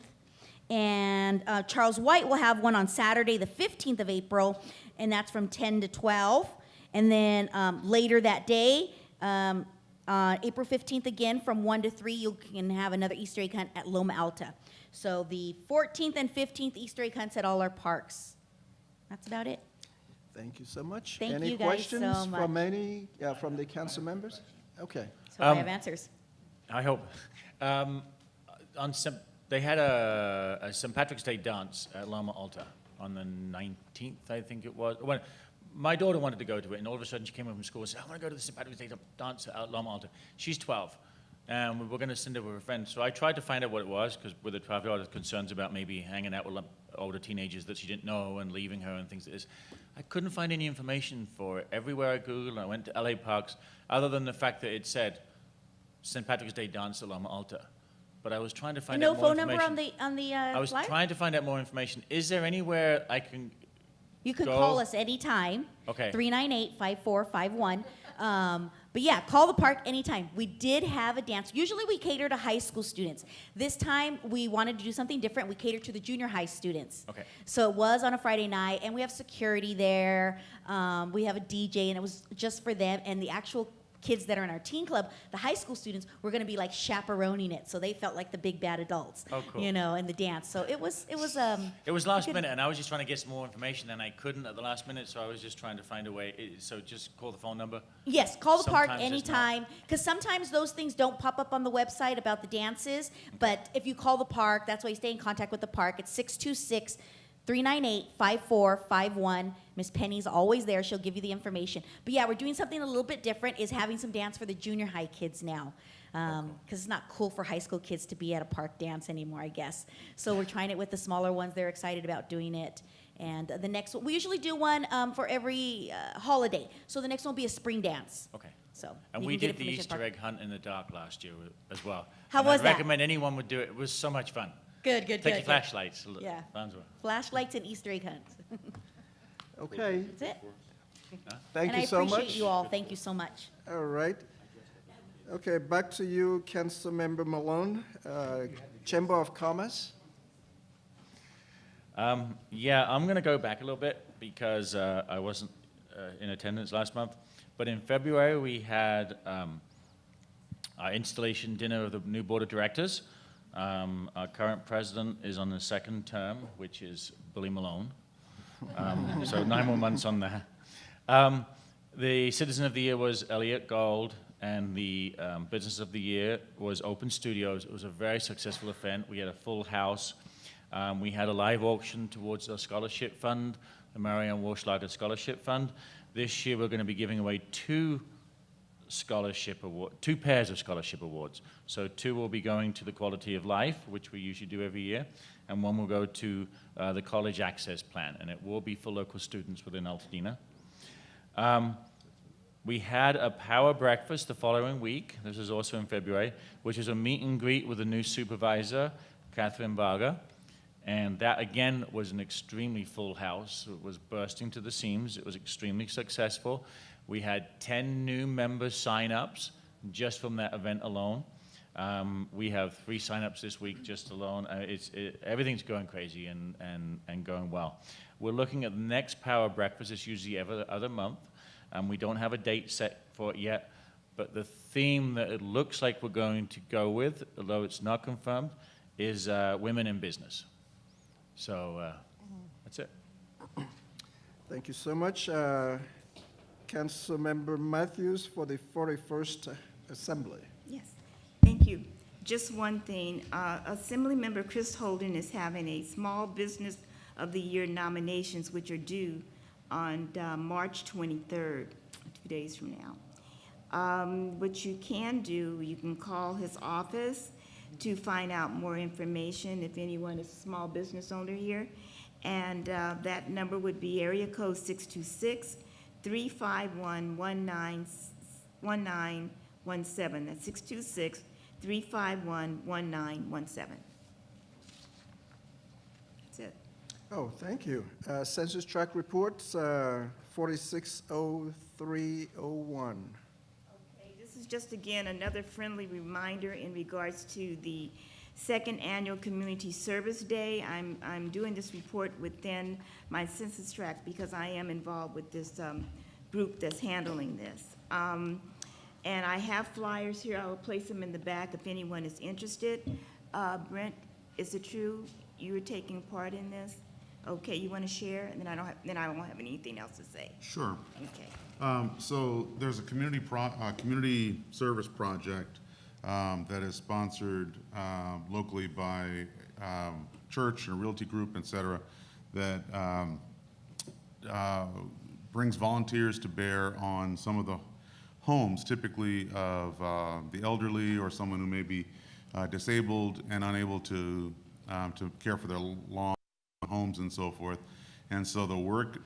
And Charles White will have one on Saturday, the 15th of April, and that's from 10 to 12. And then later that day, April 15th again, from 1 to 3, you can have another Easter egg hunt at Loma Alta. So the 14th and 15th Easter egg hunts at all our parks. That's about it. Thank you so much. Thank Any you guys questions so much. from from the council members? Okay. So I have answers. I hope. They had a St. Patrick's Day dance at Loma Alta on the 19th, I think it was. When my daughter wanted to go to it, and all of a sudden she came home from school and said, I want to go to the St. Patrick's Day dance at Loma Alta. She's 12, and we were going to send her with her friends. So I tried to find out what it was, because with the 12-year-old, there's concerns about maybe hanging out with older teenagers that she didn't know and leaving her and things like this. I couldn't find any information for it. Everywhere I Googled, I went to LA Parks, other than the fact that it said St. Patrick's Day dance at Loma Alta. But I was trying to find out more No phone information. number on the I was flyer? trying to find out more information. Is there anywhere I can You can go? call us anytime. Okay. 398-5451. But yeah, call the park anytime. We did have a dance. Usually we cater to high school students. This time we wanted to do something different. We cater to the junior high students. Okay. So it was on a Friday night, and we have security there. We have a DJ, and it was just for them. And the actual kids that are in our teen club, the high school students, were going to be like chaperoning it, so they felt like the big bad adults. Oh, cool. You know, in the dance. So it was. It was last minute, and I was just trying to get some more information, and I couldn't at the last minute, so I was just trying to find a way. So just call the phone number? Yes, call the park Sometimes it's not. anytime, because sometimes those things don't pop up on the website about the dances, but if you call the park, that's why you stay in contact with the park. It's 626-398-5451. Miss Penny's always there. She'll give you the information. But yeah, we're doing something a little bit different, is having some dance for the junior high kids now, because it's not cool for high school kids to be at a park dance anymore, I guess. So we're trying it with the smaller ones. They're excited about doing it. And the next one, we usually do one for every holiday. So the next one will be a spring dance. Okay. So And you we can get did the information Easter at egg hunt in the dark last year as well. How And was I'd that? recommend anyone would do it. It was so much fun. Good, good, Take good. your flashlights. Yeah. Farnsworth. Flashlights and Easter egg hunts. Okay. That's it. Thank And you so I much. appreciate you all. Thank you so much. All right. Okay, back to you, Councilmember Malone, Chamber of Commerce. Yeah, I'm going to go back a little bit because I wasn't in attendance last month. But in February, we had our installation dinner of the new board of directors. Our current president is on the second term, which is Billy Malone. So 9 more months on that. The Citizen of the Year was Elliot Gold, and the Business of the Year was Open Studios. It was a very successful event. We had a full house. We had a live auction towards our scholarship fund, the Marianne Walschlager Scholarship Fund. This year we're going to be giving away two pairs of scholarship awards. So 2 will be going to the Quality of Life, which we usually do every year, and 1 will go to the College Access Plan, and it will be for local students within Altadena. We had a power breakfast the following week. This is also in February, which is a meet and greet with the new supervisor, Catherine Varga. And that, again, was an extremely full house. It was bursting to the seams. It was extremely successful. We had 10 new member sign-ups just from that event alone. We have 3 sign-ups this week just alone. Everything's going crazy and going well. We're looking at the next power breakfast. It's usually every other month. We don't have a date set for it yet, but the theme that it looks like we're going to go with, although it's not confirmed, is women in business. So that's it. Thank you so much. Councilmember Matthews for the 41st Assembly. Yes, thank you. Just one thing, Assemblymember Chris Holden is having a small business of the Year nominations, which are due on March 23rd, 2 days from now. What you can do, you can call his office to find out more information if anyone is a small business owner here. And that number would be area code 626-351-1917. That's 626-351-1917. That's it. Oh, thank you. Census tract reports, 460301. Okay, this is just again another friendly reminder in regards to the second annual Community Service Day. I'm doing this report within my census tract because I am involved with this group that's handling this. And I have flyers here. I will place them in the back if anyone is interested. Brent, is it true you were taking part in this? Okay, you want to share, and then I won't have anything else to say. Sure. Okay. So there's a community service project that is sponsored locally by church and a realty group, et cetera, that brings volunteers to bear on some of the homes, typically of the elderly or someone who may be disabled and unable to care for their long homes and so forth. And so the work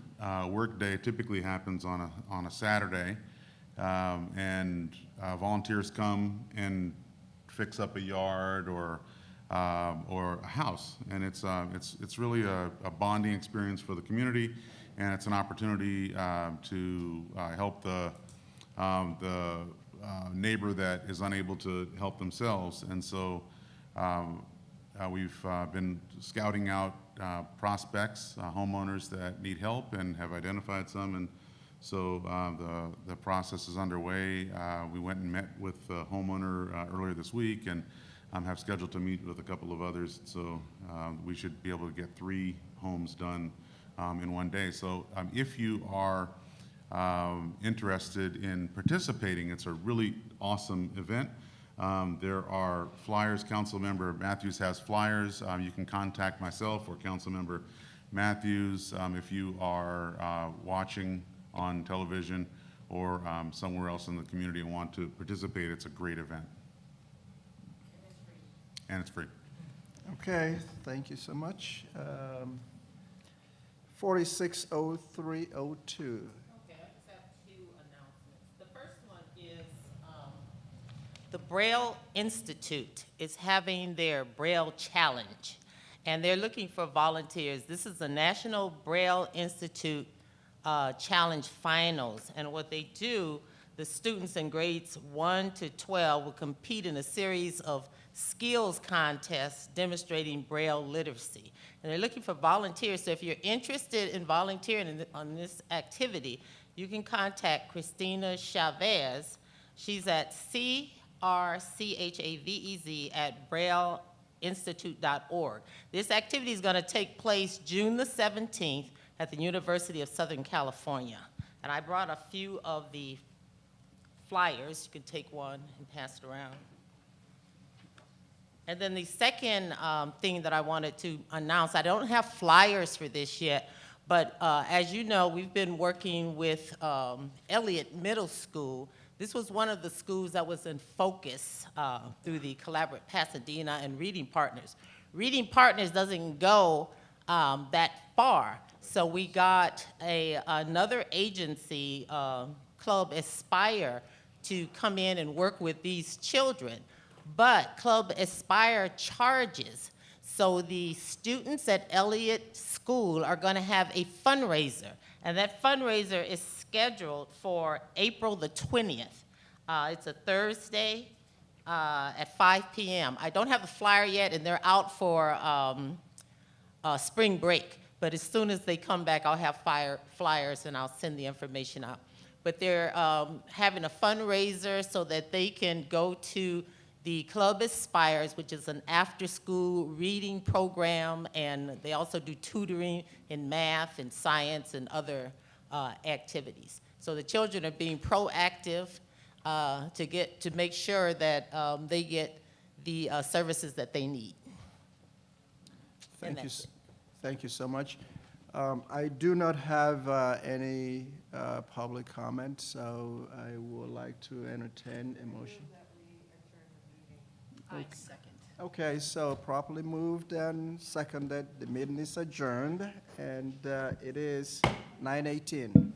day typically happens on a Saturday, and volunteers come and fix up a yard or a house, and it's really a bonding experience for the community, and it's an opportunity to help the neighbor that is unable to help themselves. And so we've been scouting out prospects, homeowners that need help, and have identified some. And so the process is underway. We went and met with the homeowner earlier this week, and have scheduled to meet with a couple of others. So we should be able to get 3 homes done in one day. So if you are interested in participating, it's a really awesome event. There are flyers. Councilmember Matthews has flyers. You can contact myself or Councilmember Matthews if you are watching on television or somewhere else in the community and want to participate. It's a great event. And it's free. Okay, thank you so much. 460302. Okay, I just have 2 announcements. The first one is the Braille Institute is having their Braille Challenge, and they're looking for volunteers. This is the National Braille Institute Challenge Finals, and what they do, the students in grades 1 to 12 will compete in a series of skills contests demonstrating Braille literacy. And they're looking for volunteers, so if you're interested in volunteering on this activity, you can contact Christina Chavez. She's at crchavez@brailleinstitute.org. This activity is going to take place June the 17th at the University of Southern California. And I brought a few of the flyers. You can take one and pass it around. And then the second thing that I wanted to announce, I don't have flyers for this yet, but as you know, we've been working with Elliott Middle School. This was one of the schools that was in focus through the Collaborate Pasadena and Reading Partners. Reading Partners doesn't go that far, so we got another agency, Club Aspire, to come in and work with these children. But Club Aspire charges. So the students at Elliott School are going to have a fundraiser, and that fundraiser is scheduled for April the 20th. It's a Thursday at 5 p.m. I don't have the flyer yet, and they're out for spring break. But as soon as they come back, I'll have flyers, and I'll send the information out. But they're having a fundraiser so that they can go to the Club Aspires, which is an after-school reading program, and they also do tutoring in math and science and other activities. So the children are being proactive to make sure that they get the services that they need. Thank you. Thank you so much. I do not have any public comment, so I would like to entertain a motion. I second. Okay, so properly moved and seconded. The meeting is adjourned, and it is 9:18.